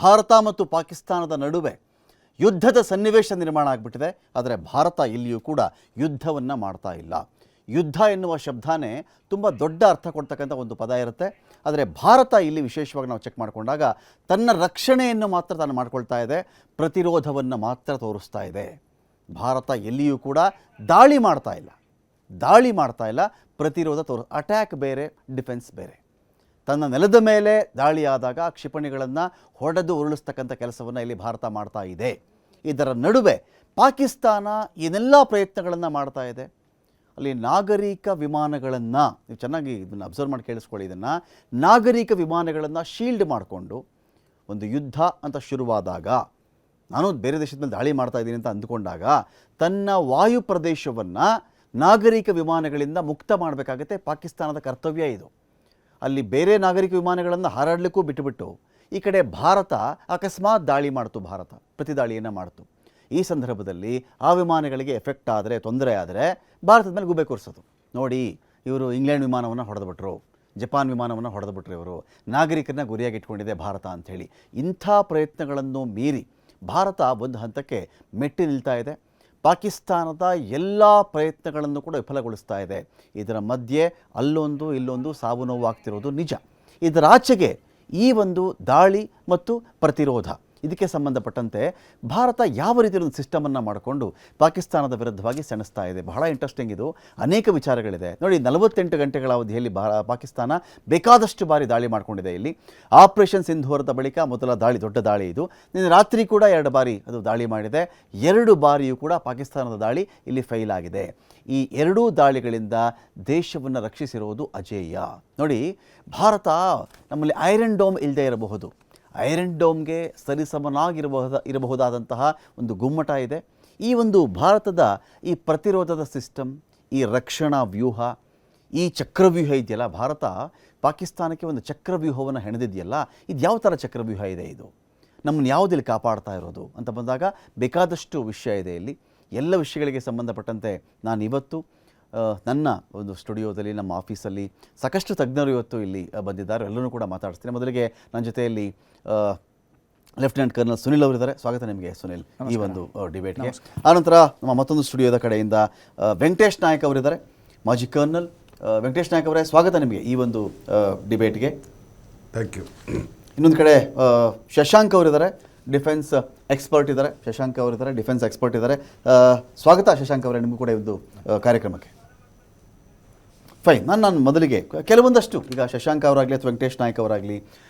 ಭಾರತ ಮತ್ತು ಪಾಕಿಸ್ತಾನದ ನಡುವೆ ಯುದ್ಧದ ಸನ್ನಿವೇಶ ನಿರ್ಮಾಣ ಆಗಿಬಿಟ್ಟಿದೆ. ಆದರೆ ಭಾರತ ಇಲ್ಲಿಯೂ ಕೂಡ ಯುದ್ಧವನ್ನು ಮಾಡ್ತಾ ಇಲ್ಲ. ಯುದ್ಧ ಎನ್ನುವ ಶಬ್ದನೇ ತುಂಬ ದೊಡ್ಡ ಅರ್ಥ ಕೊಡ್ತಕ್ಕಂಥ ಒಂದು ಪದ ಇರುತ್ತೆ. ಆದರೆ ಭಾರತ ಇಲ್ಲಿ ವಿಶೇಷವಾಗಿ ನಾವು ಚೆಕ್ ಮಾಡಿಕೊಂಡಾಗ ತನ್ನ ರಕ್ಷಣೆಯನ್ನು ಮಾತ್ರ ತಾನು ಮಾಡ್ಕೊಳ್ತಾ ಇದೆ, ಪ್ರತಿರೋಧವನ್ನು ಮಾತ್ರ ತೋರಿಸ್ತಾ ಇದೆ. ಭಾರತ ಎಲ್ಲಿಯೂ ಕೂಡ ದಾಳಿ ಮಾಡ್ತಾ ಇಲ್ಲ, ಪ್ರತಿರೋಧ ಅಟ್ಯಾಕ್ ಬೇರೆ, ಡಿಫೆನ್ಸ್ ಬೇರೆ. ತನ್ನ ನೆಲದ ಮೇಲೆ ದಾಳಿಯಾದಾಗ ಕ್ಷಿಪಣಿಗಳನ್ನು ಹೊಡೆದು ಉರುಳಿಸ್ತಕ್ಕಂಥ ಕೆಲಸವನ್ನು ಇಲ್ಲಿ ಭಾರತ ಮಾಡ್ತಾ ಇದೆ. ಇದರ ನಡುವೆ ಪಾಕಿಸ್ತಾನ ಏನೆಲ್ಲ ಪ್ರಯತ್ನಗಳನ್ನು ಮಾಡ್ತಾ ಇದೆ. ಅಲ್ಲಿ ನಾಗರಿಕ ವಿಮಾನಗಳನ್ನು, ನೀವು ಚೆನ್ನಾಗಿ ಇದನ್ನು ಅಬ್ಸರ್ವ್ ಮಾಡಿ ಕೇಳಿಸ್ಕೊಳ್ಳಿ, ಇದನ್ನು ನಾಗರಿಕ ವಿಮಾನಗಳನ್ನು ಶೀಲ್ಡ್ ಮಾಡಿಕೊಂಡು ಒಂದು ಯುದ್ಧ ಅಂತ ಶುರುವಾದಾಗ, ನಾನು ಬೇರೆ ದೇಶದ ಮೇಲೆ ದಾಳಿ ಮಾಡ್ತಾ ಇದ್ದೀನಿ ಅಂತ ಅಂದುಕೊಂಡಾಗ ತನ್ನ ವಾಯು ಪ್ರದೇಶವನ್ನು ನಾಗರಿಕ ವಿಮಾನಗಳಿಂದ ಮುಕ್ತ ಮಾಡಬೇಕಾಗತ್ತೆ. ಪಾಕಿಸ್ತಾನದ ಕರ್ತವ್ಯ ಇದು. ಅಲ್ಲಿ ಬೇರೆ ನಾಗರಿಕ ವಿಮಾನಗಳನ್ನು ಹಾರಾಡಲಿಕ್ಕೂ ಬಿಟ್ಟುಬಿಟ್ಟು ಈ ಕಡೆ ಭಾರತ ಅಕಸ್ಮಾತ್ ದಾಳಿ ಮಾಡ್ತು, ಭಾರತ ಪ್ರತಿದಾಳಿಯನ್ನು ಮಾಡ್ತು. ಈ ಸಂದರ್ಭದಲ್ಲಿ ಆ ವಿಮಾನಗಳಿಗೆ ಎಫೆಕ್ಟ್ ಆದರೆ, ತೊಂದರೆ ಆದರೆ ಭಾರತದ ಮೇಲೆ ಗುಬೆ ಕೂರಿಸೋದು. ನೋಡಿ, ಇವರು ಇಂಗ್ಲೆಂಡ್ ವಿಮಾನವನ್ನು ಹೊಡೆದುಬಿಟ್ರು, ಜಪಾನ್ ವಿಮಾನವನ್ನು ಹೊಡೆದುಬಿಟ್ರು, ಇವರು ನಾಗರಿಕರನ್ನ ಗುರಿಯಾಗಿ ಇಟ್ಕೊಂಡಿದೆ ಭಾರತ ಅಂಥೇಳಿ. ಇಂಥ ಪ್ರಯತ್ನಗಳನ್ನು ಮೀರಿ ಭಾರತ ಒಂದು ಹಂತಕ್ಕೆ ಮೆಟ್ಟಿ ನಿಲ್ತಾ ಇದೆ. ಪಾಕಿಸ್ತಾನದ ಎಲ್ಲ ಪ್ರಯತ್ನಗಳನ್ನು ಕೂಡ ವಿಫಲಗೊಳಿಸ್ತಾ ಇದೆ. ಇದರ ಮಧ್ಯೆ ಅಲ್ಲೊಂದು ಇಲ್ಲೊಂದು ಸಾವು ನೋವು ಆಗ್ತಿರೋದು ನಿಜ. ಇದರಾಚೆಗೆ ಈ ಒಂದು ದಾಳಿ ಮತ್ತು ಪ್ರತಿರೋಧ, ಇದಕ್ಕೆ ಸಂಬಂಧಪಟ್ಟಂತೆ ಭಾರತ ಯಾವ ರೀತಿಯ ಒಂದು ಸಿಸ್ಟಮನ್ನು ಮಾಡಿಕೊಂಡು ಪಾಕಿಸ್ತಾನದ ವಿರುದ್ಧವಾಗಿ ಸೆಣಸ್ತಾ ಇದೆ. ಬಹಳ ಇಂಟ್ರೆಸ್ಟಿಂಗ್ ಇದು. ಅನೇಕ ವಿಚಾರಗಳಿದೆ ನೋಡಿ. 48 ಗಂಟೆಗಳ ಅವಧಿಯಲ್ಲಿ ಪಾಕಿಸ್ತಾನ ಬೇಕಾದಷ್ಟು ಬಾರಿ ದಾಳಿ ಮಾಡಿಕೊಂಡಿದೆ. ಇಲ್ಲಿ ಆಪರೇಷನ್ ಸಿಂಧೂರದ ಬಳಿಕ ಮೊದಲ ದಾಳಿ, ದೊಡ್ಡ ದಾಳಿ ಇದು. ನಿನ್ನೆ ರಾತ್ರಿ ಕೂಡ 2 ಬಾರಿ ಅದು ದಾಳಿ ಮಾಡಿದೆ. 2 ಬಾರಿಯೂ ಕೂಡ ಪಾಕಿಸ್ತಾನದ ದಾಳಿ ಇಲ್ಲಿ ಫೇಲ್ ಆಗಿದೆ. ಈ 2 ದಾಳಿಗಳಿಂದ ದೇಶವನ್ನು ರಕ್ಷಿಸಿರುವುದು ಅಜೇಯ. ನೋಡಿ, ಭಾರತ ನಮ್ಮಲ್ಲಿ ಐರನ್ ಡೋಮ್ ಇಲ್ಲದೆ ಇರಬಹುದು, ಐರನ್ ಡೋಮ್ಗೆ ಇರಬಹುದಾದಂತಹ ಒಂದು ಗುಮ್ಮಟ ಇದೆ. ಈ ಒಂದು ಭಾರತದ ಈ ಪ್ರತಿರೋಧದ ಸಿಸ್ಟಮ್, ಈ ರಕ್ಷಣಾ ವ್ಯೂಹ, ಈ ಚಕ್ರವ್ಯೂಹ ಇದೆಯಲ್ಲ, ಭಾರತ ಪಾಕಿಸ್ತಾನಕ್ಕೆ ಒಂದು ಚಕ್ರವ್ಯೂಹವನ್ನು ಹೆಣೆದಿದೆಯಲ್ಲ, ಇದು ಯಾವ ಥರ ಚಕ್ರವ್ಯೂಹ ಇದೆ, ಇದು ನಮ್ಮನ್ನು ಯಾವುದಿಲ್ಲಿ ಕಾಪಾಡ್ತಾ ಇರೋದು ಅಂತ ಬಂದಾಗ ಬೇಕಾದಷ್ಟು ವಿಷಯ ಇದೆ ಇಲ್ಲಿ. ಎಲ್ಲ ವಿಷಯಗಳಿಗೆ ಸಂಬಂಧಪಟ್ಟಂತೆ ನಾನು ಇವತ್ತು ನನ್ನ ಒಂದು ಸ್ಟುಡಿಯೋದಲ್ಲಿ, ನಮ್ಮ ಆಫೀಸಲ್ಲಿ ಸಾಕಷ್ಟು ತಜ್ಞರು ಇವತ್ತು ಇಲ್ಲಿ ಬಂದಿದ್ದಾರೆ. ಎಲ್ಲರೂ ಕೂಡ ಮಾತಾಡಿಸ್ತೀನಿ. ಮೊದಲಿಗೆ ನನ್ನ ಜೊತೆಯಲ್ಲಿ ಲೆಫ್ಟಿನೆಂಟ್ ಕರ್ನಲ್ ಸುನಿಲ್ ಅವರಿದ್ದಾರೆ. ಸ್ವಾಗತ ನಿಮಗೆ ಸುನಿಲ್ ಈ ಒಂದು ಡಿಬೇಟ್ಗೆ. ಆನಂತರ ನಮ್ಮ ಮತ್ತೊಂದು ಸ್ಟುಡಿಯೋದ ಕಡೆಯಿಂದ ವೆಂಕಟೇಶ್ ನಾಯಕ್ ಅವರಿದ್ದಾರೆ, ಮಾಜಿ ಕರ್ನಲ್. ವೆಂಕಟೇಶ್ ನಾಯಕ್ ಅವರೇ, ಸ್ವಾಗತ ನಿಮಗೆ ಈ ಒಂದು ಡಿಬೇಟ್ಗೆ. Thank you. ಇನ್ನೊಂದು ಕಡೆ ಶಶಾಂಕ್ ಅವರಿದ್ದಾರೆ, ಡಿಫೆನ್ಸ್ ಎಕ್ಸ್ಪರ್ಟ್ ಇದ್ದಾರೆ. ಶಶಾಂಕ್ ಅವರಿದ್ದಾರೆ, ಡಿಫೆನ್ಸ್ ಎಕ್ಸ್ಪರ್ಟ್ ಇದ್ದಾರೆ. ಸ್ವಾಗತ ಶಶಾಂಕ್ ಅವರೇ ನಿಮಗೂ ಕೂಡ ಒಂದು ಕಾರ್ಯಕ್ರಮಕ್ಕೆ. ಫೈನ್. ನಾನು ಮೊದಲಿಗೆ ಕೆಲವೊಂದಷ್ಟು, ಈಗ ಶಶಾಂಕ್ ಅವರಾಗಲಿ ಅಥವಾ ವೆಂಕಟೇಶ್ ನಾಯಕ್ ಅವರಾಗಲಿ,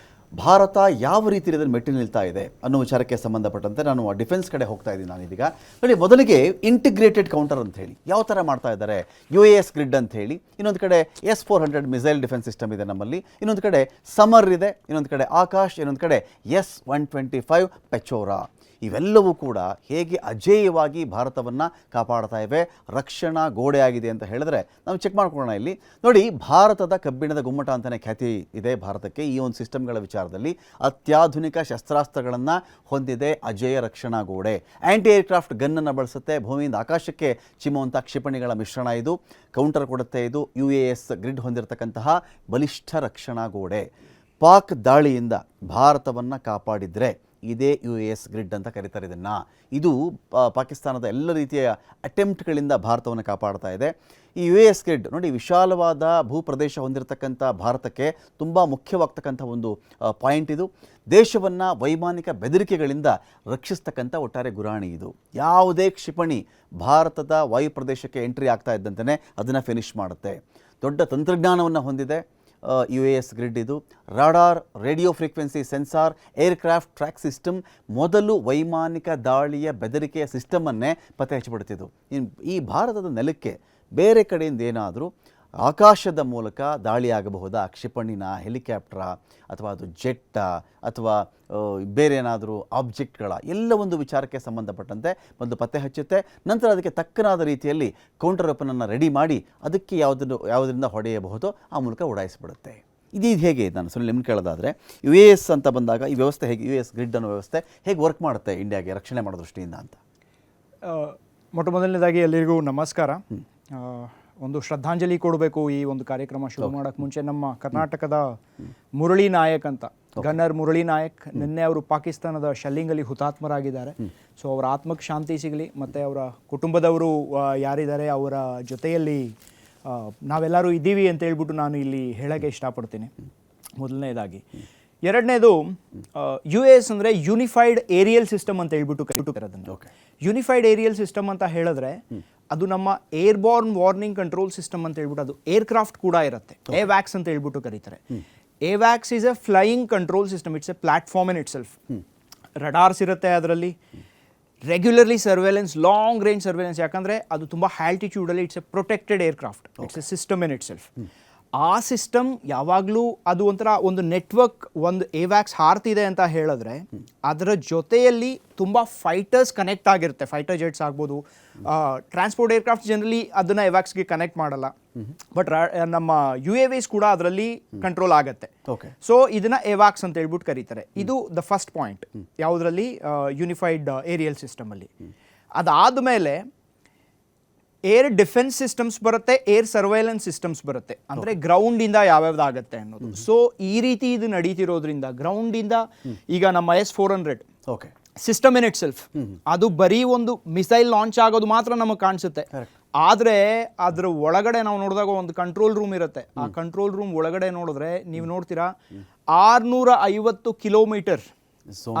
ಭಾರತ ಯಾವ ರೀತಿ ಇದನ್ನು ಮೆಟ್ಟಿ ನಿಲ್ತಾ ಇದೆ ಅನ್ನೋ ವಿಚಾರಕ್ಕೆ ಸಂಬಂಧಪಟ್ಟಂತೆ ನಾನು ಡಿಫೆನ್ಸ್ ಕಡೆ ಹೋಗ್ತಾ ಇದ್ದೀನಿ. ನಾನೀಗ ನೋಡಿ, ಮೊದಲಿಗೆ ಇಂಟಿಗ್ರೇಟೆಡ್ ಕೌಂಟರ್ ಅಂತ ಹೇಳಿ ಯಾವ ಥರ ಮಾಡ್ತಾ ಇದ್ದಾರೆ, UAS ಗ್ರಿಡ್ ಅಂತ ಹೇಳಿ. ಇನ್ನೊಂದು ಕಡೆ S-400 ಮಿಸೈಲ್ ಡಿಫೆನ್ಸ್ ಸಿಸ್ಟಮ್ ಇದೆ ನಮ್ಮಲ್ಲಿ, ಇನ್ನೊಂದು ಕಡೆ ಸಮರ್ ಇದೆ, ಇನ್ನೊಂದು ಕಡೆ ಆಕಾಶ್, ಇನ್ನೊಂದು ಕಡೆ S-125 ಪೆಚೋರಾ. ಇವೆಲ್ಲವೂ ಕೂಡ ಹೇಗೆ ಅಜೇಯವಾಗಿ ಭಾರತವನ್ನು ಕಾಪಾಡ್ತಾ ಇವೆ, ರಕ್ಷಣಾ ಗೋಡೆ ಆಗಿದೆ ಅಂತ ಹೇಳಿದ್ರೆ ನಾವು ಚೆಕ್ ಮಾಡ್ಕೊಳ್ಳೋಣ. ಇಲ್ಲಿ ನೋಡಿ, ಭಾರತದ ಕಬ್ಬಿಣದ ಗುಮ್ಮಟ ಅಂತಲೇ ಖ್ಯಾತಿ ಇದೆ ಭಾರತಕ್ಕೆ. ಈ ಒಂದು ಸಿಸ್ಟಮ್ಗಳ ವಿಚಾರದಲ್ಲಿ ಅತ್ಯಾಧುನಿಕ ಶಸ್ತ್ರಾಸ್ತ್ರಗಳನ್ನು ಹೊಂದಿದೆ ಅಜೇಯ ರಕ್ಷಣಾ ಗೋಡೆ. ಆ್ಯಂಟಿ ಏರ್ಕ್ರಾಫ್ಟ್ ಗನ್ನನ್ನು ಬಳಸುತ್ತೆ, ಭೂಮಿಯಿಂದ ಆಕಾಶಕ್ಕೆ ಚಿಮ್ಮುವಂಥ ಕ್ಷಿಪಣಿಗಳ ಮಿಶ್ರಣ ಇದು. ಕೌಂಟರ್ ಕೊಡುತ್ತೆ ಇದು. UAS ಗ್ರಿಡ್ ಹೊಂದಿರತಕ್ಕಂತಹ ಬಲಿಷ್ಠ ರಕ್ಷಣಾ ಗೋಡೆ. ಪಾಕ್ ದಾಳಿಯಿಂದ ಭಾರತವನ್ನು ಕಾಪಾಡಿದರೆ ಇದೇ UAS ಗ್ರಿಡ್ ಅಂತ ಕರೀತಾರೆ ಇದನ್ನು. ಇದು ಪಾಕಿಸ್ತಾನದ ಎಲ್ಲ ರೀತಿಯ ಅಟೆಂಪ್ಟ್ಗಳಿಂದ ಭಾರತವನ್ನು ಕಾಪಾಡ್ತಾ ಇದೆ. ಈ UAS ಗ್ರಿಡ್ ನೋಡಿ, ವಿಶಾಲವಾದ ಭೂಪ್ರದೇಶ ಹೊಂದಿರತಕ್ಕಂಥ ಭಾರತಕ್ಕೆ ತುಂಬ ಮುಖ್ಯವಾಗ್ತಕ್ಕಂಥ ಒಂದು ಪಾಯಿಂಟ್ ಇದು. ದೇಶವನ್ನು ವೈಮಾನಿಕ ಬೆದರಿಕೆಗಳಿಂದ ರಕ್ಷಿಸ್ತಕ್ಕಂಥ ಒಟ್ಟಾರೆ ಗುರಾಣಿ ಇದು. ಯಾವುದೇ ಕ್ಷಿಪಣಿ ಭಾರತದ ವಾಯುಪ್ರದೇಶಕ್ಕೆ ಎಂಟ್ರಿ ಆಗ್ತಾ ಇದ್ದಂತೆಯೇ ಅದನ್ನು ಫಿನಿಷ್ ಮಾಡುತ್ತೆ. ದೊಡ್ಡ ತಂತ್ರಜ್ಞಾನವನ್ನು ಹೊಂದಿದೆ UAS ಗ್ರಿಡ್ ಇದು. Radar, radio frequency sensor, aircraft track system, ಮೊದಲು ವೈಮಾನಿಕ ದಾಳಿಯ ಬೆದರಿಕೆಯ ಸಿಸ್ಟಮನ್ನೇ ಪತ್ತೆ ಹಚ್ಚಿಬಿಡ್ತಿದ್ದು. ಈ ಭಾರತದ ನೆಲಕ್ಕೆ ಬೇರೆ ಕಡೆಯಿಂದ ಏನಾದರೂ ಆಕಾಶದ ಮೂಲಕ ದಾಳಿಯಾಗಬಹುದಾ, ಕ್ಷಿಪಣಿನ, ಹೆಲಿಕಾಪ್ಟರ, ಅಥವಾ ಅದು ಜೆಟ್ಟ, ಅಥವಾ ಬೇರೆ ಏನಾದರೂ ಆಬ್ಜೆಕ್ಟ್ಗಳ ಎಲ್ಲ ಒಂದು ವಿಚಾರಕ್ಕೆ ಸಂಬಂಧಪಟ್ಟಂತೆ ಒಂದು ಪತ್ತೆ ಹಚ್ಚುತ್ತೆ. ನಂತರ ಅದಕ್ಕೆ ತಕ್ಕನಾದ ರೀತಿಯಲ್ಲಿ ಕೌಂಟರ್ ವೆಪನನ್ನು ರೆಡಿ ಮಾಡಿ ಅದಕ್ಕೆ ಯಾವುದರಿಂದ ಹೊಡೆಯಬಹುದೋ ಆ ಮೂಲಕ ಉಡಾಯಿಸಿಬಿಡುತ್ತೆ. ಇದು ಹೇಗೆ, ನಾನು ಸುಮ್ಮನೆ ನಿಮ್ಗೆ ಕೇಳೋದಾದರೆ, UAS ಅಂತ ಬಂದಾಗ ಈ ವ್ಯವಸ್ಥೆ ಹೇಗೆ, UAS ಗ್ರಿಡ್ ಅನ್ನೋ ವ್ಯವಸ್ಥೆ ಹೇಗೆ ವರ್ಕ್ ಮಾಡುತ್ತೆ ಇಂಡಿಯಾಗೆ ರಕ್ಷಣೆ ಮಾಡೋ ದೃಷ್ಟಿಯಿಂದ ಅಂತ? ಮೊಟ್ಟ ಮೊದಲನೇದಾಗಿ ಎಲ್ಲರಿಗೂ ನಮಸ್ಕಾರ. ಒಂದು ಶ್ರದ್ಧಾಂಜಲಿ ಕೊಡಬೇಕು ಈ ಒಂದು ಕಾರ್ಯಕ್ರಮ ಶುರು ಮಾಡೋಕ್ಕೆ ಮುಂಚೆ. ನಮ್ಮ ಕರ್ನಾಟಕದ ಮುರಳಿ ನಾಯಕ್ ಅಂತ ಗನ್ನರ್ ಮುರಳಿ ನಾಯಕ್. ನಿನ್ನೆ ಅವರು ಪಾಕಿಸ್ತಾನದ ಶೆಲ್ಲಿಂಗಲ್ಲಿ ಹುತಾತ್ಮರಾಗಿದ್ದಾರೆ. ಸೊ ಅವರ ಆತ್ಮಕ್ಕೆ ಶಾಂತಿ ಸಿಗಲಿ, ಮತ್ತು ಅವರ ಕುಟುಂಬದವರು ಯಾರಿದ್ದಾರೆ ಅವರ ಜೊತೆಯಲ್ಲಿ ನಾವೆಲ್ಲರೂ ಇದ್ದೀವಿ ಅಂತ ಹೇಳ್ಬಿಟ್ಟು ನಾನು ಇಲ್ಲಿ ಹೇಳೋಕ್ಕೆ ಇಷ್ಟಪಡ್ತೀನಿ, ಮೊದಲನೇದಾಗಿ. ಎರಡನೇದು, US ಅಂದರೆ ಯೂನಿಫೈಡ್ ಏರಿಯಲ್ ಸಿಸ್ಟಮ್ ಅಂತ ಹೇಳ್ಬಿಟ್ಟು ಕರೀತಾರೆ. ಯೂನಿಫೈಡ್ ಏರಿಯಲ್ ಸಿಸ್ಟಮ್ ಅಂತ ಹೇಳಿದ್ರೆ ಅದು ನಮ್ಮ ಏರ್ಬೋರ್ನ್ ವಾರ್ನಿಂಗ್ ಕಂಟ್ರೋಲ್ ಸಿಸ್ಟಮ್ ಅಂತ ಹೇಳ್ಬಿಟ್ಟು, ಅದು ಏರ್ಕ್ರಾಫ್ಟ್ ಕೂಡ ಇರುತ್ತೆ. AWACS ಅಂತ ಹೇಳ್ಬಿಟ್ಟು ಕರೀತಾರೆ. AWACS is a flying control system, it's a platform in itself. Radars ಇರುತ್ತೆ ಅದರಲ್ಲಿ, regularly surveillance, long range surveillance, ಯಾಕಂದರೆ ಅದು ತುಂಬ ಆಲ್ಟಿಟ್ಯೂಡಲ್ಲಿ, it's a protected aircraft, it's a system in itself. ಆ ಸಿಸ್ಟಮ್ ಯಾವಾಗಲೂ ಅದು ಒಂಥರ ಒಂದು ನೆಟ್ವರ್ಕ್, ಒಂದು AWACS ಹಾರ್ತಿದೆ ಅಂತ ಹೇಳಿದ್ರೆ ಅದರ ಜೊತೆಯಲ್ಲಿ ತುಂಬ ಫೈಟರ್ಸ್ ಕನೆಕ್ಟ್ ಆಗಿರುತ್ತೆ. ಫೈಟರ್ ಜೆಟ್ಸ್ ಆಗ್ಬೋದು, ಟ್ರಾನ್ಸ್ಪೋರ್ಟ್ ಏರ್ಕ್ರಾಫ್ಟ್ ಜನರಲಿ ಅದನ್ನು AWACSಗೆ ಕನೆಕ್ಟ್ ಮಾಡಲ್ಲ, ಬಟ್ ನಮ್ಮ UAVs ಕೂಡ ಅದರಲ್ಲಿ ಕಂಟ್ರೋಲ್ ಆಗುತ್ತೆ. ಸೊ ಇದನ್ನ AWACS ಅಂತ ಹೇಳ್ಬಿಟ್ಟು ಕರೀತಾರೆ. ಇದು ದ ಫಸ್ಟ್ ಪಾಯಿಂಟ್ ಯಾವುದರಲ್ಲಿ, ಯೂನಿಫೈಡ್ ಏರಿಯಲ್ ಸಿಸ್ಟಮಲ್ಲಿ. ಅದಾದಮೇಲೆ ಏರ್ ಡಿಫೆನ್ಸ್ ಸಿಸ್ಟಮ್ಸ್ ಬರುತ್ತೆ, ಏರ್ ಸರ್ವೈಲೆನ್ಸ್ ಸಿಸ್ಟಮ್ಸ್ ಬರುತ್ತೆ. ಅಂದರೆ ಗ್ರೌಂಡಿಂದ ಯಾವ್ಯಾವ್ದಾಗತ್ತೆ ಅನ್ನೋದು. ಸೊ ಈ ರೀತಿ ಇದು ನಡೀತಿರೋದ್ರಿಂದ ಗ್ರೌಂಡಿಂದ ಈಗ ನಮ್ಮ S-400 system in it self, ಅದು ಬರೀ ಒಂದು ಮಿಸೈಲ್ ಲಾಂಚ್ ಆಗೋದು ಮಾತ್ರ ನಮಗೆ ಕಾಣಿಸುತ್ತೆ. ಆದರೆ ಅದ್ರ ಒಳಗಡೆ ನಾವು ನೋಡಿದಾಗ ಒಂದು ಕಂಟ್ರೋಲ್ ರೂಮ್ ಇರುತ್ತೆ. ಆ ಕಂಟ್ರೋಲ್ ರೂಮ್ ಒಳಗಡೆ ನೋಡಿದ್ರೆ ನೀವು ನೋಡ್ತೀರಾ 650 ಕಿಲೋಮೀಟರ್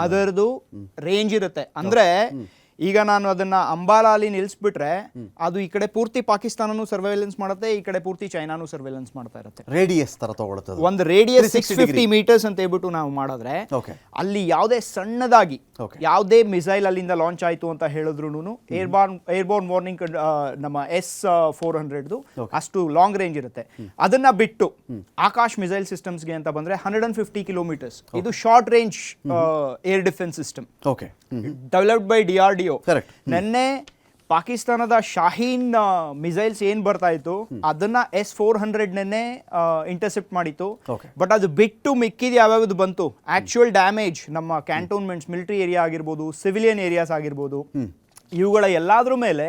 ಅದರದು ರೇಂಜ್ ಇರುತ್ತೆ. ಅಂದರೆ ಈಗ ನಾನು ಅದನ್ನ ಅಂಬಾಲಾಲಿ ನಿಲ್ಲಿಸ್ಬಿಟ್ರೆ ಅದು ಈ ಕಡೆ ಪೂರ್ತಿ ಪಾಕಿಸ್ತಾನನೂ ಸರ್ವೈಲೆನ್ಸ್ ಮಾಡುತ್ತೆ, ಈ ಕಡೆ ಪೂರ್ತಿ ಚೈನಾನು ಸರ್ವೈಲೆನ್ಸ್ ಮಾಡ್ತಾ ಇರುತ್ತೆ. ರೇಡಿಯಸ್ ತರ ತಗೊಳ್ತದೆ. ಒಂದು ರೇಡಿಯಸ್ 650 ಮೀಟರ್ಸ್ ಅಂತ ಹೇಳ್ಬಿಟ್ಟು ನಾವು ಮಾಡಿದ್ರೆ ಅಲ್ಲಿ ಯಾವುದೇ ಸಣ್ಣದಾಗಿ ಯಾವುದೇ ಮಿಸೈಲ್ ಅಲ್ಲಿಂದ ಲಾಂಚ್ ಆಯಿತು ಅಂತ ಹೇಳಿದ್ರು ಏರ್ಬೋರ್ನ್ ವಾರ್ನಿಂಗ್ ನಮ್ಮ S-400 ಅಷ್ಟು ಲಾಂಗ್ ರೇಂಜ್ ಇರುತ್ತೆ. ಅದನ್ನ ಬಿಟ್ಟು ಆಕಾಶ್ ಮಿಸೈಲ್ ಸಿಸ್ಟಮ್ಸ್ಗೆ ಅಂತ ಬಂದ್ರೆ 150 ಕಿಲೋಮೀಟರ್ಸ್, ಇದು short range air defence system developed by DRDO. ನೆನ್ನೆ ಪಾಕಿಸ್ತಾನದ ಶಾಹೀನ್ ಮಿಸೈಲ್ಸ್ ಏನ್ ಬರ್ತಾ ಇತ್ತು ಅದನ್ನ S-400 ನೆನ್ನೆ ಇಂಟರ್ಸೆಪ್ಟ್ ಮಾಡಿತ್ತು. ಬಟ್ ಅದು ಬಿಟ್ಟು ಮಿಕ್ಕಿದ ಯಾವ್ಯಾವ್ದು ಬಂತು, ಆಕ್ಚುಯಲ್ ಡ್ಯಾಮೇಜ್ ನಮ್ಮ ಕ್ಯಾಂಟೋನ್ಮೆಂಟ್ಸ್, ಮಿಲಿಟರಿ ಏರಿಯಾ ಆಗಿರ್ಬೋದು, ಸಿವಿಲಿಯನ್ ಏರಿಯಾಸ್ ಆಗಿರ್ಬೋದು, ಇವುಗಳ ಎಲ್ಲಾದ್ರ ಮೇಲೆ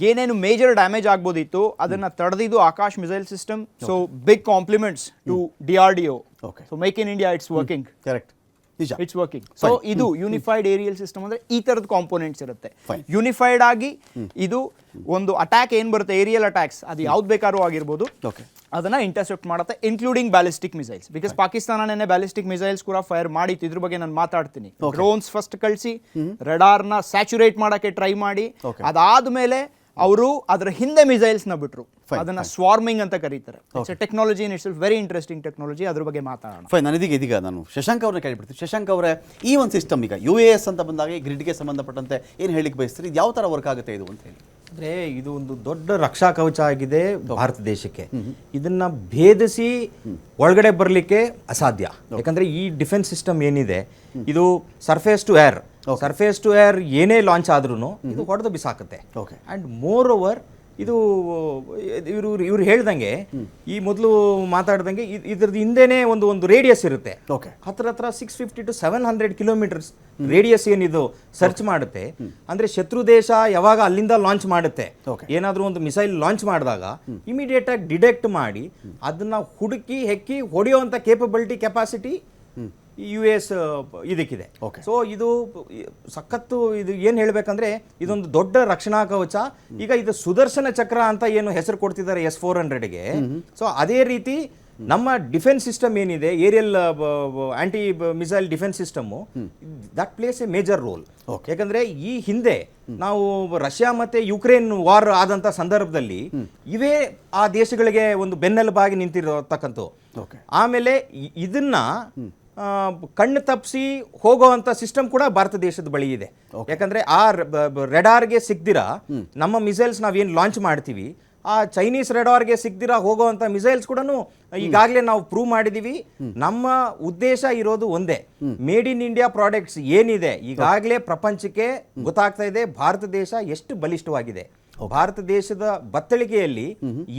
ಏನೇನು ಮೇಜರ್ ಡ್ಯಾಮೇಜ್ ಆಗ್ಬೋದಿತ್ತು ಅದನ್ನ ತಡೆದಿದ್ದು Akash missile system. So big compliments to DRDO. So make in India, it's working. Correct, it's working. So ಇದು ಯೂನಿಫೈಡ್ ಏರಿಯಲ್ ಸಿಸ್ಟಮ್ ಅಂದ್ರೆ ಈ ತರದ ಕಾಂಪೋನೆಂಟ್ಸ್ ಇರುತ್ತೆ. ಯೂನಿಫೈಡ್ ಆಗಿ ಇದು ಒಂದು ಅಟ್ಯಾಕ್ ಏನ್ ಬರುತ್ತೆ, ಏರಿಯಲ್ ಅಟ್ಯಾಕ್ಸ್, ಅದು ಯಾವ್ದು ಬೇಕಾದ್ರೂ ಆಗಿರ್ಬೋದು, ಅದನ್ನ ಇಂಟರ್ಸೆಪ್ಟ್ ಮಾಡುತ್ತೆ, including ballistic missiles. Because Pakistan ನೆನ್ನೆ ಬ್ಯಾಲಿಸ್ಟಿಕ್ ಮಿಸೈಲ್ಸ್ ಕೂಡ ಫೈರ್ ಮಾಡಿತ್ತು. ಇದ್ರ ಬಗ್ಗೆ ನಾನು ಮಾತಾಡ್ತೀನಿ. ಡ್ರೋನ್ಸ್ ಫಸ್ಟ್ ಕಳಿಸಿ ರಡಾರ್ನ ಸ್ಯಾಚುರೇಟ್ ಮಾಡಕ್ಕೆ ಟ್ರೈ ಮಾಡಿ, ಅದಾದ್ಮೇಲೆ ಅವರು ಅದರ ಹಿಂದೆ ಮಿಸೈಲ್ಸ್ ನ ಬಿಟ್ರು. ಅದನ್ನ ಸ್ವಾರ್ಮಿಂಗ್ ಅಂತ ಕರೀತಾರೆ. It's A technology in itself, very interesting technology. ಅದ್ರ ಬಗ್ಗೆ ಮಾತಾಡೋಣ. ಫೈನ್. ಇದೀಗ ನಾನು ಶಶಾಂಕ್ ಅವ್ರನ್ನ ಕೇಳಿಬಿಡ್ತೀನಿ. ಶಶಾಂಕ್ ಅವರೇ, ಈ ಒಂದು ಸಿಸ್ಟಮ್ ಈಗ UAS ಅಂತ ಬಂದಾಗ ಗ್ರಿಡ್ಗೆ ಸಂಬಂಧಪಟ್ಟಂತೆ ಏನು ಹೇಳಿಕ್ಕೆ ಬಯಸ್ತೀರಿ? ಯಾವ ಥರ ವರ್ಕ್ ಆಗುತ್ತೆ ಇದು ಅಂತ ಹೇಳಿ? ಅಂದರೆ ಇದು ಒಂದು ದೊಡ್ಡ ರಕ್ಷಾ ಕವಚ ಆಗಿದೆ ಭಾರತ ದೇಶಕ್ಕೆ. ಇದನ್ನ ಭೇದಿಸಿ ಒಳಗಡೆ ಬರಲಿಕ್ಕೆ ಅಸಾಧ್ಯ. ಯಾಕಂದರೆ ಈ ಡಿಫೆನ್ಸ್ ಸಿಸ್ಟಮ್ ಏನಿದೆ ಇದು ಸರ್ಫೇಸ್ ಟು ಏರ್ ಏನೇ ಲಾಂಚ್ ಆದ್ರೂ ಇದು ಹೊಡೆದು ಬಿಸಾಕುತ್ತೆ. ಆ್ಯಂಡ್ ಮೋರ್ ಓವರ್ ಇದು ಇವ್ರು ಹೇಳ್ದಂಗೆ, ಈ ಮೊದಲು ಮಾತಾಡ್ದಂಗೆ ಇದ್ರದ್ದು ಹಿಂದೆನೇ ಒಂದು ರೇಡಿಯಸ್ ಇರುತ್ತೆ. ಹತ್ರ 650 to 700 ಕಿಲೋಮೀಟರ್ಸ್ ರೇಡಿಯಸ್ ಏನಿದು ಸರ್ಚ್ ಮಾಡುತ್ತೆ. ಅಂದ್ರೆ ಶತ್ರು ದೇಶ ಯಾವಾಗ ಅಲ್ಲಿಂದ ಲಾಂಚ್ ಮಾಡುತ್ತೆ, ಏನಾದ್ರೂ ಒಂದು ಮಿಸೈಲ್ ಲಾಂಚ್ ಮಾಡಿದಾಗ ಇಮಿಡಿಯೇಟ್ ಆಗಿ ಡಿಟೆಕ್ಟ್ ಮಾಡಿ ಅದನ್ನ ಹುಡುಕಿ ಹೆಕ್ಕಿ ಹೊಡೆಯುವಂತ ಕೆಪಾಸಿಟಿ US ಇದಕ್ಕಿದೆ. ಸೊ ಇದು ಸಖತ್ತು. ಇದು ಏನು ಹೇಳ್ಬೇಕಂದ್ರೆ ಇದೊಂದು ದೊಡ್ಡ ರಕ್ಷಣಾ ಕವಚ. ಈಗ ಇದು ಸುದರ್ಶನ ಚಕ್ರ ಅಂತ ಏನು ಹೆಸರು ಕೊಡ್ತಿದ್ದಾರೆ S-400ಗೆ. ಸೊ ಅದೇ ರೀತಿ ನಮ್ಮ ಡಿಫೆನ್ಸ್ ಸಿಸ್ಟಮ್ ಏನಿದೆ, aerial anti missile defence system, that plays a major role. ಯಾಕಂದ್ರೆ ಈ ಹಿಂದೆ ನಾವು ರಷ್ಯಾ ಮತ್ತೆ ಯುಕ್ರೇನ್ ವಾರ್ ಆದಂತ ಸಂದರ್ಭದಲ್ಲಿ ಇವೇ ಆ ದೇಶಗಳಿಗೆ ಒಂದು ಬೆನ್ನೆಲುಬಾಗಿ ನಿಂತಿರತಕ್ಕಂಥ. ಆಮೇಲೆ ಇದನ್ನ ಕಣ್ಣು ತಪ್ಪಿಸಿ ಹೋಗೋವಂಥ ಸಿಸ್ಟಮ್ ಕೂಡ ಭಾರತ ದೇಶದ ಬಳಿ ಇದೆ. ಯಾಕಂದ್ರೆ ಆ ರೆಡಾರ್ಗೆ ಸಿಗ್ದಿರಾ ನಮ್ಮ ಮಿಸೈಲ್ಸ್ ನಾವೇನು ಲಾಂಚ್ ಮಾಡ್ತೀವಿ, ಆ ಚೈನೀಸ್ ರೆಡಾರ್ಗೆ ಸಿಗ್ದಿರಾ ಹೋಗೋವಂಥ ಮಿಸೈಲ್ಸ್ ಕೂಡ ಈಗಾಗಲೇ ನಾವು ಪ್ರೂವ್ ಮಾಡಿದೀವಿ. ನಮ್ಮ ಉದ್ದೇಶ ಇರೋದು ಒಂದೇ, ಮೇಡ್ ಇನ್ ಇಂಡಿಯಾ ಪ್ರಾಡಕ್ಟ್ಸ್ ಏನಿದೆ ಈಗಾಗಲೇ ಪ್ರಪಂಚಕ್ಕೆ ಗೊತ್ತಾಗ್ತಾ ಇದೆ ಭಾರತ ದೇಶ ಎಷ್ಟು ಬಲಿಷ್ಠವಾಗಿದೆ. ಭಾರತ ದೇಶದ ಬತ್ತಳಿಕೆಯಲ್ಲಿ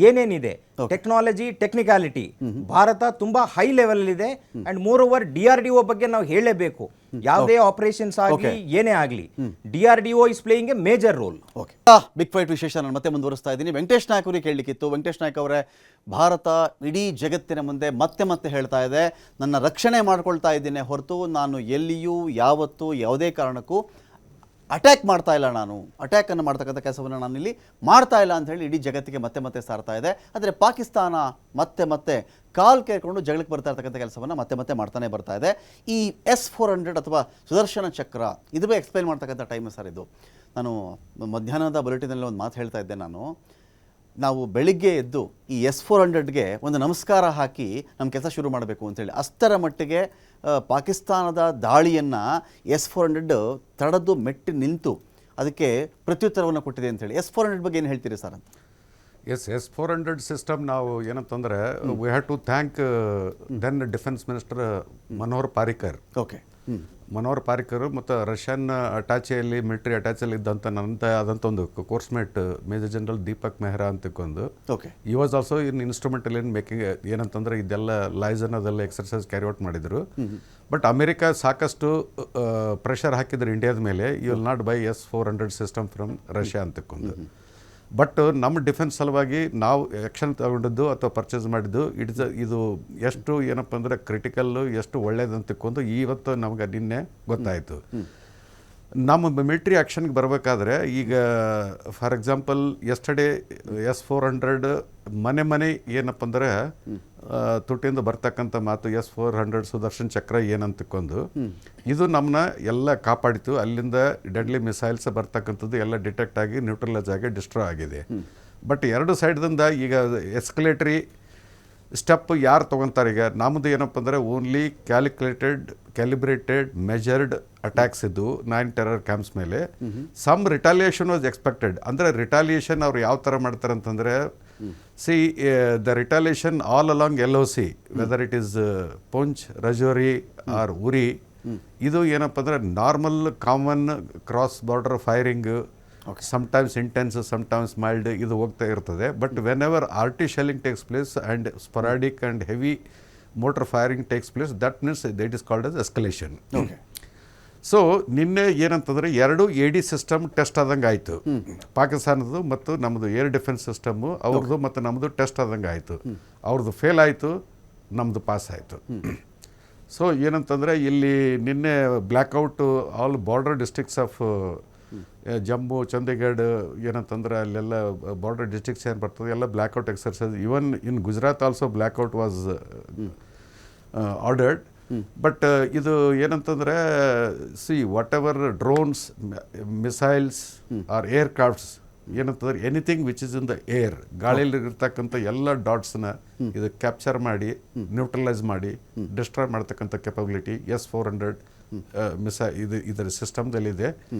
ಏನೇನಿದೆ, ಟೆಕ್ನಾಲಜಿ, ಟೆಕ್ನಿಕಾಲಿಟಿ, ಭಾರತ ತುಂಬಾ ಹೈ ಲೆವೆಲ್ ಇದೆ. ಅಂಡ್ ಮೋರ್ ಓವರ್ DRDO ಬಗ್ಗೆ ನಾವು ಹೇಳಲೇಬೇಕು. ಯಾವುದೇ ಆಪರೇಷನ್ಸ್ ಆಗಲಿ ಏನೇ ಆಗಲಿ, DRDO is playing a major role. Okay, big fight ವಿಶೇಷ ನಾನು ಮತ್ತೆ ಮುಂದುವರಿಸ್ತಾ ಇದ್ದೀನಿ. ವೆಂಕಟೇಶ್ ನಾಯಕ್ ಅವರಿಗೆ ಕೇಳಲಿಕ್ಕಿತ್ತು. ವೆಂಕಟೇಶ್ ನಾಯಕ್ ಅವರೇ, ಭಾರತ ಇಡೀ ಜಗತ್ತಿನ ಮುಂದೆ ಮತ್ತೆ ಹೇಳ್ತಾ ಇದೆ, ನನ್ನ ರಕ್ಷಣೆ ಮಾಡ್ಕೊಳ್ತಾ ಇದ್ದೀನಿ ಹೊರತು ನಾನು ಎಲ್ಲಿಯೂ ಯಾವತ್ತೂ ಯಾವುದೇ ಕಾರಣಕ್ಕೂ ಅಟ್ಯಾಕ್ ಮಾಡ್ತಾ ಇಲ್ಲ, ನಾನು ಅಟ್ಯಾಕನ್ನು ಮಾಡ್ತಕ್ಕಂಥ ಕೆಲಸವನ್ನು ನಾನು ಇಲ್ಲಿ ಮಾಡ್ತಾ ಇಲ್ಲ ಅಂತ ಹೇಳಿ ಇಡೀ ಜಗತ್ತಿಗೆ ಮತ್ತೆ ಸಾರ್ತಾ ಇದೆ. ಆದರೆ ಪಾಕಿಸ್ತಾನ ಮತ್ತೆ ಕಾಲ್ ಕೇಳ್ಕೊಂಡು ಜಗಳಕ್ಕೆ ಬರ್ತಾ ಇರ್ತಕ್ಕಂಥ ಕೆಲಸವನ್ನು ಮತ್ತೆ ಮಾಡ್ತಾನೆ ಬರ್ತಾ ಇದೆ. ಈ S-400 ಅಥವಾ ಸುದರ್ಶನ ಚಕ್ರ, ಇದುವೇ ಎಕ್ಸ್ಪ್ಲೈನ್ ಮಾಡ್ತಕ್ಕಂಥ ಟೈಮ್ ಸರ್ ಇದು. ನಾನು ಮಧ್ಯಾಹ್ನದ ಬುಲೆಟಿನಲ್ಲಿ ಒಂದು ಮಾತು ಹೇಳ್ತಾ ಇದ್ದೆ, ನಾವು ಬೆಳಿಗ್ಗೆ ಎದ್ದು ಈ S-400ಗೆ ಒಂದು ನಮಸ್ಕಾರ ಹಾಕಿ ನಮ್ಮ ಕೆಲಸ ಶುರು ಮಾಡಬೇಕು ಅಂತೇಳಿ, ಅಷ್ಟರ ಮಟ್ಟಿಗೆ ಪಾಕಿಸ್ತಾನದ ದಾಳಿಯನ್ನು S-400 ತಡೆದು ಮೆಟ್ಟಿ ನಿಂತು ಅದಕ್ಕೆ ಪ್ರತ್ಯುತ್ತರವನ್ನು ಕೊಟ್ಟಿದೆ ಅಂತೇಳಿ. S-400 ಬಗ್ಗೆ ಏನು ಹೇಳ್ತೀರಿ ಸರ್ ಅಂತ? S-400 ಸಿಸ್ಟಮ್ ನಾವು ಏನಂತಂದರೆ, we have to thank then defence minister Manohar Parrikar. Okay, Manohar Parrikar ಮತ್ತು ರಷ್ಯನ್ ಅಟ್ಯಾಚಿಯಲ್ಲಿ, ಮಿಲಿಟರಿ ಅಟ್ಯಾಚಲ್ಲಿ ಇದ್ದಂಥ ಆದಂಥ ಒಂದು coursemate major general Deepak Mehra ಅಂತಕ್ಕೊಂದು. Okay, he was also in instrumental in making, ಏನಂತಂದರೆ ಇದೆಲ್ಲ ಲೈಸನ್ ಅದೆಲ್ಲ ಎಕ್ಸರ್ಸೈಸ್ ಕ್ಯಾರಿ ಔಟ್ ಮಾಡಿದರು. ಬಟ್ ಅಮೆರಿಕ ಸಾಕಷ್ಟು ಪ್ರೆಷರ್ ಹಾಕಿದ್ರು ಇಂಡಿಯಾದ ಮೇಲೆ, you will not buy S-400 system from Russia ಅಂತಕ್ಕೊಂದು. ಬಟ್ ನಮ್ಮ ಡಿಫೆನ್ಸ್ ಸಲುವಾಗಿ ನಾವು ಆ್ಯಕ್ಷನ್ ತಗೊಂಡಿದ್ದು ಅಥವಾ ಪರ್ಚೇಸ್ ಮಾಡಿದ್ದು ಇದು ಎಷ್ಟು ಏನಪ್ಪ ಅಂದರೆ ಕ್ರಿಟಿಕಲ್ಲು, ಎಷ್ಟು ಒಳ್ಳೇದಂತಕ್ಕೊಂದು ಇವತ್ತು ನಮಗೆ ನಿನ್ನೆ ಗೊತ್ತಾಯಿತು. ನಮ್ಮ ಮಿಲಿಟ್ರಿ ಆ್ಯಕ್ಷನ್ಗೆ ಬರಬೇಕಾದ್ರೆ ಈಗ ಫಾರ್ ಎಕ್ಸಾಂಪಲ್ ಎಸ್ಟರ್ಡೇ S-400 ಮನೆ ಏನಪ್ಪ ಅಂದರೆ ತುಟಿಯಿಂದ ಬರ್ತಕ್ಕಂಥ ಮಾತು S-400 ಸುದರ್ಶನ್ ಚಕ್ರ ಏನಂತಕ್ಕೊಂದು ಇದು ನಮ್ಮನ್ನ ಎಲ್ಲ ಕಾಪಾಡಿತು. ಅಲ್ಲಿಂದ ಡೆಡ್ಲಿ ಮಿಸೈಲ್ಸ್ ಬರ್ತಕ್ಕಂಥದ್ದು ಎಲ್ಲ ಡಿಟೆಕ್ಟ್ ಆಗಿ ನ್ಯೂಟ್ರಲೈಸ್ ಆಗಿ ಡಿಸ್ಟ್ರಾಯ್ ಆಗಿದೆ. ಬಟ್ ಎರಡು ಸೈಡ್ದಿಂದ ಈಗ ಎಸ್ಕಲೇಟರಿ ಸ್ಟೆಪ್ ಯಾರು ತೊಗೊತಾರೆ, ಈಗ ನಮ್ಮದು ಏನಪ್ಪ ಅಂದರೆ ಓನ್ಲಿ ಕ್ಯಾಲಿಬ್ರೇಟೆಡ್ ಮೆಜರ್ಡ್ ಅಟ್ಯಾಕ್ಸ್ ಇದ್ದು 9 ಟೆರರ್ ಕ್ಯಾಂಪ್ಸ್ ಮೇಲೆ. Some retaliation was expected. ಅಂದರೆ ರಿಟಾಲಿಯೇಷನ್ ಅವ್ರು ಯಾವ ಥರ ಮಾಡ್ತಾರೆ ಅಂತಂದರೆ, the retaliation all along LOC, whether it is Poonch, Rajouri or Uri, ಇದು ಏನಪ್ಪ ಅಂದರೆ normal common cross border firing, sometimes intense, sometimes mild, ಇದು ಹೋಗ್ತಾ ಇರ್ತದೆ. But whenever RT shelling takes place and sporadic and heavy mortar firing takes place, that means that is called as escalation. So ನಿನ್ನೆ ಏನಂತಂದರೆ 2 AD system test ಆದಂಗೆ ಆಯಿತು. ಪಾಕಿಸ್ತಾನದ್ದು ಮತ್ತು ನಮ್ಮದು air defence system ಅವ್ರದ್ದು ಮತ್ತು ನಮ್ಮದು ಟೆಸ್ಟ್ ಆದಂಗೆ ಆಯಿತು. ಅವ್ರದ್ದು ಫೇಲ್ ಆಯಿತು, ನಮ್ಮದು ಪಾಸ್ ಆಯಿತು. ಸೊ ಏನಂತಂದರೆ ಇಲ್ಲಿ ನಿನ್ನೆ blackout all border districts of Jammu, Chandigarh, ಏನಂತಂದ್ರೆ ಅಲ್ಲೆಲ್ಲ ಬಾರ್ಡರ್ ಡಿಸ್ಟ್ರಿಕ್ಟ್ಸ್ ಏನು ಬರ್ತದೆ ಎಲ್ಲ blackout exercise. Even in Gujarat also blackout was ordered. But ಇದು ಏನಂತಂದರೆ, whatever drones, missiles or aircrafts, ಏನಂತಂದ್ರೆ anything which is in the air, ಗಾಳಿಯಲ್ಲಿ ಇರ್ತಕ್ಕಂಥ ಎಲ್ಲ ಡಾಟ್ಸ್ನ ಇದು ಕ್ಯಾಪ್ಚರ್ ಮಾಡಿ, ನ್ಯೂಟ್ರಲೈಸ್ ಮಾಡಿ, ಡಿಸ್ಟ್ರಾಯ್ ಮಾಡ್ತಕ್ಕಂಥ ಕೆಪಬಿಲಿಟಿ S-400 ಇದರ ಸಿಸ್ಟಮ್ದಲ್ಲಿದೆ.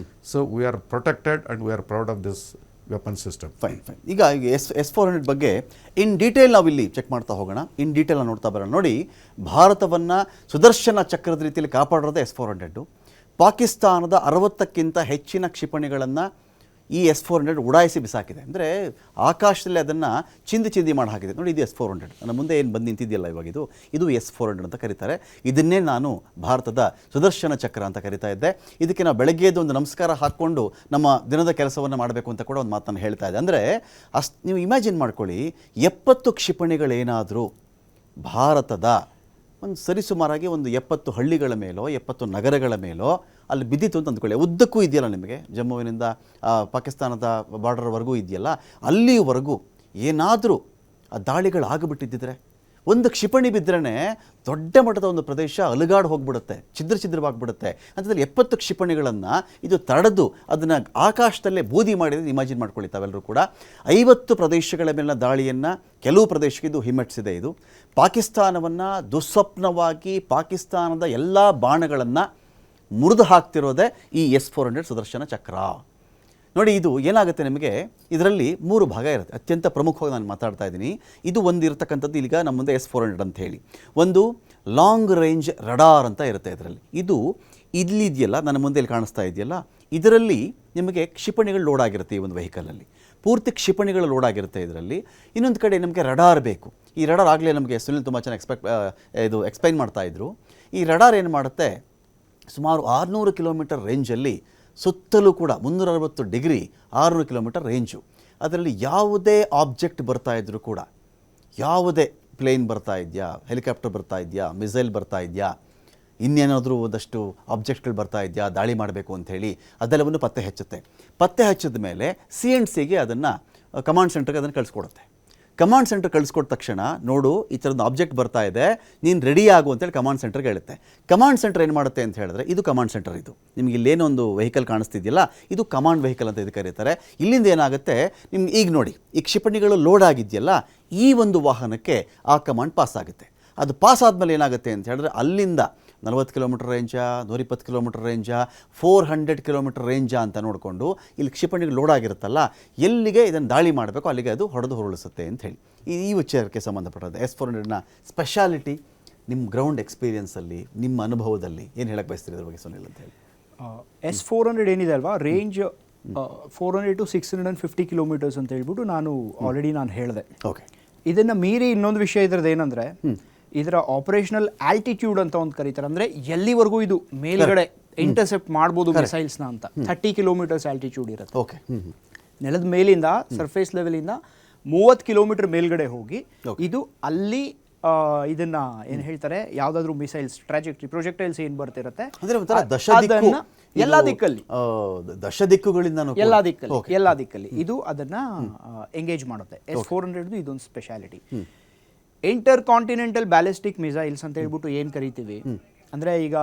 So we are protected and we are proud of this weapon system. Fine. ಈಗ S-400 ಬಗ್ಗೆ ಇನ್ ಡೀಟೇಲ್ ನಾವು ಇಲ್ಲಿ ಚೆಕ್ ಮಾಡ್ತಾ ಹೋಗೋಣ, ಇನ್ ಡೀಟೇಲ್ ನೋಡ್ತಾ ಬರೋಣ. ನೋಡಿ, ಭಾರತವನ್ನು ಸುದರ್ಶನ ಚಕ್ರದ ರೀತಿಯಲ್ಲಿ ಕಾಪಾಡೋದೇ S-400. ಪಾಕಿಸ್ತಾನದ 60ಕ್ಕಿಂತ ಹೆಚ್ಚಿನ ಕ್ಷಿಪಣಿಗಳನ್ನು ಈ S-400 ಉಡಾಯಿಸಿ ಬಿಸಾಕಿದೆ. ಅಂದರೆ ಆಕಾಶದಲ್ಲಿ ಅದನ್ನು ಚಿಂದಿ ಮಾಡಿ ಹಾಕಿದೆ. ನೋಡಿ, ಇದು S-400 ನನ್ನ ಮುಂದೆ ಏನು ಬಂದು ನಿಂತಿದೆಯಲ್ಲ ಇವಾಗ, ಇದು S-400 ಅಂತ ಕರೀತಾರೆ. ಇದನ್ನೇ ನಾನು ಭಾರತದ ಸುದರ್ಶನ ಚಕ್ರ ಅಂತ ಕರಿತಾ ಇದ್ದೆ. ಇದಕ್ಕೆ ನಾವು ಬೆಳಗ್ಗೆದ್ದು ಒಂದು ನಮಸ್ಕಾರ ಹಾಕ್ಕೊಂಡು ನಮ್ಮ ದಿನದ ಕೆಲಸವನ್ನು ಮಾಡಬೇಕು ಅಂತ ಕೂಡ ಒಂದು ಮಾತನ್ನು ಹೇಳ್ತಾ ಇದ್ದೆ. ಅಂದರೆ ನೀವು ಇಮ್ಯಾಜಿನ್ ಮಾಡ್ಕೊಳ್ಳಿ, 70 ಕ್ಷಿಪಣಿಗಳೇನಾದರೂ ಭಾರತದ ಒಂದು ಸರಿಸುಮಾರಾಗಿ ಒಂದು 70 ಹಳ್ಳಿಗಳ ಮೇಲೋ 70 ನಗರಗಳ ಮೇಲೋ ಅಲ್ಲಿ ಬಿದ್ದಿತ್ತು ಅಂತ ಅಂದ್ಕೊಳ್ಳಿ. ಉದ್ದಕ್ಕೂ ಇದೆಯಲ್ಲ ನಿಮಗೆ, ಜಮ್ಮುವಿನಿಂದ ಪಾಕಿಸ್ತಾನದ ಬಾರ್ಡರ್ವರೆಗೂ ಇದೆಯಲ್ಲ, ಅಲ್ಲಿವರೆಗೂ ಏನಾದರೂ ಆ ದಾಳಿಗಳಾಗಿಬಿಟ್ಟಿದ್ದರೆ, ಒಂದು ಕ್ಷಿಪಣಿ ಬಿದ್ದರೇ ದೊಡ್ಡ ಮಟ್ಟದ ಒಂದು ಪ್ರದೇಶ ಅಲುಗಾಡು ಹೋಗ್ಬಿಡುತ್ತೆ, ಛಿದ್ರವಾಗಿಬಿಡುತ್ತೆ. ಅಂತಂದರೆ 70 ಕ್ಷಿಪಣಿಗಳನ್ನು ಇದು ತಡೆದು ಅದನ್ನು ಆಕಾಶದಲ್ಲೇ ಬೂದಿ ಮಾಡಿದ್ರೆ ಇಮ್ಯಾಜಿನ್ ಮಾಡ್ಕೊಳ್ಳಿ ತಾವೆಲ್ಲರೂ ಕೂಡ. 50 ಪ್ರದೇಶಗಳ ಮೇಲಿನ ದಾಳಿಯನ್ನು ಕೆಲವು ಪ್ರದೇಶಕ್ಕೆ ಇದು ಹಿಮ್ಮೆಟ್ಟಿಸಿದೆ. ಇದು ಪಾಕಿಸ್ತಾನವನ್ನು ದುಸ್ವಪ್ನವಾಗಿ ಪಾಕಿಸ್ತಾನದ ಎಲ್ಲ ಬಾಣಗಳನ್ನು ಮುರಿದು ಹಾಕ್ತಿರೋದೇ ಈ S-400 ಸುದರ್ಶನ ಚಕ್ರ. ನೋಡಿ, ಇದು ಏನಾಗುತ್ತೆ ನಿಮಗೆ, ಇದರಲ್ಲಿ 3 ಭಾಗ ಇರುತ್ತೆ. ಅತ್ಯಂತ ಪ್ರಮುಖವಾಗಿ ನಾನು ಮಾತಾಡ್ತಾ ಇದ್ದೀನಿ. ಇದು ಒಂದು ಇರತಕ್ಕಂಥದ್ದು ಈಗ ನಮ್ಮ ಮುಂದೆ S-400 ಅಂತ ಹೇಳಿ. ಒಂದು ಲಾಂಗ್ ರೇಂಜ್ ರಡಾರ್ ಅಂತ ಇರುತ್ತೆ ಇದರಲ್ಲಿ. ಇದು ಇಲ್ಲಿದೆಯಲ್ಲ, ನನ್ನ ಮುಂದೆ ಇಲ್ಲಿ ಕಾಣಿಸ್ತಾ ಇದೆಯಲ್ಲ, ಇದರಲ್ಲಿ ನಿಮಗೆ ಕ್ಷಿಪಣಿಗಳು ಲೋಡ್ ಆಗಿರುತ್ತೆ ಈ ಒಂದು ವೆಹಿಕಲಲ್ಲಿ. ಪೂರ್ತಿ ಕ್ಷಿಪಣಿಗಳು ಲೋಡ್ ಆಗಿರುತ್ತೆ ಇದರಲ್ಲಿ. ಇನ್ನೊಂದು ಕಡೆ ನಮಗೆ ರಡಾರ್ ಬೇಕು. ಈ ರಡಾರ್ ಆಗಲೇ ನಮಗೆ ಸುನಿಲ್ ತುಂಬ ಚೆನ್ನಾಗಿ ಎಕ್ಸ್ಪ್ಲೈನ್ ಮಾಡ್ತಾಯಿದ್ರು. ಈ ರಡಾರ್ ಏನು ಮಾಡುತ್ತೆ, ಸುಮಾರು 600 ಕಿಲೋಮೀಟರ್ ರೇಂಜಲ್ಲಿ ಸುತ್ತಲೂ ಕೂಡ 360 ಡಿಗ್ರಿ 600 ಕಿಲೋಮೀಟರ್ ರೇಂಜು. ಅದರಲ್ಲಿ ಯಾವುದೇ ಆಬ್ಜೆಕ್ಟ್ ಬರ್ತಾ ಇದ್ದರೂ ಕೂಡ, ಯಾವುದೇ ಪ್ಲೇನ್ ಬರ್ತಾ ಇದೆಯಾ, ಹೆಲಿಕಾಪ್ಟರ್ ಬರ್ತಾ ಇದೆಯಾ, ಮಿಸೈಲ್ ಬರ್ತಾ ಇದೆಯಾ, ಇನ್ನೇನಾದರೂ ಒಂದಷ್ಟು ಆಬ್ಜೆಕ್ಟ್ಗಳು ಬರ್ತಾ ಇದೆಯಾ ದಾಳಿ ಮಾಡಬೇಕು ಅಂಥೇಳಿ ಅದೆಲ್ಲವನ್ನು ಪತ್ತೆ ಹಚ್ಚಿದ ಮೇಲೆ CNCಗೆ ಅದನ್ನು ಕಮಾಂಡ್ ಸೆಂಟರ್ಗೆ ಅದನ್ನು ಕಳಿಸ್ಕೊಡುತ್ತೆ. ಕಮಾಂಡ್ ಸೆಂಟರ್ ಕಳಿಸ್ಕೊಟ್ಟ ತಕ್ಷಣ, ನೋಡು ಈ ಥರದ್ದು ಆಬ್ಜೆಕ್ಟ್ ಬರ್ತಾ ಇದೆ, ನೀನು ರೆಡಿ ಆಗು ಅಂತೇಳಿ ಕಮಾಂಡ್ ಸೆಂಟರ್ಗೆ ಹೇಳುತ್ತೆ. ಕಮಾಂಡ್ ಸೆಂಟರ್ ಏನು ಮಾಡುತ್ತೆ ಅಂತ ಹೇಳಿದ್ರೆ, ಇದು ಕಮಾಂಡ್ ಸೆಂಟರ್. ಇದು ನಿಮ್ಗೆ ಇಲ್ಲೇನೋ ಒಂದು ವೆಹಿಕಲ್ ಕಾಣಿಸ್ತಿದೆಯಲ್ಲ, ಇದು ಕಮಾಂಡ್ ವೆಹಿಕಲ್ ಅಂತ ಇದು ಕರೀತಾರೆ. ಇಲ್ಲಿಂದ ಏನಾಗುತ್ತೆ, ನಿಮ್ಗೆ ಈಗ ನೋಡಿ ಈ ಕ್ಷಿಪಣಿಗಳು ಲೋಡ್ ಆಗಿದೆಯಲ್ಲ, ಈ ಒಂದು ವಾಹನಕ್ಕೆ ಆ ಕಮಾಂಡ್ ಪಾಸ್ ಆಗುತ್ತೆ. ಅದು ಪಾಸ್ ಆದಮೇಲೆ ಏನಾಗುತ್ತೆ ಅಂತ ಹೇಳಿದ್ರೆ, ಅಲ್ಲಿಂದ 40 ಕಿಲೋಮೀಟರ್ ರೇಂಜಾ, 120 ಕಿಲೋಮೀಟರ್ ರೇಂಜಾ, 400 ಕಿಲೋಮೀಟರ್ ರೇಂಜಾ ಅಂತ ನೋಡಿಕೊಂಡು ಇಲ್ಲಿ ಕ್ಷಿಪಣಿಗಳು ಲೋಡ್ ಆಗಿರುತ್ತಲ್ಲ, ಎಲ್ಲಿಗೆ ಇದನ್ನು ದಾಳಿ ಮಾಡಬೇಕು ಅಲ್ಲಿಗೆ ಅದು ಹೊಡೆದು ಹೊರಳಿಸುತ್ತೆ ಅಂತ ಹೇಳಿ ಈ ವಿಚಾರಕ್ಕೆ ಸಂಬಂಧಪಟ್ಟದ್ದು S-400ನ ಸ್ಪೆಷಾಲಿಟಿ. ನಿಮ್ಮ ಗ್ರೌಂಡ್ ಎಕ್ಸ್ಪೀರಿಯನ್ಸಲ್ಲಿ, ನಿಮ್ಮ ಅನುಭವದಲ್ಲಿ ಏನು ಹೇಳಕ್ಕೆ ಬಯಸ್ತೀರಿ ಇದ್ರ ಬಗ್ಗೆ ಸುನಿಲ್ ಅಂತ ಹೇಳಿ? S-400 ಏನಿದೆ ಅಲ್ವಾ, ರೇಂಜ್ 400 to 650 ಕಿಲೋಮೀಟರ್ಸ್ ಅಂತ ಹೇಳ್ಬಿಟ್ಟು ನಾನು ಹೇಳಿದೆ. ಓಕೆ. ಇದನ್ನು ಮೀರಿ ಇನ್ನೊಂದು ವಿಷಯ ಇದ್ರದ್ದು ಏನಂದರೆ, ಇದರ ಆಪರೇಷನಲ್ ಆಲ್ಟಿಟ್ಯೂಡ್ ಅಂತ ಒಂದು ಕರೀತಾರೆ. ಅಂದರೆ ಎಲ್ಲಿವರೆಗೂ ಇದು ಮೇಲ್ಗಡೆ ಇಂಟರ್ಸೆಪ್ಟ್ ಮಾಡ್ಬೋದು ಮಿಸೈಲ್ಸ್ನ ಅಂತ 30 ಕಿಲೋಮೀಟರ್ಸ್ ಆಲ್ಟಿಟ್ಯೂಡ್ ಇರುತ್ತೆ. ಓಕೆ. ನೆಲದ ಮೇಲಿಂದ, ಸರ್ಫೇಸ್ ಲೆವೆಲಿಂದ 30 ಕಿಲೋಮೀಟರ್ ಮೇಲ್ಗಡೆ ಹೋಗಿ ಇದು ಅಲ್ಲಿ ಇದನ್ನ ಏನು ಹೇಳ್ತಾರೆ, ಯಾವುದಾದ್ರೂ ಮಿಸೈಲ್ಸ್ ಪ್ರೊಜೆಕ್ಟೈಲ್ಸ್ ಏನು ಬರ್ತಿರುತ್ತೆ ಎಲ್ಲ ದಿಕ್ಕಲ್ಲಿ, ಎಲ್ಲ ದಿಕ್ಕಲ್ಲಿ ಇದು ಅದನ್ನ ಎಂಗೇಜ್ ಮಾಡುತ್ತೆ. S-400 ಇದೊಂದು speciality. Inter continental ballistic missiles ಅಂತ ಹೇಳ್ಬಿಟ್ಟು ಏನು ಕರಿತೀವಿ, ಅಂದರೆ ಈಗ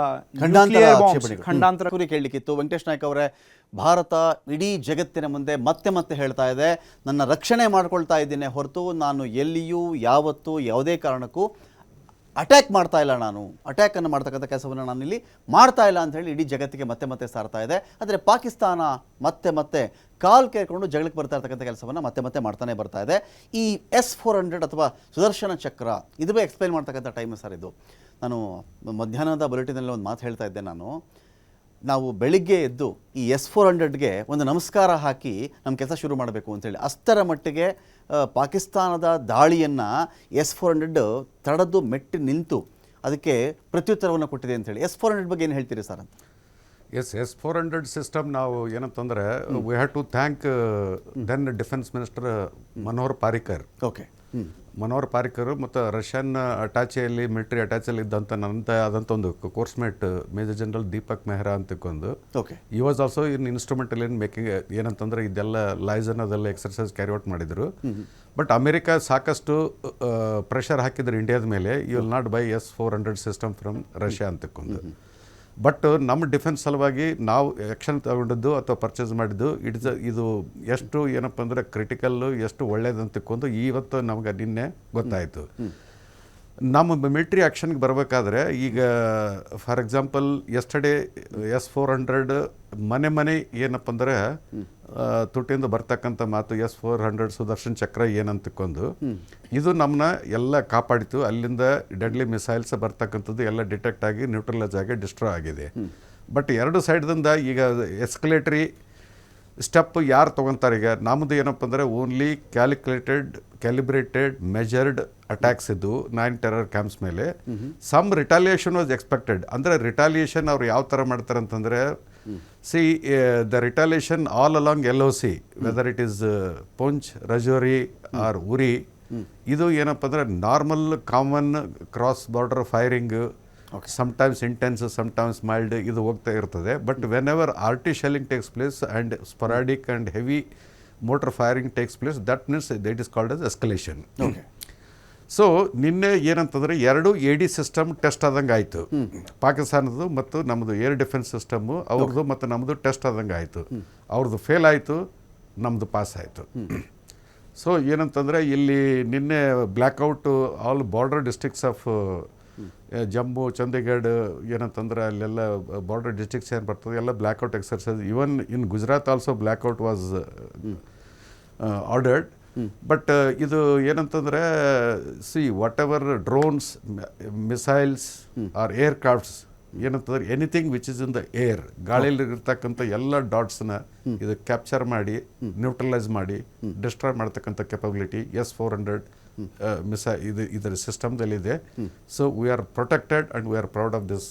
ಖಂಡಾಂತರ ಕೇಳಲಿಕ್ಕಿತ್ತು. ವೆಂಕಟೇಶ್ ನಾಯ್ಕ್ ಅವರೇ, ಭಾರತ ಇಡೀ ಜಗತ್ತಿನ ಮುಂದೆ ಮತ್ತೆ ಹೇಳ್ತಾ ಇದೆ, ನನ್ನ ರಕ್ಷಣೆ ಮಾಡ್ಕೊಳ್ತಾ ಇದ್ದೀನಿ ಹೊರತು ನಾನು ಎಲ್ಲಿಯೂ ಯಾವತ್ತೂ ಯಾವುದೇ ಕಾರಣಕ್ಕೂ ಅಟ್ಯಾಕ್ ಮಾಡ್ತಾ ಇಲ್ಲ, ನಾನು ಅಟ್ಯಾಕನ್ನು ಮಾಡ್ತಕ್ಕಂಥ ಕೆಲಸವನ್ನು ನಾನು ಇಲ್ಲಿ ಮಾಡ್ತಾ ಇಲ್ಲ ಅಂತ ಹೇಳಿ ಇಡೀ ಜಗತ್ತಿಗೆ ಮತ್ತೆ ಸಾರ್ತಾ ಇದೆ. ಆದರೆ ಪಾಕಿಸ್ತಾನ ಮತ್ತೆ ಕಾಲ್ ಕೇಳ್ಕೊಂಡು ಜಗಳಕ್ಕೆ ಬರ್ತಾ ಇರ್ತಕ್ಕಂಥ ಕೆಲಸವನ್ನು ಮತ್ತೆ ಮಾಡ್ತಾನೆ ಬರ್ತಾ ಇದೆ. ಈ S-400 ಅಥವಾ ಸುದರ್ಶನ ಚಕ್ರ, ಇದುವೇ ಎಕ್ಸ್ಪ್ಲೈನ್ ಮಾಡ್ತಕ್ಕಂಥ ಟೈಮ್ ಸರ್ ಇದು. ನಾನು ಮಧ್ಯಾಹ್ನದ ಬುಲೆಟಿನಲ್ಲಿ ಒಂದು ಮಾತು ಹೇಳ್ತಾ ಇದ್ದೆ, ನಾವು ಬೆಳಿಗ್ಗೆ ಎದ್ದು ಈ S-400ಗೆ ಒಂದು ನಮಸ್ಕಾರ ಹಾಕಿ ನಮ್ಮ ಕೆಲಸ ಶುರು ಮಾಡಬೇಕು ಅಂತೇಳಿ, ಅಷ್ಟರ ಮಟ್ಟಿಗೆ ಪಾಕಿಸ್ತಾನದ ದಾಳಿಯನ್ನು S-400 ತಡೆದು ಮೆಟ್ಟಿ ನಿಂತು ಅದಕ್ಕೆ ಪ್ರತ್ಯುತ್ತರವನ್ನು ಕೊಟ್ಟಿದೆ ಅಂತೇಳಿ. S-400 ಬಗ್ಗೆ ಏನು ಹೇಳ್ತೀರಿ ಸರ್ ಅಂತ? S-400 ಸಿಸ್ಟಮ್ ನಾವು ಏನಂತಂದರೆ, we have to thank then defence minister Manohar Parrikar. Okay. Manohar Parrikar ಮತ್ತು ರಷ್ಯನ್ ಅಟ್ಯಾಚೆಯಲ್ಲಿ, ಮಿಲಿಟರಿ ಅಟ್ಯಾಚಲ್ಲಿ ಇದ್ದಂಥ ಆದಂಥ ಒಂದು coursemate major general Deepak Mehra ಅಂತಕ್ಕೊಂದು. Okay. He was also instrumental in making, ಏನಂತಂದರೆ ಇದೆಲ್ಲ ಲೈಸನ್ ಅದೆಲ್ಲ ಎಕ್ಸರ್ಸೈಸ್ ಕ್ಯಾರಿ ಔಟ್ ಮಾಡಿದರು. ಬಟ್ ಅಮೆರಿಕ ಸಾಕಷ್ಟು ಪ್ರೆಷರ್ ಹಾಕಿದ್ರು ಇಂಡಿಯಾದ ಮೇಲೆ, you will not buy S-400 system from Russia ಅಂತಕ್ಕೊಂದು. ಬಟ್ ನಮ್ಮ ಡಿಫೆನ್ಸ್ ಸಲುವಾಗಿ ನಾವು ಆ್ಯಕ್ಷನ್ ತಗೊಂಡಿದ್ದು ಅಥವಾ ಪರ್ಚೇಸ್ ಮಾಡಿದ್ದು ಇದು ಎಷ್ಟು ಏನಪ್ಪ ಅಂದರೆ ಕ್ರಿಟಿಕಲ್ಲು, ಎಷ್ಟು ಒಳ್ಳೇದಂತಕ್ಕೊಂದು ಇವತ್ತು ನಮಗೆ ನಿನ್ನೆ ಗೊತ್ತಾಯಿತು. ನಮ್ಮ ಮಿಲಿಟ್ರಿ ಆ್ಯಕ್ಷನ್ಗೆ ಬರಬೇಕಾದ್ರೆ ಈಗ ಫಾರ್ ಎಕ್ಸಾಂಪಲ್ ಎಸ್ಟರ್ಡೇ S-400 ಮನೆ ಏನಪ್ಪ ಅಂದರೆ ತುಟಿಯಿಂದ ಬರ್ತಕ್ಕಂಥ ಮಾತು S-400 ಸುದರ್ಶನ್ ಚಕ್ರ ಏನಂತಕ್ಕೊಂದು ಇದು ನಮ್ಮನ್ನ ಎಲ್ಲ ಕಾಪಾಡಿತು. ಅಲ್ಲಿಂದ ಡೆಡ್ಲಿ ಮಿಸೈಲ್ಸ್ ಬರ್ತಕ್ಕಂಥದ್ದು ಎಲ್ಲ ಡಿಟೆಕ್ಟ್ ಆಗಿ ನ್ಯೂಟ್ರಲೈಸ್ ಆಗಿ ಡಿಸ್ಟ್ರಾಯ್ ಆಗಿದೆ. ಬಟ್ ಎರಡು ಸೈಡ್ದಿಂದ ಈಗ ಎಸ್ಕಲೇಟರಿ ಸ್ಟೆಪ್ ಯಾರು ತೊಗೊತಾರೆ, ಈಗ ನಮ್ಮದು ಏನಪ್ಪ ಅಂದರೆ ಓನ್ಲಿ ಕ್ಯಾಲಿಬ್ರೇಟೆಡ್ ಮೆಜರ್ಡ್ ಅಟ್ಯಾಕ್ಸ್ ಇದ್ದು 9 ಟೆರರ್ ಕ್ಯಾಂಪ್ಸ್ ಮೇಲೆ. Some retaliation was expected. ಅಂದರೆ ರಿಟಾಲಿಯೇಷನ್ ಅವ್ರು ಯಾವ ಥರ ಮಾಡ್ತಾರೆ ಅಂತಂದರೆ, the retaliation all along LOC, whether it is Poonch, Rajouri or Uri, ಇದು ಏನಪ್ಪ ಅಂದರೆ normal common cross border firing, sometimes intense sometimes mild ಇದು ಹೋಗ್ತಾ ಇರ್ತದೆ. But whenever RT shelling takes place and sporadic and heavy mortar firing takes place, that means that is called as escalation. So ನಿನ್ನೆ ಏನಂತಂದರೆ 2 AD system test ಆದಂಗೆ ಆಯಿತು. ಪಾಕಿಸ್ತಾನದ್ದು ಮತ್ತು ನಮ್ಮದು air defence system ಅವ್ರದ್ದು ಮತ್ತು ನಮ್ಮದು ಟೆಸ್ಟ್ ಆದಂಗೆ ಆಯಿತು. ಅವ್ರದ್ದು ಫೇಲ್ ಆಯಿತು, ನಮ್ಮದು ಪಾಸ್ ಆಯಿತು. ಸೊ ಏನಂತಂದರೆ ಇಲ್ಲಿ ನಿನ್ನೆ blackout all border districts of Jammu, Chandigarh ಏನಂತಂದ್ರೆ ಅಲ್ಲೆಲ್ಲ ಬಾರ್ಡರ್ ಡಿಸ್ಟ್ರಿಕ್ಟ್ಸ್ ಏನು ಬರ್ತದೆ ಎಲ್ಲ blackout exercise. Even in Gujarat also blackout was ordered. But ಇದು ಏನಂತಂದರೆ whatever drones, missiles or aircrafts ಏನಂತಂದ್ರೆ anything which is in the air, ಗಾಳಿಯಲ್ಲಿ ಇರ್ತಕ್ಕಂಥ ಎಲ್ಲ ಡಾಟ್ಸ್ನ ಇದು ಕ್ಯಾಪ್ಚರ್ ಮಾಡಿ ನ್ಯೂಟ್ರಲೈಸ್ ಮಾಡಿ ಡಿಸ್ಟ್ರಾಯ್ ಮಾಡ್ತಕ್ಕಂಥ ಕೆಪಬಿಲಿಟಿ S-400 ಇದರ ಸಿಸ್ಟಮ್ದಲ್ಲಿದೆ. So we are protected and we are proud of this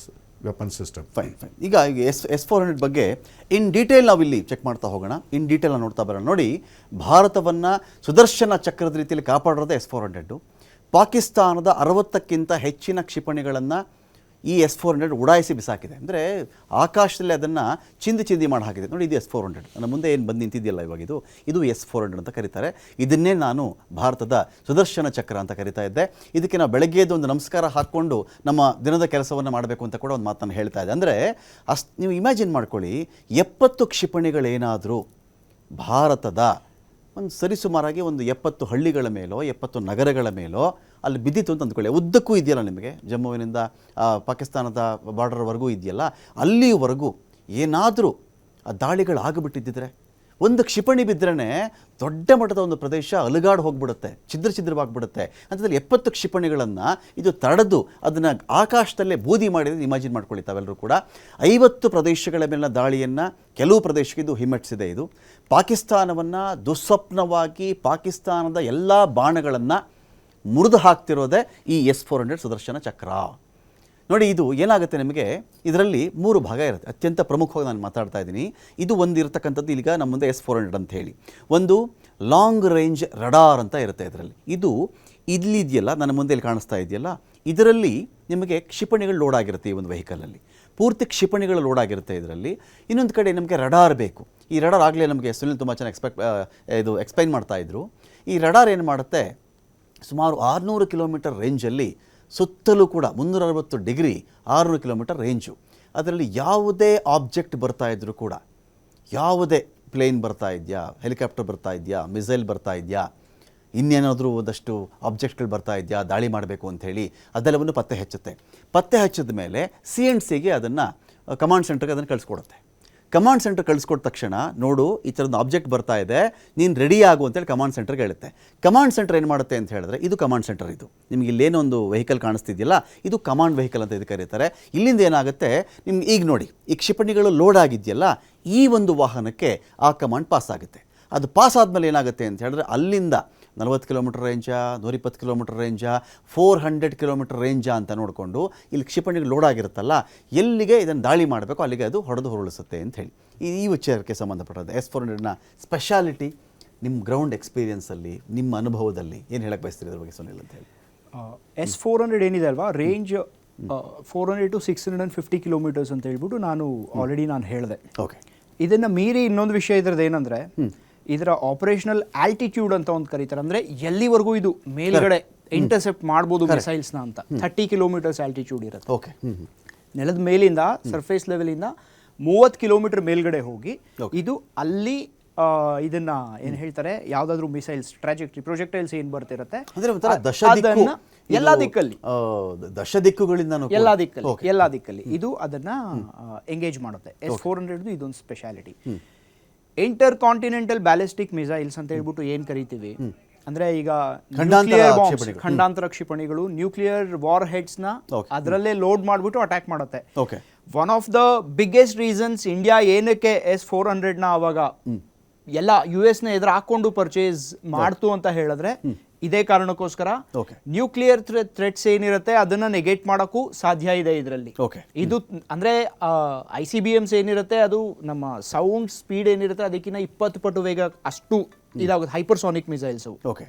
weapon system. Fine. ಈಗ S-400 ಬಗ್ಗೆ ಇನ್ ಡೀಟೇಲ್ ನಾವು ಇಲ್ಲಿ ಚೆಕ್ ಮಾಡ್ತಾ ಹೋಗೋಣ, ಇನ್ ಡೀಟೇಲ್ ನೋಡ್ತಾ ಬರೋಣ. ನೋಡಿ, ಭಾರತವನ್ನು ಸುದರ್ಶನ ಚಕ್ರದ ರೀತಿಯಲ್ಲಿ ಕಾಪಾಡಿರೋದೇ S-400. ಪಾಕಿಸ್ತಾನದ 60ಕ್ಕಿಂತ ಹೆಚ್ಚಿನ ಕ್ಷಿಪಣಿಗಳನ್ನು ಈ S-400 ಉಡಾಯಿಸಿ ಬಿಸಾಕಿದೆ. ಅಂದರೆ ಆಕಾಶದಲ್ಲಿ ಅದನ್ನು ಚಿಂದಿ ಮಾಡಿ ಹಾಕಿದೆ. ನೋಡಿ, ಇದು S-400 ನನ್ನ ಮುಂದೆ ಏನು ಬಂದು ನಿಂತಿದೆಯಲ್ಲ ಇವಾಗ, ಇದು S-400 ಅಂತ ಕರೀತಾರೆ. ಇದನ್ನೇ ನಾನು ಭಾರತದ ಸುದರ್ಶನ ಚಕ್ರ ಅಂತ ಕರಿತಾ ಇದ್ದೆ. ಇದಕ್ಕೆ ನಾವು ಬೆಳಗ್ಗೆ ಎದ್ದು ಒಂದು ನಮಸ್ಕಾರ ಹಾಕ್ಕೊಂಡು ನಮ್ಮ ದಿನದ ಕೆಲಸವನ್ನು ಮಾಡಬೇಕು ಅಂತ ಕೂಡ ಒಂದು ಮಾತನ್ನು ಹೇಳ್ತಾ ಇದ್ದೆ. ಅಂದರೆ ನೀವು ಇಮ್ಯಾಜಿನ್ ಮಾಡ್ಕೊಳ್ಳಿ, 70 ಕ್ಷಿಪಣಿಗಳೇನಾದರೂ ಭಾರತದ ಒಂದು ಸರಿಸುಮಾರಾಗಿ ಒಂದು 70 ಹಳ್ಳಿಗಳ ಮೇಲೋ 70 ನಗರಗಳ ಮೇಲೋ ಅಲ್ಲಿ ಬಿದ್ದಿತ್ತು ಅಂತ ಅಂದ್ಕೊಳ್ಳಿ. ಉದ್ದಕ್ಕೂ ಇದೆಯಲ್ಲ ನಿಮಗೆ, ಜಮ್ಮುವಿನಿಂದ ಪಾಕಿಸ್ತಾನದ ಬಾರ್ಡರ್ವರೆಗೂ ಇದೆಯಲ್ಲ, ಅಲ್ಲಿವರೆಗೂ ಏನಾದರೂ ಆ ದಾಳಿಗಳಾಗಿಬಿಟ್ಟಿದ್ದರೆ, ಒಂದು ಕ್ಷಿಪಣಿ ಬಿದ್ದರೆ ದೊಡ್ಡ ಮಟ್ಟದ ಒಂದು ಪ್ರದೇಶ ಅಲುಗಾಡು ಹೋಗ್ಬಿಡುತ್ತೆ, ಛಿದ್ರವಾಗಿಬಿಡುತ್ತೆ. ಅಂಥದ್ರಲ್ಲಿ 70 ಕ್ಷಿಪಣಿಗಳನ್ನು ಇದು ತಡೆದು ಅದನ್ನು ಆಕಾಶದಲ್ಲೇ ಬೂದಿ ಮಾಡಿದ್ರೆ ಇಮ್ಯಾಜಿನ್ ಮಾಡ್ಕೊಳ್ಳಿ ತಾವೆಲ್ಲರೂ ಕೂಡ. 50 ಪ್ರದೇಶಗಳ ಮೇಲಿನ ದಾಳಿಯನ್ನು ಕೆಲವು ಪ್ರದೇಶಕ್ಕೆ ಇದು ಹಿಮ್ಮೆಟ್ಟಿಸಿದೆ. ಇದು ಪಾಕಿಸ್ತಾನವನ್ನು ದುಸ್ವಪ್ನವಾಗಿ ಪಾಕಿಸ್ತಾನದ ಎಲ್ಲ ಬಾಣಗಳನ್ನು ಮುರಿದು ಹಾಕ್ತಿರೋದೇ ಈ S-400 ಸುದರ್ಶನ ಚಕ್ರ. ನೋಡಿ, ಇದು ಏನಾಗುತ್ತೆ ನಿಮಗೆ, ಇದರಲ್ಲಿ 3 ಭಾಗ ಇರುತ್ತೆ. ಅತ್ಯಂತ ಪ್ರಮುಖವಾಗಿ ನಾನು ಮಾತಾಡ್ತಾ ಇದ್ದೀನಿ. ಇದು ಒಂದು ಇರತಕ್ಕಂಥದ್ದು ಈಗ ನಮ್ಮ ಮುಂದೆ S-400 ಅಂತ ಹೇಳಿ. ಒಂದು ಲಾಂಗ್ ರೇಂಜ್ ರಡಾರ್ ಅಂತ ಇರುತ್ತೆ ಇದರಲ್ಲಿ. ಇದು ಇಲ್ಲಿದೆಯಲ್ಲ, ನನ್ನ ಮುಂದೆ ಇಲ್ಲಿ ಕಾಣಿಸ್ತಾ ಇದೆಯಲ್ಲ, ಇದರಲ್ಲಿ ನಿಮಗೆ ಕ್ಷಿಪಣಿಗಳು ಲೋಡ್ ಆಗಿರುತ್ತೆ. ಈ ಒಂದು ವೆಹಿಕಲಲ್ಲಿ ಪೂರ್ತಿ ಕ್ಷಿಪಣಿಗಳು ಲೋಡ್ ಆಗಿರುತ್ತೆ ಇದರಲ್ಲಿ. ಇನ್ನೊಂದು ಕಡೆ ನಮಗೆ ರಡಾರ್ ಬೇಕು. ಈ ರಡಾರ್ ಆಗಲೇ ನಮಗೆ ಸುನಿಲ್ ತುಂಬ ಚೆನ್ನಾಗಿ ಎಕ್ಸ್ಪ್ಲೈನ್ ಮಾಡ್ತಾಯಿದ್ರು. ಈ ರಡಾರ್ ಏನು ಮಾಡುತ್ತೆ, ಸುಮಾರು 600 ಕಿಲೋಮೀಟರ್ ರೇಂಜಲ್ಲಿ ಸುತ್ತಲೂ ಕೂಡ 360 ಡಿಗ್ರಿ 600 ಕಿಲೋಮೀಟರ್ ರೇಂಜು. ಅದರಲ್ಲಿ ಯಾವುದೇ ಆಬ್ಜೆಕ್ಟ್ ಬರ್ತಾ ಇದ್ದರೂ ಕೂಡ, ಯಾವುದೇ ಪ್ಲೇನ್ ಬರ್ತಾ ಇದೆಯಾ, ಹೆಲಿಕಾಪ್ಟರ್ ಬರ್ತಾ ಇದೆಯಾ, ಮಿಸೈಲ್ ಬರ್ತಾ ಇದೆಯಾ, ಇನ್ನೇನಾದರೂ ಒಂದಷ್ಟು ಆಬ್ಜೆಕ್ಟ್ಗಳು ಬರ್ತಾ ಇದೆಯಾ ದಾಳಿ ಮಾಡಬೇಕು ಅಂಥೇಳಿ, ಅದೆಲ್ಲವನ್ನು ಪತ್ತೆ ಹಚ್ಚುತ್ತೆ. ಪತ್ತೆ ಹಚ್ಚಿದ ಮೇಲೆ CNCಗೆ ಅದನ್ನು ಕಮಾಂಡ್ ಸೆಂಟರ್ಗೆ ಅದನ್ನು ಕಳಿಸ್ಕೊಡುತ್ತೆ. ಕಮಾಂಡ್ ಸೆಂಟರ್ ಕಳಿಸ್ಕೊಟ್ಟ ತಕ್ಷಣ, ನೋಡು ಈ ಥರದ್ದು ಆಬ್ಜೆಕ್ಟ್ ಬರ್ತಾ ಇದೆ, ನೀನು ರೆಡಿ ಆಗು ಅಂತೇಳಿ ಕಮಾಂಡ್ ಸೆಂಟರ್ಗೆ ಹೇಳುತ್ತೆ. ಕಮಾಂಡ್ ಸೆಂಟರ್ ಏನು ಮಾಡುತ್ತೆ ಅಂತ ಹೇಳಿದ್ರೆ, ಇದು ಕಮಾಂಡ್ ಸೆಂಟರ್. ಇದು ನಿಮ್ಗೆ ಇಲ್ಲೇನೊಂದು ವೆಹಿಕಲ್ ಕಾಣಿಸ್ತಿದೆಯಲ್ಲ, ಇದು ಕಮಾಂಡ್ ವೆಹಿಕಲ್ ಅಂತ ಇದು ಕರೀತಾರೆ. ಇಲ್ಲಿಂದ ಏನಾಗುತ್ತೆ, ನಿಮ್ಗೆ ಈಗ ನೋಡಿ, ಈ ಕ್ಷಿಪಣಿಗಳು ಲೋಡ್ ಆಗಿದೆಯಲ್ಲ, ಈ ಒಂದು ವಾಹನಕ್ಕೆ ಆ ಕಮಾಂಡ್ ಪಾಸ್ ಆಗುತ್ತೆ. ಅದು ಪಾಸ್ ಆದಮೇಲೆ ಏನಾಗುತ್ತೆ ಅಂತ ಹೇಳಿದ್ರೆ, ಅಲ್ಲಿಂದ 40 ಕಿಲೋಮೀಟರ್ ರೇಂಜಾ, 120 ಕಿಲೋಮೀಟರ್ ರೇಂಜಾ, 400 ಕಿಲೋಮೀಟರ್ ರೇಂಜಾ ಅಂತ ನೋಡಿಕೊಂಡು ಇಲ್ಲಿ ಕ್ಷಿಪಣಿಗಳು ಲೋಡ್ ಆಗಿರುತ್ತಲ್ಲ, ಎಲ್ಲಿಗೆ ಇದನ್ನು ದಾಳಿ ಮಾಡಬೇಕು ಅಲ್ಲಿಗೆ ಅದು ಹೊಡೆದು ಹೊರಳಿಸುತ್ತೆ ಅಂತ ಹೇಳಿ. ಈ ವಿಚಾರಕ್ಕೆ ಸಂಬಂಧಪಟ್ಟದ್ದು S-400ನ ಸ್ಪೆಷಾಲಿಟಿ ನಿಮ್ಮ ಗ್ರೌಂಡ್ ಎಕ್ಸ್ಪೀರಿಯನ್ಸಲ್ಲಿ, ನಿಮ್ಮ ಅನುಭವದಲ್ಲಿ ಏನು ಹೇಳಕ್ಕೆ ಬಯಸ್ತೀರಿ ಇದ್ರ ಬಗ್ಗೆ ಸುನಿಲ್ ಅಂತ ಹೇಳಿ? S-400 ಏನಿದೆ ಅಲ್ವಾ, ರೇಂಜ್ 400 to 650 ಕಿಲೋಮೀಟರ್ಸ್ ಅಂತ ಹೇಳ್ಬಿಟ್ಟು ನಾನು ಹೇಳಿದೆ. ಓಕೆ. ಇದನ್ನು ಮೀರಿ ಇನ್ನೊಂದು ವಿಷಯ ಇದ್ರದ್ದು ಏನಂದರೆ, ಇದರ ಆಪರೇಷನಲ್ ಆಲ್ಟಿಟ್ಯೂಡ್ ಅಂತ ಒಂದು ಕರೀತಾರೆ. ಅಂದರೆ ಎಲ್ಲಿವರೆಗೂ ಇದು ಮೇಲ್ಗಡೆ ಇಂಟರ್ಸೆಪ್ಟ್ ಮಾಡ್ಬೋದು ಮಿಸೈಲ್ಸ್ನ ಅಂತ 30 ಕಿಲೋಮೀಟರ್ಸ್ ಆಲ್ಟಿಟ್ಯೂಡ್ ಇರುತ್ತೆ. ಓಕೆ. ನೆಲದ ಮೇಲಿಂದ ಸರ್ಫೇಸ್ ಲೆವೆಲಿಂದ 30 ಕಿಲೋಮೀಟರ್ ಮೇಲ್ಗಡೆ ಹೋಗಿ ಇದು ಅಲ್ಲಿ ಇದನ್ನ ಏನು ಹೇಳ್ತಾರೆ, ಯಾವುದಾದ್ರೂ ಮಿಸೈಲ್ಸ್ ಪ್ರೊಜೆಕ್ಟೈಲ್ಸ್ ಏನು ಬರ್ತಿರುತ್ತೆ ಅದನ್ನ ಎಲ್ಲ ದಿಕ್ಕಲ್ಲಿ ಎಲ್ಲ ದಿಕ್ಕಲ್ಲಿ ಇದು ಅದನ್ನ ಎಂಗೇಜ್ ಮಾಡುತ್ತೆ. S-400 ಇದೊಂದು speciality. Inter continental ballistic missiles ಅಂತ ಹೇಳ್ಬಿಟ್ಟು ಏನ್ ಕರಿತೀವಿ, ಅಂದ್ರೆ ಈಗ ಖಂಡಾಂತರ ಕ್ಷಿಪಣಿಗಳು ನ್ಯೂಕ್ಲಿಯರ್ ವಾರ್ ಹೆಡ್ಸ್ ನ ಅದರಲ್ಲೇ ಲೋಡ್ ಮಾಡ್ಬಿಟ್ಟು ಅಟ್ಯಾಕ್ ಮಾಡುತ್ತೆ. One of the biggest reasons India ಏನಕ್ಕೆ S-400 ನ ಅವಾಗ ಎಲ್ಲ US ನ ಎದುರು ಹಾಕೊಂಡು ಪರ್ಚೇಸ್ ಮಾಡ್ತು ಅಂತ ಹೇಳಿದ್ರೆ ಇದೇ ಕಾರಣಕ್ಕೋಸ್ಕರ. ನ್ಯೂಕ್ಲಿಯರ್ ಥ್ರೆಟ್ಸ್ ಏನಿರುತ್ತೆ ಅದನ್ನ ನೆಗೆಟ್ ಮಾಡೋಕ್ಕೂ ಸಾಧ್ಯ ಇದೆ ಇದರಲ್ಲಿ. ಇದು ಅಂದ್ರೆ ICBMs ಏನಿರುತ್ತೆ ಅದು ನಮ್ಮ ಸೌಂಡ್ ಸ್ಪೀಡ್ ಏನಿರುತ್ತೆ ಅದಕ್ಕಿಂತ 20 ಪಟ್ಟು ವೇಗ ಅಷ್ಟು ಇದಾಗುತ್ತೆ. ಹೈಪರ್ಸಾನಿಕ್ ಮಿಸೈಲ್ಸ್,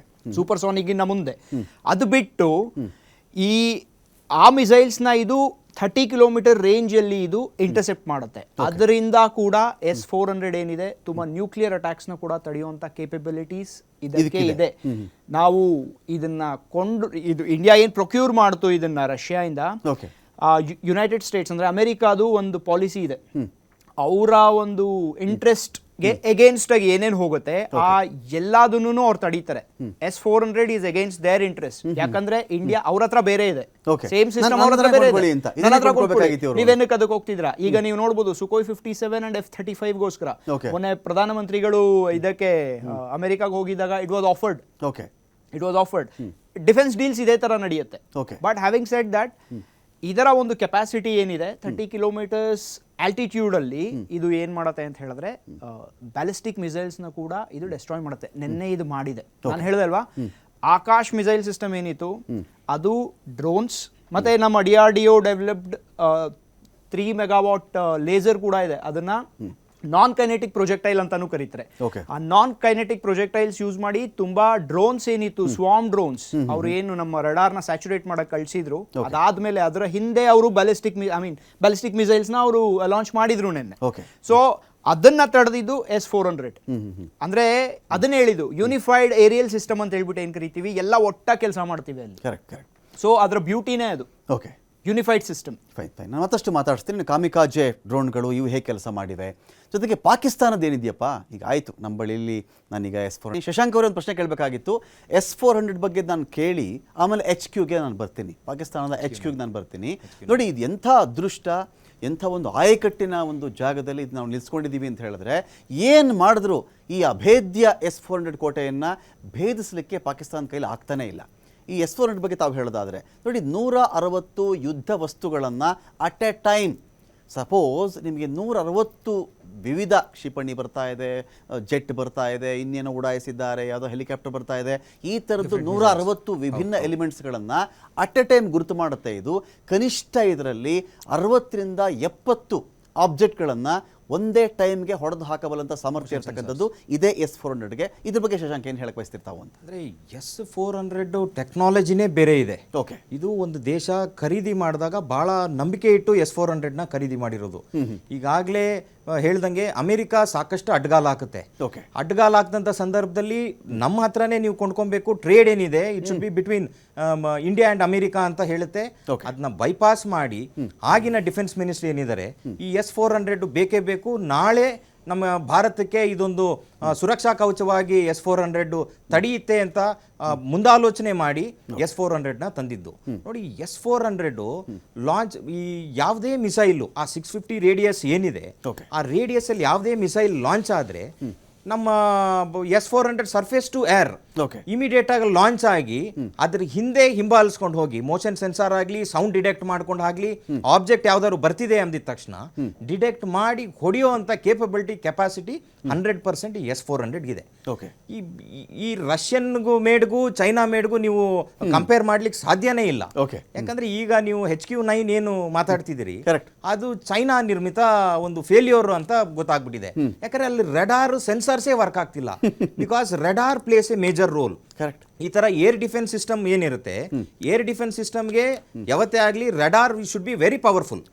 ಸೂಪರ್ಸಾನಿಕ್ ಇನ್ನ ಮುಂದೆ. ಅದು ಬಿಟ್ಟು ಆ ಮಿಸೈಲ್ಸ್ನ ಇದು 30 ಕಿಲೋಮೀಟರ್ ರೇಂಜಲ್ಲಿ ಇದು ಇಂಟರ್ಸೆಪ್ಟ್ ಮಾಡುತ್ತೆ. ಅದರಿಂದ ಕೂಡ S-400 ಏನಿದೆ ತುಂಬಾ ನ್ಯೂಕ್ಲಿಯರ್ ಅಟ್ಯಾಕ್ಸ್ನ ಕೂಡ ತಡೆಯುವಂಥ ಕೇಪಬಿಲಿಟೀಸ್ ಇದಕ್ಕೆ ಇದೆ. ನಾವು ಇದನ್ನ ಇದು ಇಂಡಿಯಾ ಏನು ಪ್ರೊಕ್ಯೂರ್ ಮಾಡ್ತು ಇದನ್ನ ರಷ್ಯಾದಿಂದ, ಯುನೈಟೆಡ್ ಸ್ಟೇಟ್ಸ್ ಅಂದ್ರೆ ಅಮೆರಿಕಾದು ಒಂದು ಪಾಲಿಸಿ ಇದೆ. ಅವರ ಒಂದು ಇಂಟ್ರೆಸ್ಟ್ಗೆ ಎಗೇನ್ಸ್ಟ್ ಆಗಿ ಏನೇನು ಹೋಗುತ್ತೆ ಆ ಎಲ್ಲದನ್ನೂ ಅವ್ರು ತಡೀತಾರೆ. S-400 is against their interest. ಯಾಕಂದ್ರೆ ಇಂಡಿಯಾ ಅವ್ರ ಹತ್ರ ಬೇರೆ ಇದೆ, ಸೇಮ್ ಸಿಸ್ಟಮ್ ಅವ್ರ ಹತ್ರ ಬೇರೆ ಇದೆ. ನೀವೇನಕ್ಕೆ ಅದಕ್ಕೆ ಹೋಗ್ತಿದ್ರ? ಈಗ ನೀವು ನೋಡ್ಬೋದು ಸುಕೋಯ್ 57 ಅಂಡ್ F-35 ಗೋಸ್ಕರ ಮೊನ್ನೆ ಪ್ರಧಾನಮಂತ್ರಿಗಳು ಇದಕ್ಕೆ ಅಮೆರಿಕಾಗೆ ಹೋಗಿದ್ದಾಗ it was offered defence deals ಇದೇ ತರ ನಡೆಯುತ್ತೆ. ಬಟ್ ಹ್ಯಾವಿಂಗ್ ಸೆಡ್ ದಟ್ ಇದರ ಒಂದು ಕೆಪಾಸಿಟಿ ಏನಿದೆ 30 ಕಿಲೋಮೀಟರ್ಸ್ ಆಲ್ಟಿಟ್ಯೂಡಲ್ಲಿ ಇದು ಏನು ಮಾಡುತ್ತೆ ಅಂತ ಹೇಳಿದ್ರೆ ಬ್ಯಾಲಿಸ್ಟಿಕ್ ಮಿಸೈಲ್ಸ್ನ ಕೂಡ ಇದು ಡೆಸ್ಟ್ರಾಯ್ ಮಾಡುತ್ತೆ. ನಿನ್ನೆ ಇದು ಮಾಡಿದೆ, ನಾನು ಹೇಳಿದೆ ಅಲ್ವಾ, ಆಕಾಶ್ ಮಿಸೈಲ್ ಸಿಸ್ಟಮ್ ಏನಿತ್ತು ಅದು ಡ್ರೋನ್ಸ್ ಮತ್ತು ನಮ್ಮ DRDO ಡೆವಲಪ್ಡ್ 3 ಮೆಗಾವಾಟ್ ಲೇಸರ್ ಕೂಡ ಇದೆ. ಅದನ್ನು ನಾನ್ ಕೈನೆಟಿಕ್ ಪ್ರೊಜೆಕ್ಟೈಲ್ ಅಂತಾನೂ ಕರೀತಾರೆ. ಆ ನಾನ್ ಕೈನೆಟಿಕ್ ಪ್ರೊಜೆಕ್ಟೈಲ್ಸ್ ಯೂಸ್ ಮಾಡಿ ತುಂಬಾ ಡ್ರೋನ್ಸ್ ಏನಿತ್ತು, ಸ್ವಾಮ್ ಡ್ರೋನ್ಸ್, ಅವ್ರು ಏನು ನಮ್ಮ ರಡಾರ್ನ ಸ್ಯಾಚುರೇಟ್ ಮಾಡಕ್ ಕಳಿಸಿದ್ರು, ಅದಾದ್ಮೇಲೆ ಅದರ ಹಿಂದೆ ಅವರು ಬ್ಯಾಲಿಸ್ಟಿಕ್ ಮಿಸೈಲ್ಸ್ ನ ಅವರು ಲಾಂಚ್ ಮಾಡಿದ್ರು ನಿನ್ನೆ. ಸೊ ಅದನ್ನ ತಡೆದಿದ್ದು S-400. ಅಂದ್ರೆ ಅದನ್ನ ಹೇಳಿದ್ದು ಯೂನಿಫೈಡ್ ಏರಿಯಲ್ ಸಿಸ್ಟಮ್ ಅಂತ ಹೇಳ್ಬಿಟ್ಟು ಏನ್ ಕರಿತೀವಿ, ಎಲ್ಲ ಒಟ್ಟಾಗಿ ಕೆಲಸ ಮಾಡ್ತೀವಿ ಅಲ್ಲಿ. ಸೊ ಅದರ ಬ್ಯೂಟಿನೇ ಅದು, ಯೂನಿಫೈಡ್ ಸಿಸ್ಟಮ್. ಫೈನ್. ನಾನು ಮತ್ತಷ್ಟು ಮಾತಾಡ್ತೀನಿ. ಕಾಮಿಕಾಜೆ ಡ್ರೋನ್ಗಳು ಇವು ಹೇಗೆ ಕೆಲಸ ಮಾಡಿವೆ, ಜೊತೆಗೆ ಪಾಕಿಸ್ತಾನದ ಏನಿದೆಯಪ್ಪ, ಈಗ ಆಯಿತು ನಮ್ಮ ಬಳಿಯಲ್ಲಿ ನಾನೀಗ S-400. ಶಶಾಂಕ್ ಅವರೇ ಒಂದು ಪ್ರಶ್ನೆ ಕೇಳಬೇಕಾಗಿತ್ತು. S-400 ಬಗ್ಗೆ ನಾನು ಕೇಳಿ ಆಮೇಲೆ HQಗೆ ನಾನು ಬರ್ತೀನಿ, ಪಾಕಿಸ್ತಾನದ HQಗೆ ನಾನು ಬರ್ತೀನಿ. ನೋಡಿ, ಇದು ಎಂಥ ಅದೃಷ್ಟ, ಎಂಥ ಒಂದು ಆಯಕಟ್ಟಿನ ಒಂದು ಜಾಗದಲ್ಲಿ ಇದು ನಾವು ನಿಲ್ಸ್ಕೊಂಡಿದ್ದೀವಿ ಅಂತ ಹೇಳಿದ್ರೆ, ಏನು ಮಾಡಿದ್ರು ಈ ಅಭೇದ್ಯ S-400 ಕೋಟೆಯನ್ನು ಭೇದಿಸಲಿಕ್ಕೆ ಪಾಕಿಸ್ತಾನ ಕೈಲಿ ಆಗ್ತಾನೇ ಇಲ್ಲ. ಈ S-400 ಬಗ್ಗೆ ತಾವು ಹೇಳೋದಾದರೆ ನೋಡಿ, 160 ಯುದ್ಧ ವಸ್ತುಗಳನ್ನು ಅಟ್ ಎ ಟೈಮ್, ಸಪೋಸ್ ನಿಮಗೆ 160 ವಿವಿಧ ಕ್ಷಿಪಣಿ ಬರ್ತಾ ಇದೆ, ಜೆಟ್ ಬರ್ತಾ ಇದೆ, ಇನ್ನೇನೋ ಉಡಾಯಿಸಿದ್ದಾರೆ, ಯಾವುದೋ ಹೆಲಿಕಾಪ್ಟರ್ ಬರ್ತಾ ಇದೆ, ಈ ಥರದ್ದು 160 ವಿಭಿನ್ನ ಎಲಿಮೆಂಟ್ಸ್ಗಳನ್ನು ಅಟ್ ಎ ಟೈಮ್ ಗುರುತು ಮಾಡುತ್ತೆ. ಇದು ಕನಿಷ್ಠ ಇದರಲ್ಲಿ 60ರಿಂದ 70 ಆಬ್ಜೆಕ್ಟ್ಗಳನ್ನು ಒಂದೇ ಟೈಮ್ಗೆ ಹೊಡೆದು ಹಾಕಬಲ್ಲಂಥ ಸಾಮರ್ಥ್ಯ ಇರ್ತಕ್ಕಂಥದ್ದು ಇದೇ S-400ಗೆ. ಇದ್ರ ಬಗ್ಗೆ ಶಶಾಂಕ್ ಏನು ಹೇಳಕ್ಕೆ ಬಯಸ್ತಿರ್ತಾವೆ ಅಂತ ಅಂದರೆ S-400 ಟೆಕ್ನಾಲಜಿನೇ ಬೇರೆ ಇದೆ. ಇದು ಒಂದು ದೇಶ ಖರೀದಿ ಮಾಡಿದಾಗ ಭಾಳ ನಂಬಿಕೆ ಇಟ್ಟು S-400ನ ಖರೀದಿ ಮಾಡಿರೋದು. ಈಗಾಗಲೇ ಹೇಳ್ದಂಗೆ ಅಮೆರಿಕ ಸಾಕಷ್ಟು ಅಡ್ಗಾಲ ಹಾಕುತ್ತೆ. ಅಡ್ಗಾಲ ಹಾಕಿದಂಥ ಸಂದರ್ಭದಲ್ಲಿ ನಮ್ಮ ಹತ್ರನೇ ನೀವು ಕೊಂಡ್ಕೊಬೇಕು, ಟ್ರೇಡ್ ಏನಿದೆ it should be between India and America ಅಂತ ಹೇಳುತ್ತೆ. ಅದನ್ನ ಬೈಪಾಸ್ ಮಾಡಿ ಆಗಿನ ಡಿಫೆನ್ಸ್ ಮಿನಿಸ್ಟ್ರಿ ಏನಿದ್ದಾರೆ, ಈ S-400 ಬೇಕೇ ಬೇಕು, ನಾಳೆ ನಮ್ಮ ಭಾರತಕ್ಕೆ ಇದೊಂದು ಸುರಕ್ಷಾ ಕವಚವಾಗಿ S-400 ತಡೆಯುತ್ತೆ ಅಂತ ಮುಂದಾಲೋಚನೆ ಮಾಡಿ S-400ನ ತಂದಿದ್ದು. ನೋಡಿ, S-400 ಲಾಂಚ್, ಈ ಯಾವುದೇ ಮಿಸೈಲು ಆ 650 ರೇಡಿಯಸ್ ಏನಿದೆ, ಆ ರೇಡಿಯಸ್ ಅಲ್ಲಿ ಯಾವುದೇ ಮಿಸೈಲ್ ಲಾಂಚ್ ಆದ್ರೆ ನಮ್ಮ S-400 surface to air immediate ಆಗಿ ಲಾಂಚ್ ಆಗಿ ಅದ್ರ ಹಿಂದೆ ಹಿಂಬಾಲಿಸ್ಕೊಂಡು ಹೋಗಿ ಮೋಷನ್ ಸೆನ್ಸಾರ್ ಆಗಲಿ, ಸೌಂಡ್ ಡಿಟೆಕ್ಟ್ ಮಾಡ್ಕೊಂಡು ಆಗಲಿ, ಆಬ್ಜೆಕ್ಟ್ ಯಾವ್ದಾದ್ರು ಬರ್ತಿದೆ ಅಂದಿದ ತಕ್ಷಣ ಡಿಟೆಕ್ಟ್ ಮಾಡಿ ಹೊಡೆಯೋ ಅಂತ ಕೇಪಬಿಲಿಟಿ, ಕೆಪಾಸಿಟಿ 100% S-400 ಇದೆ. ಈ ರಷ್ಯನ್ಗೂ ಮೇಡ್ಗೂ ಚೈನಾ ಮೇಡ್ಗೂ ನೀವು ಕಂಪೇರ್ ಮಾಡ್ಲಿಕ್ಕೆ ಸಾಧ್ಯನೇ ಇಲ್ಲ. ಯಾಕಂದ್ರೆ ಈಗ ನೀವು HQ-9 ಏನು ಮಾತಾಡ್ತಿದ್ದೀರಿ, ಅದು ಚೈನಾ ನಿರ್ಮಿತ ಒಂದು ಫೇಲ್ಯೂರ್ ಅಂತ ಗೊತ್ತಾಗ್ಬಿಟ್ಟಿದೆ. ಯಾಕಂದ್ರೆ ಅಲ್ಲಿ ರೆಡಾರ್ ಸೆನ್ಸರ್ಸೇ ವರ್ಕ್ ಆಗ್ತಿಲ್ಲ, because radar place a major roll. ಈ ತರ ಏರ್ ಡಿಫೆನ್ಸ್ ಸಿಸ್ಟಮ್ ಏನಿರುತ್ತೆ, ಏರ್ ಡಿಫೆನ್ಸ್ ಸಿಸ್ಟಮ್ಗೆ ಯಾವತ್ತೇ ಆಗಲಿ radar should be very powerful.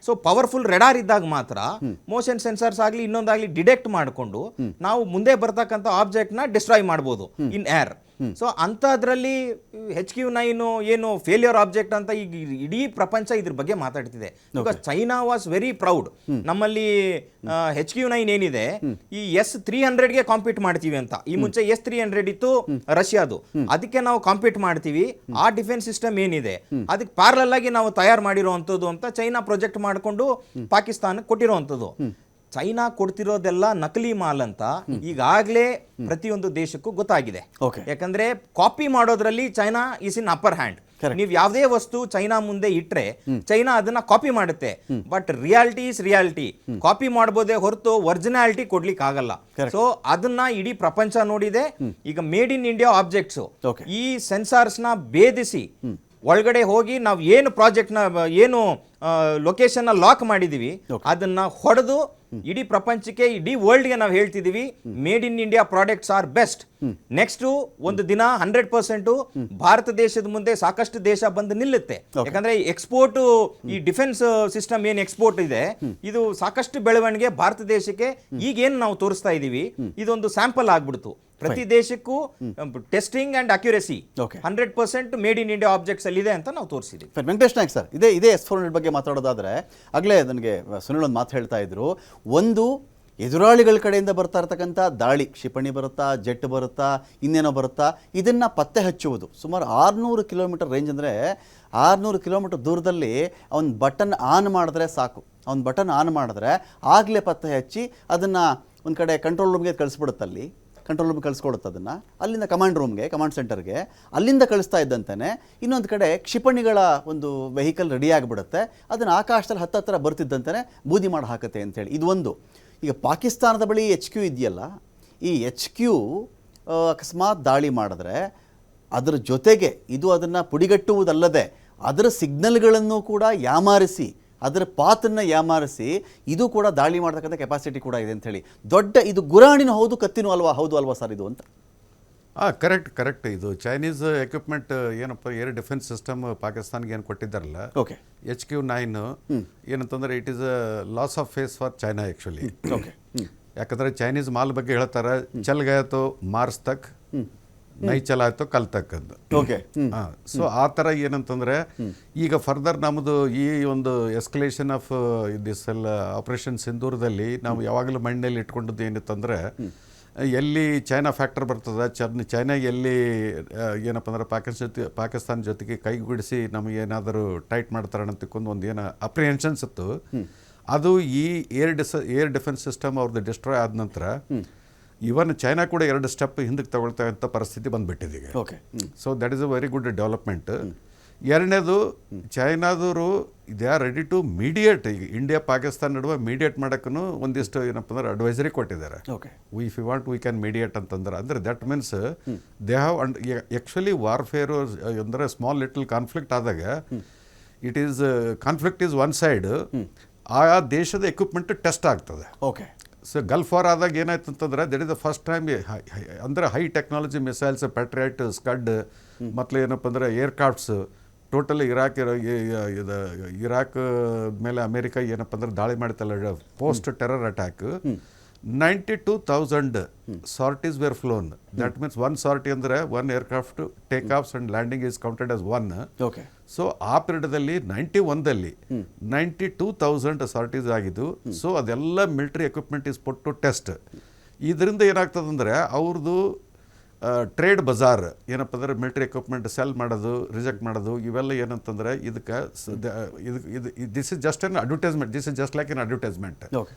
So powerful radar ಇದ್ದಾಗ ಮಾತ್ರ ಮೋಷನ್ ಸೆನ್ಸರ್ಸ್ ಆಗಲಿ ಇನ್ನೊಂದಾಗ್ಲಿ ಡಿಟೆಕ್ಟ್ ಮಾಡಿಕೊಂಡು ನಾವು ಮುಂದೆ ಬರ್ತಕ್ಕಂಥ ಆಬ್ಜೆಕ್ಟ್ ನ ಡಿಸ್ಟ್ರಾಯ್ ಮಾಡಬಹುದು ಇನ್ ಏರ್. ಸೊ ಅಂಥದ್ರಲ್ಲಿ HQ-9 ಏನು ಫೇಲ್ಯೂರ್ ಆಬ್ಜೆಕ್ಟ್ ಅಂತ ಈಗ ಇಡೀ ಪ್ರಪಂಚ ಇದ್ರ ಬಗ್ಗೆ ಮಾತಾಡ್ತಿದೆ. Because China was very proud, ನಮ್ಮಲ್ಲಿ HQ-9 ಏನಿದೆ ಈ S-300ಗೆ ಕಾಂಪೀಟ್ ಮಾಡ್ತೀವಿ ಅಂತ. ಈ ಮುಂಚೆ S-300 ಇತ್ತು ರಷ್ಯಾದು, ಅದಕ್ಕೆ ನಾವು ಕಾಂಪೀಟ್ ಮಾಡ್ತೀವಿ. ಆ ಡಿಫೆನ್ಸ್ ಸಿಸ್ಟಮ್ ಏನಿದೆ ಅದಕ್ಕೆ ಪ್ಯಾರಲಲ್ ಆಗಿ ನಾವು ತಯಾರು ಮಾಡಿರುವಂಥದ್ದು ಅಂತ ಚೈನಾ ಪ್ರೊಜೆಕ್ಟ್ ಮಾಡಿಕೊಂಡು ಪಾಕಿಸ್ತಾನಕ್ಕೆ ಕೊಟ್ಟಿರುವಂಥದ್ದು. ಚೈನಾ ಕೊಡ್ತಿರೋದೆಲ್ಲ ನಕಲಿ ಮಾಲ್ ಅಂತ ಈಗಾಗಲೇ ಪ್ರತಿಯೊಂದು ದೇಶಕ್ಕೂ ಗೊತ್ತಾಗಿದೆ. ಯಾಕಂದ್ರೆ ಕಾಪಿ ಮಾಡೋದ್ರಲ್ಲಿ China is in upper hand. ನೀವು ಯಾವುದೇ ವಸ್ತು ಚೈನಾ ಮುಂದೆ ಇಟ್ರೆ ಚೈನಾ ಅದನ್ನ ಕಾಪಿ ಮಾಡುತ್ತೆ, but reality is reality. Copy ಮಾಡಬಹುದೇ ಹೊರತು ಒರಿಜಿನಾಲಿಟಿ ಕೊಡ್ಲಿಕ್ಕೆ ಆಗಲ್ಲ. ಸೊ ಅದನ್ನ ಇಡೀ ಪ್ರಪಂಚ ನೋಡಿದೆ. ಈಗ ಮೇಡ್ ಇನ್ ಇಂಡಿಯಾ ಆಬ್ಜೆಕ್ಟ್ಸ್ ಈ ಸೆನ್ಸಾರ್ಸ್ ನ ಭೇದಿಸಿ ಒಳಗಡೆ ಹೋಗಿ ನಾವು ಏನು ಪ್ರಾಜೆಕ್ಟ್ ನ ಏನು ಲೊಕೇಶನ್ ಲಾಕ್ ಮಾಡಿದೀವಿ ಅದನ್ನ ಹೊಡೆದು ಇಡೀ ಪ್ರಪಂಚಕ್ಕೆ, ಇಡೀ ವರ್ಲ್ಡ್ಗೆ ನಾವು ಹೇಳ್ತಿದೀವಿ made in India products are best. Next ಒಂದು ದಿನ 100% ಭಾರತ ದೇಶದ ಮುಂದೆ ಸಾಕಷ್ಟು ದೇಶ ಬಂದು ನಿಲ್ಲುತ್ತೆ. ಯಾಕಂದ್ರೆ ಎಕ್ಸ್ಪೋರ್ಟ್, ಈ ಡಿಫೆನ್ಸ್ ಸಿಸ್ಟಮ್ ಏನ್ ಎಕ್ಸ್ಪೋರ್ಟ್ ಇದೆ ಇದು ಸಾಕಷ್ಟು ಬೆಳವಣಿಗೆ ಭಾರತ ದೇಶಕ್ಕೆ ಈಗೇನು ನಾವು ತೋರಿಸ್ತಾ ಇದೀವಿ ಇದೊಂದು ಸ್ಯಾಂಪಲ್ ಆಗ್ಬಿಡ್ತು. ಪ್ರತಿ ದೇಶಕ್ಕೂ testing and accuracy 100% made in India objects ಅಲ್ಲಿ ಇದೆ ಅಂತ ನಾವು ತೋರಿಸಿದ್ವಿ. ವೆಂಕಟೇಶ್ ನಾಯ್ಕ್ ಸರ್, ಇದೇ S-400 ಬಗ್ಗೆ ಮಾತಾಡೋದಾದ್ರೆ, ಆಗಲೇ ನನಗೆ ಸುನಿಲ್ ಒಂದು ಮಾತು ಹೇಳ್ತಾ ಇದ್ರು. ಒಂದು, ಎದುರಾಳಿಗಳ ಕಡೆಯಿಂದ ಬರ್ತಾ ಇರ್ತಕ್ಕಂಥ ದಾಳಿ, ಕ್ಷಿಪಣಿ ಬರುತ್ತಾ, ಜೆಟ್ ಬರುತ್ತಾ, ಇನ್ನೇನೋ ಬರುತ್ತಾ, ಇದನ್ನು ಪತ್ತೆ ಹಚ್ಚುವುದು. ಸುಮಾರು 600 ಕಿಲೋಮೀಟರ್ ರೇಂಜ್, ಅಂದರೆ 600 ಕಿಲೋಮೀಟರ್ ದೂರದಲ್ಲಿ ಅವ್ನು ಬಟನ್ ಆನ್ ಮಾಡಿದ್ರೆ ಸಾಕು. ಅವ್ನು ಬಟನ್ ಆನ್ ಮಾಡಿದ್ರೆ ಆಗಲೇ ಪತ್ತೆ ಹಚ್ಚಿ ಅದನ್ನು ಒಂದು ಕಡೆ ಕಂಟ್ರೋಲ್ ರೂಮ್ಗೆ ಕಳಿಸ್ಬಿಡುತ್ತಲ್ಲಿ. ಕಂಟ್ರೋಲ್ ರೂಮ್ ಕಳಿಸ್ಕೊಡುತ್ತೆ ಅದನ್ನು, ಅಲ್ಲಿಂದ ಕಮಾಂಡ್ ರೂಮ್ಗೆ, ಕಮಾಂಡ್ ಸೆಂಟರ್ಗೆ, ಅಲ್ಲಿಂದ ಕಳಿಸ್ತಾ ಇದ್ದಂತೆಯೇ ಇನ್ನೊಂದು ಕಡೆ ಕ್ಷಿಪಣಿಗಳ ಒಂದು ವೆಹಿಕಲ್ ರೆಡಿ ಆಗಿಬಿಡುತ್ತೆ, ಅದನ್ನು ಆಕಾಶದಲ್ಲಿ ಹತ್ತತ್ರ ಬರ್ತಿದ್ದಂತೆಯೇ ಬೂದಿ ಮಾಡಿ ಹಾಕುತ್ತೆ ಅಂತೇಳಿ. ಇದು ಒಂದು. ಈಗ ಪಾಕಿಸ್ತಾನದ ಬಳಿ HQ ಇದೆಯಲ್ಲ, ಈ HQ ಅಕಸ್ಮಾತ್ ದಾಳಿ ಮಾಡಿದ್ರೆ ಅದರ ಜೊತೆಗೆ ಇದು ಅದನ್ನು ಪುಡಿಗಟ್ಟುವುದಲ್ಲದೆ ಅದರ ಸಿಗ್ನಲ್ಗಳನ್ನು ಕೂಡ ಯಾಮಾರಿಸಿ, ಅದರ ಪಾತನ್ನು ಯಾಮಾರಿಸಿ ಇದು ಕೂಡ ದಾಳಿ ಮಾಡ್ತಕ್ಕಂಥ ಕೆಪಾಸಿಟಿ ಕೂಡ ಇದೆ ಅಂಥೇಳಿ. ದೊಡ್ಡ ಇದು ಗುರಾಣಿನೂ ಹೌದು, ಕತ್ತಿನೂ ಹೌದು ಅಲ್ವಾ ಸರ್ ಇದು ಅಂತ? ಕರೆಕ್ಟ್. ಇದು ಚೈನೀಸ್ ಎಕ್ವಿಪ್ಮೆಂಟ್ ಏನಪ್ಪ ಏರ್ ಡಿಫೆನ್ಸ್ ಸಿಸ್ಟಮ್ ಪಾಕಿಸ್ತಾನ್ಗೆ ಏನು ಕೊಟ್ಟಿದ್ದಾರಲ್ಲ, ಓಕೆ, HQ-9 ಏನಂತಂದ್ರೆ it is a loss of face for China actually. Okay. ಯಾಕಂದ್ರೆ ಚೈನೀಸ್ ಮಾಲ್ ಬಗ್ಗೆ ಹೇಳ್ತಾರೆ, ಚಲ್ ಗಯಾತೋ ಮಾರ್ಸ್ ತಕ್, ನೈ ಚಲಾಯ್ತು ಕಲ್ ತಕ್ ಅಂತ. ಓಕೆ. ಸೊ ಆ ಥರ ಏನಂತಂದ್ರೆ ಈಗ ಫರ್ದರ್ ನಮ್ಮದು ಈ ಒಂದು ಎಸ್ಕಲೇಷನ್ ಆಫ್ ದಿಸ್ ಎಲ್ಲ ಆಪರೇಷನ್ ಸಿಂಧೂರದಲ್ಲಿ ನಾವು ಯಾವಾಗಲೂ ಮಣ್ಣಲ್ಲಿ ಇಟ್ಕೊಂಡದ್ದು ಏನಿತ್ತಂದ್ರೆ, ಎಲ್ಲಿ ಚೈನಾ ಫ್ಯಾಕ್ಟರ್ ಬರ್ತದೆ, ಚೈನಾ ಎಲ್ಲಿ ಏನಪ್ಪ ಅಂದ್ರೆ ಪಾಕಿಸ್ತಾನ ಜೊತೆಗೆ ಕೈಗೂಡಿಸಿ ನಮಗೆ ಏನಾದರೂ ಟೈಟ್ ಮಾಡ್ತಾರೆ ಅಂತ ತಿಳ್ಕೊಂಡು ಒಂದು ಏನು ಅಪ್ರಿಹೆನ್ಷನ್ಸ್ ಇತ್ತು, ಅದು ಈ ಏರ್ ಡಿಫೆನ್ಸ್ ಸಿಸ್ಟಮ್ ಅವ್ರದ್ದು ಡಿಸ್ಟ್ರಾಯ್ ಆದ ನಂತರ ಇವನ್ ಚೈನಾ ಕೂಡ 2 ಸ್ಟೆಪ್ ಹಿಂದಕ್ಕೆ ತಗೊಳ್ತಾ ಅಂತ ಪರಿಸ್ಥಿತಿ ಬಂದ್ಬಿಟ್ಟಿದೆ ಈಗ. Okay. So that is a very good development. ಎರಡನೇದು, ಚೈನಾದವರು they are ready to mediate. ಈಗ ಇಂಡಿಯಾ ಪಾಕಿಸ್ತಾನ ನಡುವೆ ಮೀಡಿಯೇಟ್ ಮಾಡೋಕ್ಕೂ ಒಂದಿಷ್ಟು ಏನಪ್ಪ ಅಂದ್ರೆ ಅಡ್ವೈಸರಿ ಕೊಟ್ಟಿದ್ದಾರೆ. Okay. If you want we can mediate ಅಂತಂದ್ರೆ, ಅಂದರೆ that means they have actually warfare ಅಂದರೆ ಸ್ಮಾಲ್ ಲಿಟಲ್ ಕಾನ್ಫ್ಲಿಕ್ಟ್ ಆದಾಗ ಕಾನ್ಫ್ಲಿಕ್ಟ್ ಈಸ್ ಒನ್ ಸೈಡ್, ಆ ದೇಶದ ಎಕ್ವಿಪ್ಮೆಂಟ್ ಟೆಸ್ಟ್ ಆಗ್ತದೆ. ಓಕೆ. ಸೊ ಗಲ್ಫ್ ವಾರ್ ಆದಾಗ ಏನಾಯ್ತು ಅಂತಂದ್ರೆ, that is the first time ಅಂದರೆ high technology missiles, patriot, scud, ಮತ್ತು ಏನಪ್ಪ ಅಂದರೆ ಏರ್ಕ್ರಾಫ್ಟ್ಸ್ ಟೋಟಲ್ ಇರಾಕ್ ಮೇಲೆ ಅಮೇರಿಕಾ ಏನಪ್ಪ ಅಂದ್ರೆ ದಾಳಿ ಮಾಡ್ತಲ್ಲ, post terror attack, 92,000 sorties were flown. That means 1 sortie ಅಂದರೆ 1 aircraft take offs and landing is counted as 1. Okay. So ಆ ಪೀರಿಯಡ್ದಲ್ಲಿ 91ದಲ್ಲಿ 92,000 ಸಾರ್ಟೀಸ್ ಆಗಿದ್ದು. ಸೊ ಅದೆಲ್ಲ military equipment is put to test. ಇದರಿಂದ ಏನಾಗ್ತದಂದ್ರೆ ಅವ್ರದ್ದು ಟ್ರೇಡ್ ಬಜಾರ್ ಏನಪ್ಪ ಅಂದ್ರೆ ಮಿಲಿಟರಿ ಎಕ್ವಿಪ್ಮೆಂಟ್ ಸೆಲ್ ಮಾಡೋದು, ರಿಜೆಕ್ಟ್ ಮಾಡೋದು, ಇವೆಲ್ಲ ಏನಂತಂದ್ರೆ ಇದಕ್ಕೆ this is just N advertisement, this is just like an advertisement. Okay.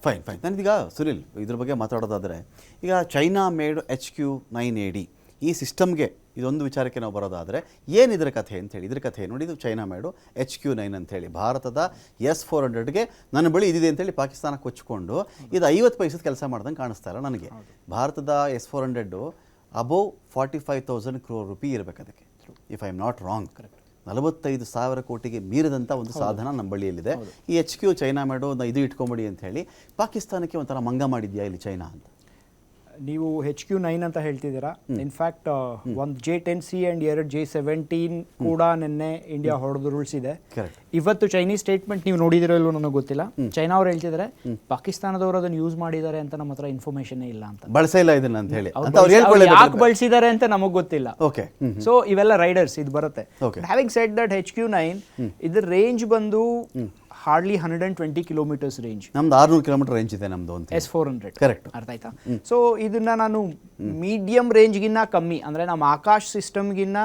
Fine. ನನಗೀಗ ಸುನಿಲ್ ಇದ್ರ ಬಗ್ಗೆ ಮಾತಾಡೋದಾದರೆ, ಈಗ ಚೈನಾ ಮೇಡ್ HQ-9AD ಈ ಸಿಸ್ಟಮ್ಗೆ ಇದೊಂದು ವಿಚಾರಕ್ಕೆ ನಾವು ಬರೋದಾದರೆ ಏನಿದ್ರ ಕಥೆ ಅಂತೇಳಿ. ಇದ್ರ ಕಥೆ ನೋಡಿ, ಇದು ಚೈನಾ ಮೇಡು HQ-9 ಅಂಥೇಳಿ ಭಾರತದ S-400ಗೆ ನನ್ನ ಬಳಿ ಇದಿದೆ ಅಂತೇಳಿ ಪಾಕಿಸ್ತಾನ ಕೊಚ್ಚಿಕೊಂಡು ಇದು 50 ಪೈಸದ ಕೆಲಸ ಮಾಡ್ದಂಗೆ ಕಾಣಿಸ್ತಾ ಇಲ್ಲ ನನಗೆ. ಭಾರತದ S-400 ಅಬೋವ್ 45,000 crore ರೂಪಿ ಇರಬೇಕು ಅದಕ್ಕೆ, if I am not wrong. Correct. 45,000 ಕೋಟಿಗೆ ಮೀರಿದಂಥ ಒಂದು ಸಾಧನ ನಮ್ಮ ಬಳಿಯಲ್ಲಿದೆ. ಈ HQ ಚೈನಾ ಮೇಡು ಇದು ಇಟ್ಕೊಂಬಿಡಿ ಅಂತ ಹೇಳಿ ಪಾಕಿಸ್ತಾನಕ್ಕೆ ಒಂಥರ ಮಂಗ ಮಾಡಿದ್ಯಾ ಇಲ್ಲಿ ಚೈನಾ ಅಂತ? ನೀವು HQ-9 ಅಂತ ಹೇಳ್ತಿದ್ದೀರಾ. ಇನ್ಫ್ಯಾಕ್ಟ್ ಒಂದು J-10C ಆ್ಯಂಡ್ 2 J-17 ಕೂಡ ನಿನ್ನೆ ಇಂಡಿಯಾ ಹೊಡೆದುರುಳಿಸಿದೆ. ಇವತ್ತು ಚೈನೀಸ್ ಸ್ಟೇಟ್ಮೆಂಟ್ ನೀವು ನೋಡಿದಿರೋ ಇಲ್ವೋ ನನಗೆ ಗೊತ್ತಿಲ್ಲ. ಚೈನಾ ಅವ್ರು ಹೇಳ್ತಿದ್ದಾರೆ ಪಾಕಿಸ್ತಾನದವರು ಅದನ್ನು ಯೂಸ್ ಮಾಡಿದ್ದಾರೆ ಅಂತ ನಮ್ಮ ಹತ್ರ ಇನ್ಫಾರ್ಮೇಶನ್ ಇಲ್ಲ ಅಂತ, ಬಳಸೇ ಇಲ್ಲ ಇದನ್ನ ಅಂತ ಹೇಳಿ. ಯಾಕೆ ಬಳಸಿದ್ದಾರೆ ಅಂತ ನಮಗೆ ಗೊತ್ತಿಲ್ಲ. ಓಕೆ. ಸೊ ಇವೆಲ್ಲ ರೈಡರ್ಸ್ ಇದು ಬರುತ್ತೆ. ಹ್ಯಾವಿಂಗ್ ಸೆಡ್ ದಟ್ HQ-9 ಇದ್ರ ರೇಂಜ್ ಬಂದು ಹಾರ್ಡ್ಲಿ 120 ಕಿಲೋಮೀಟರ್ಸ್ ರೇಂಜ್. ನಮ್ದು 600 ಕಿಲೋಮೀಟರ್ ರೇಂಜ್ ಇದೆ ನಮ್ದು ಅಂತ. S-400 correct. ಅರ್ಥ ಆಯ್ತಾ? ಸೊ ಇದನ್ನ ನಾನು ಮೀಡಿಯಂ ರೇಂಜ್ಗಿನ್ನ ಕಮ್ಮಿ ಅಂದ್ರೆ ನಮ್ಮ ಆಕಾಶ್ ಸಿಸ್ಟಮ್ಗಿನ್ನ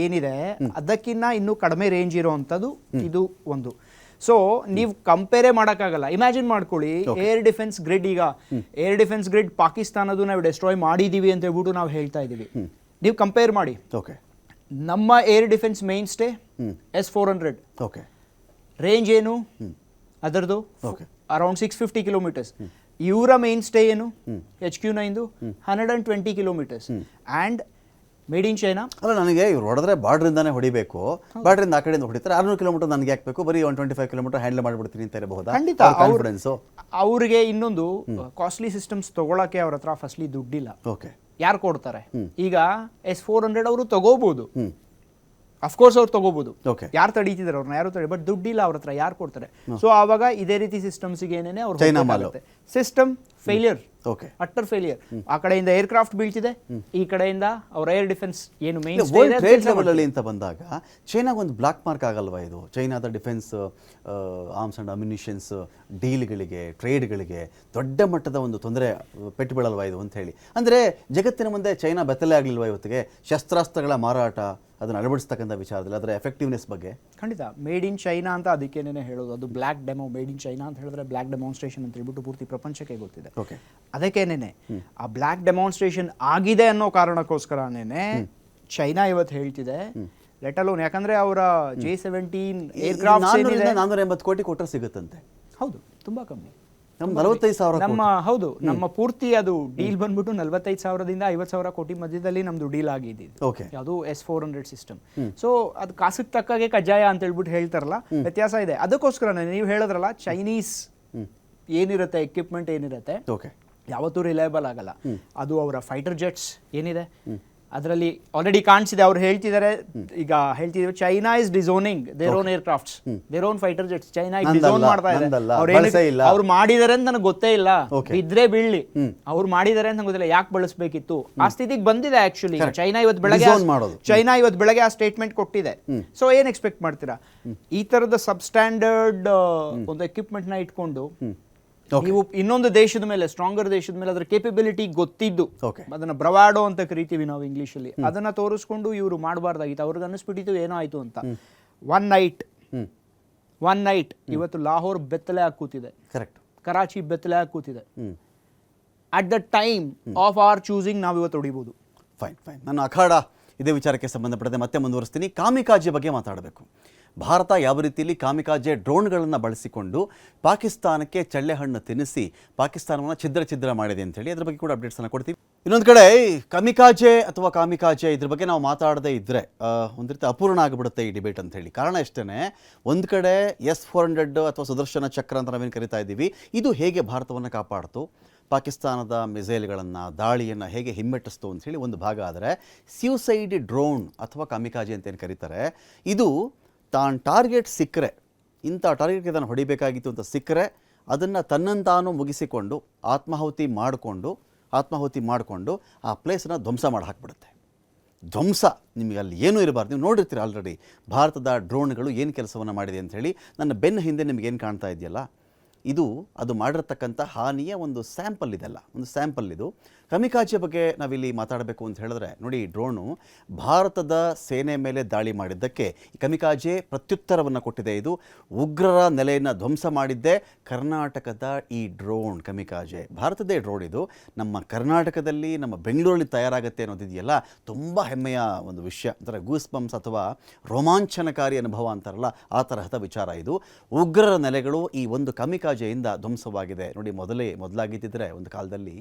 ಏನಿದೆ ಅದಕ್ಕಿನ್ನ ಇನ್ನೂ ಕಡಿಮೆ ರೇಂಜ್ ಇರೋವಂಥದ್ದು ಇದು ಒಂದು. ಸೊ ನೀವು ಕಂಪೇರೇ ಮಾಡೋಕ್ಕಾಗಲ್ಲ. ಇಮ್ಯಾಜಿನ್ ಮಾಡ್ಕೊಳ್ಳಿ, ಏರ್ ಡಿಫೆನ್ಸ್ ಗ್ರಿಡ್, ಈಗ ಏರ್ ಡಿಫೆನ್ಸ್ ಗ್ರಿಡ್ ಪಾಕಿಸ್ತಾನದು ನಾವು ಡೆಸ್ಟ್ರಾಯ್ ಮಾಡಿದೀವಿ ಅಂತ ಹೇಳ್ಬಿಟ್ಟು ನಾವು ಹೇಳ್ತಾ ಇದೀವಿ. ನೀವು ಕಂಪೇರ್ ಮಾಡಿ. ಓಕೆ. ನಮ್ಮ air defence mainstay S-400. Okay. Range ಏನು ಅದರದು? Around 650 kilometres. ಇವರ ಮೇನ್ ಸ್ಟೇ ಏನು HQ-9 120 kilometres and made in China. ಅಲ್ಲ, ನನಗೆ ಇವ್ರು ಹೊಡೆದ್ರೆ ಬಾರ್ಡ್ರಿಂದಾನೇ ಹೊಡಿಬೇಕು, ಬಾರ್ಡ್ರಿಂದ ಆ ಕಡೆಯಿಂದ ಹೊಡಿತಾರೆ. 600 ಕಿಲೋಮೀಟರ್ ನನಗೆ ಹಾಕಬೇಕು, ಬರೀ 125 ಕಿಲೋಮೀಟರ್ ಹ್ಯಾಂಡಲ್ ಮಾಡಿಬಿಡ್ತೀನಿ ಅಂತ ಇರಬಹುದಾ? ಖಂಡಿತ. ಅವ್ರಿಗೆ ಇನ್ನೊಂದು ಕಾಸ್ಟ್ಲಿ ಸಿಸ್ಟಮ್ಸ್ ತಗೊಳಕ್ಕೆ ಅವ್ರ ಹತ್ರ ಫಸ್ಟ್ಲಿ ದುಡ್ಡಿಲ್ಲ. ಓಕೆ. ಯಾರು ಕೊಡ್ತಾರೆ? ಈಗ S-400 ಅವರು ತಗೋಬಹುದು, ಅಫ್ಕೋರ್ಸ್ ಅವ್ರು ತಗೋಬಹುದು. ಯಾರು ತಡೀತಿದ್ದಾರೆ ಅವ್ರನ್ನ? ಯಾರು ತಡಿ, ಬಟ್ ದುಡ್ಡಿಲ್ಲ ಅವ್ರ ಹತ್ರ, ಯಾರು ಕೊಡ್ತಾರೆ? ಸೊ ಆವಾಗ ಇದೇ ರೀತಿ ಸಿಸ್ಟಮ್ಸ್ಗೆ ಏನೇನೆ ಅವ್ರು ಸಿಸ್ಟಮ್ ಫೇಲಿಯರ್, ಅಟ್ಟರ್ ಫೇಲಿಯರ್. ಆ ಕಡೆಯಿಂದ ಏರ್ಕ್ರಾಫ್ಟ್ ಬೀಳ್ತಿದೆ, ಈ ಕಡೆಯಿಂದ ಅವ್ರ ಏರ್ ಡಿಫೆನ್ಸ್ ಏನು ಮೇನ್ ಟ್ರೇಡ್ ಲೆವೆಲ್ ಅಲ್ಲಿ ಅಂತ ಬಂದಾಗ ಚೈನಾಗ ಒಂದು ಬ್ಲಾಕ್ ಮಾರ್ಕ್ ಆಗಲ್ವಾ ಇದು? ಚೈನಾದ ಡಿಫೆನ್ಸ್ ಆರ್ಮ್ಸ್ ಅಂಡ್ ಅಮ್ಯುನಿಷನ್ಸ್ ಡೀಲ್ಗಳಿಗೆ, ಟ್ರೇಡ್ಗಳಿಗೆ ದೊಡ್ಡ ಮಟ್ಟದ ಒಂದು ತೊಂದರೆ ಪೆಟ್ಟು ಬೀಳಲ್ವಾ ಇದು ಅಂತ ಹೇಳಿ? ಅಂದರೆ ಜಗತ್ತಿನ ಮುಂದೆ ಚೈನಾ ಬೆತ್ತಲೆ ಆಗಲಿಲ್ವಾ ಇವತ್ತಿಗೆ? ಶಸ್ತ್ರಾಸ್ತ್ರಗಳ ಮಾರಾಟ ಅದನ್ನು ಅಳವಡಿಸ್ತಕ್ಕಂಥ ವಿಚಾರದಲ್ಲಿ ಅದರ ಎಫೆಕ್ಟಿವ್ನೆಸ್ ಬಗ್ಗೆ ಖಂಡಿತ ಮೇಡ್ ಇನ್ ಚೈನಾ ಅಂತ ಅದಕ್ಕೇನೆ ಹೇಳೋದು. ಅದು black demo, made in China ಅಂತ ಹೇಳಿದ್ರೆ ಬ್ಲ್ಯಾಕ್ ಡೆಮಾನ್ಸ್ಟ್ರೇಷನ್ ಅಂತ ಹೇಳ್ಬಿಟ್ಟು ಪೂರ್ತಿ ಪ್ರಪಂಚಕ್ಕೆ ಗೊತ್ತಿದೆ. Okay. ಅದಕ್ಕೇನೇನೆ ಆ ಬ್ಲ್ಯಾಕ್ ಡೆಮಾನ್ಸ್ಟ್ರೇಷನ್ ಆಗಿದೆ ಅನ್ನೋ ಕಾರಣಕ್ಕೋಸ್ಕರನೇನೆ ಚೈನಾ ಇವತ್ತು ಹೇಳ್ತಿದೆ ಲೆಟ್ ಅಲೋನ್, ಯಾಕಂದ್ರೆ ಅವರ J-17 ಏರ್ಕ್ರಾಫ್ಟ್ ಏನಿದೆ 480 ಕೋಟಿ ಕೊಟ್ಟರೆ ಸಿಗುತ್ತಂತೆ. ಹೌದು, ತುಂಬಾ ಕಮ್ಮಿ. ನಮ್ಮ 45,000 ನಮ್ಮ ಪೂರ್ತಿ ಅದು ಡೀಲ್ ಬಂದ್ಬಿಟ್ಟು 45,000ದಿಂದ 50,000 ಕೋಟಿ ಮಧ್ಯದಲ್ಲಿ ನಮ್ದು ಡೀಲ್ ಆಗಿದೆ. Okay. ಯಾವುದು S-400 ಸಿಸ್ಟಮ್. ಸೊ ಅದು ಕಾಸಿಗೆ ತಕ್ಕಾಗೆ ಕಜ್ಜಾಯ ಅಂತ ಹೇಳ್ಬಿಟ್ಟು ಹೇಳ್ತಾರಲ್ಲ, ವ್ಯತ್ಯಾಸ ಇದೆ. ಅದಕ್ಕೋಸ್ಕರ ನೀವು ಹೇಳಿದ್ರಲ್ಲ, ಚೈನೀಸ್ ಏನಿರುತ್ತೆ ಎಕ್ವಿಪ್ಮೆಂಟ್ ಏನಿರುತ್ತೆ ಓಕೆ, ಯಾವತ್ತೂ ರಿಲಯಬಲ್ ಆಗಲ್ಲ. ಅದು ಅವರ ಫೈಟರ್ ಜೆಟ್ಸ್ ಏನಿದೆ ಅದರಲ್ಲಿ ಆಲ್ರೆಡಿ ಕಾಣಿಸಿದೆ. ಅವ್ರು ಹೇಳ್ತಿದ್ದಾರೆ, ಈಗ ಹೇಳ್ತಿದ್ರು China is disowning their own aircrafts, their own fighter jets. China disown ಮಾಡ್ತಾ ಇದೆ. ಅವ್ರು ಮಾಡಿದಾರೆ ಅಂತ ನನಗೆ ಗೊತ್ತೇ ಇಲ್ಲ, ಇದ್ರೆ ಬೀಳ್ಲಿ. ಅವ್ರು ಮಾಡಿದಾರೆ ಅಂತ ಗೊತ್ತಿಲ್ಲ, ಯಾಕೆ ಬಳಸಬೇಕಿತ್ತು? ಆ ಸ್ಥಿತಿಗೆ ಬಂದಿದೆ ಆಕ್ಚುಲಿ. ಚೈನಾ ಇವತ್ತು ಬೆಳಗ್ಗೆ ಆ ಸ್ಟೇಟ್ಮೆಂಟ್ ಕೊಟ್ಟಿದೆ. ಸೊ ಏನ್ ಎಕ್ಸ್ಪೆಕ್ಟ್ ಮಾಡ್ತೀರಾ? ಈ ತರದ ಸಬ್ ಸ್ಟ್ಯಾಂಡರ್ಡ್ ಒಂದು ಎಕ್ವಿಪ್ಮೆಂಟ್ ನ ಇಟ್ಕೊಂಡು ನೀವು ಇನ್ನೊಂದು ದೇಶದ ಮೇಲೆ, ಸ್ಟ್ರಾಂಗರ್ ದೇಶದ ಮೇಲೆ ಅದರ ಕೇಪಬಿಲಿಟಿ ಗೊತ್ತಿದ್ದು, ಅದನ್ನ ಬ್ರವಾಡೋ ಅಂತ ಕರಿತೀವಿ ನಾವು ಇಂಗ್ಲಿಷ್ ಅಲ್ಲಿ, ಅದನ್ನ ತೋರಿಸ್ಕೊಂಡು ಇವರು ಮಾಡಬಾರ್ದಾಗಿತ್ತು. ಅವ್ರಿಗೆ ಅನಿಸ್ಬಿಟ್ಟಿತ್ತು ಏನೋ ಆಯ್ತು ಅಂತ. ಒನ್ ನೈಟ್ ಇವತ್ತು ಲಾಹೋರ್ ಬೆತ್ತಲೆ ಆಗಿ ಕೂತಿದೆ, ಕರೆಕ್ಟ್, ಕರಾಚಿ ಬೆತ್ತಲೆ ಆಗಿ ಕೂತಿದೆ. At the time of are choosing ನಾವು ಇವತ್ತು ಹೊಡಿಬಹುದು. ಫೈನ್. ನನ್ನ ಅಖಾಡ ಇದೇ ವಿಚಾರಕ್ಕೆ ಸಂಬಂಧಪಟ್ಟಂತೆ ಮತ್ತೆ ಮುಂದುವರಿಸ್ತೀನಿ. ಕಾಮಿಕಾಜೆ ಬಗ್ಗೆ ಮಾತಾಡಬೇಕು. ಭಾರತ ಯಾವ ರೀತಿಯಲ್ಲಿ ಕಾಮಿಕಾಜೆ ಡ್ರೋನ್ಗಳನ್ನು ಬಳಸಿಕೊಂಡು ಪಾಕಿಸ್ತಾನಕ್ಕೆ ಚಳ್ಳೆಹಣ್ಣು ತಿನ್ನಿಸಿ ಪಾಕಿಸ್ತಾನವನ್ನು ಛಿದ್ರ ಮಾಡಿದೆ ಅಂತೇಳಿ ಅದ್ರ ಬಗ್ಗೆ ಕೂಡ ಅಪ್ಡೇಟ್ಸನ್ನು ಕೊಡ್ತೀವಿ. ಇನ್ನೊಂದು ಕಡೆ ಕಾಮಿಕಾಜೆ ಇದ್ರ ಬಗ್ಗೆ ನಾವು ಮಾತಾಡದೇ ಇದ್ದರೆ ಒಂದು ರೀತಿ ಅಪೂರ್ಣ ಆಗಿಬಿಡುತ್ತೆ ಈ ಡಿಬೇಟ್ ಅಂತ ಹೇಳಿ. ಕಾರಣ ಎಷ್ಟೇ, ಒಂದು ಕಡೆ S-400 ಅಥವಾ ಸುದರ್ಶನ ಚಕ್ರ ಅಂತ ನಾವೇನು ಕರಿತಾ ಇದ್ದೀವಿ, ಇದು ಹೇಗೆ ಭಾರತವನ್ನು ಕಾಪಾಡ್ತು, ಪಾಕಿಸ್ತಾನದ ಮಿಸೈಲ್ಗಳನ್ನು, ದಾಳಿಯನ್ನು ಹೇಗೆ ಹಿಮ್ಮೆಟ್ಟಿಸ್ತು ಅಂಥೇಳಿ ಒಂದು ಭಾಗ. ಆದರೆ ಸ್ಯೂಸೈಡ್ ಡ್ರೋನ್ ಅಥವಾ ಕಾಮಿಕಾಜೆ ಅಂತ ಏನು ಕರೀತಾರೆ, ಇದು ತಾನು ಟಾರ್ಗೆಟ್ ಸಿಕ್ಕರೆ, ಇಂಥ ಟಾರ್ಗೆಟ್ಗೆ ತಾನು ಹೊಡಿಬೇಕಾಗಿತ್ತು ಅಂತ ಸಿಕ್ಕರೆ ಅದನ್ನು ತನ್ನಂತಾನು ಮುಗಿಸಿಕೊಂಡು ಆತ್ಮಾಹುತಿ ಮಾಡಿಕೊಂಡು ಆ ಪ್ಲೇಸನ್ನು ಧ್ವಂಸ ಮಾಡಿ ಹಾಕ್ಬಿಡುತ್ತೆ. ಧ್ವಂಸ, ನಿಮಗೆ ಅಲ್ಲಿ ಏನೂ ಇರಬಾರ್ದು. ನೀವು ನೋಡಿರ್ತೀರಿ ಆಲ್ರೆಡಿ ಭಾರತದ ಡ್ರೋನ್ಗಳು ಏನು ಕೆಲಸವನ್ನು ಮಾಡಿದೆ ಅಂಥೇಳಿ. ನನ್ನ ಬೆನ್ನ ಹಿಂದೆ ನಿಮಗೇನು ಕಾಣ್ತಾ ಇದೆಯಲ್ಲ, ಅದು ಮಾಡಿರ್ತಕ್ಕಂಥ ಹಾನಿಯ ಒಂದು ಸ್ಯಾಂಪಲ್ ಇದೆಲ್ಲ, ಒಂದು ಸ್ಯಾಂಪಲ್ ಇದು. ಕಮಿಕಾಜೆ ಬಗ್ಗೆ ನಾವಿಲ್ಲಿ ಮಾತಾಡಬೇಕು ಅಂತ ಹೇಳಿದ್ರೆ, ನೋಡಿ, ಡ್ರೋನು ಭಾರತದ ಸೇನೆ ಮೇಲೆ ದಾಳಿ ಮಾಡಿದ್ದಕ್ಕೆ ಈ ಕಮಿಕಾಜೆ ಪ್ರತ್ಯುತ್ತರವನ್ನು ಕೊಟ್ಟಿದೆ. ಇದು ಉಗ್ರರ ನೆಲೆಯನ್ನು ಧ್ವಂಸ ಮಾಡಿದ್ದೆ ಕರ್ನಾಟಕದ ಈ ಡ್ರೋನ್ ಕಮಿಕಾಜೆ. ಭಾರತದೇ ಡ್ರೋನ್ ಇದು. ನಮ್ಮ ಕರ್ನಾಟಕದಲ್ಲಿ, ನಮ್ಮ ಬೆಂಗಳೂರಲ್ಲಿ ತಯಾರಾಗುತ್ತೆ ಅನ್ನೋದಿದೆಯಲ್ಲ, ತುಂಬ ಹೆಮ್ಮೆಯ ಒಂದು ವಿಷಯ. ಅಂದರೆ ಗೂಸ್ ಬಂಪ್ಸ್ ಅಥವಾ ರೋಮಾಂಚನಕಾರಿ ಅನುಭವ ಅಂತಾರಲ್ಲ, ಆ ತರಹದ ವಿಚಾರ ಇದು. ಉಗ್ರರ ನೆಲೆಗಳು ಈ ಒಂದು ಕಮಿಕಾಜೆಯಿಂದ ಧ್ವಂಸವಾಗಿದೆ. ನೋಡಿ, ಮೊದಲಾಗಿದ್ದಿದ್ರೆ ಒಂದು ಕಾಲದಲ್ಲಿ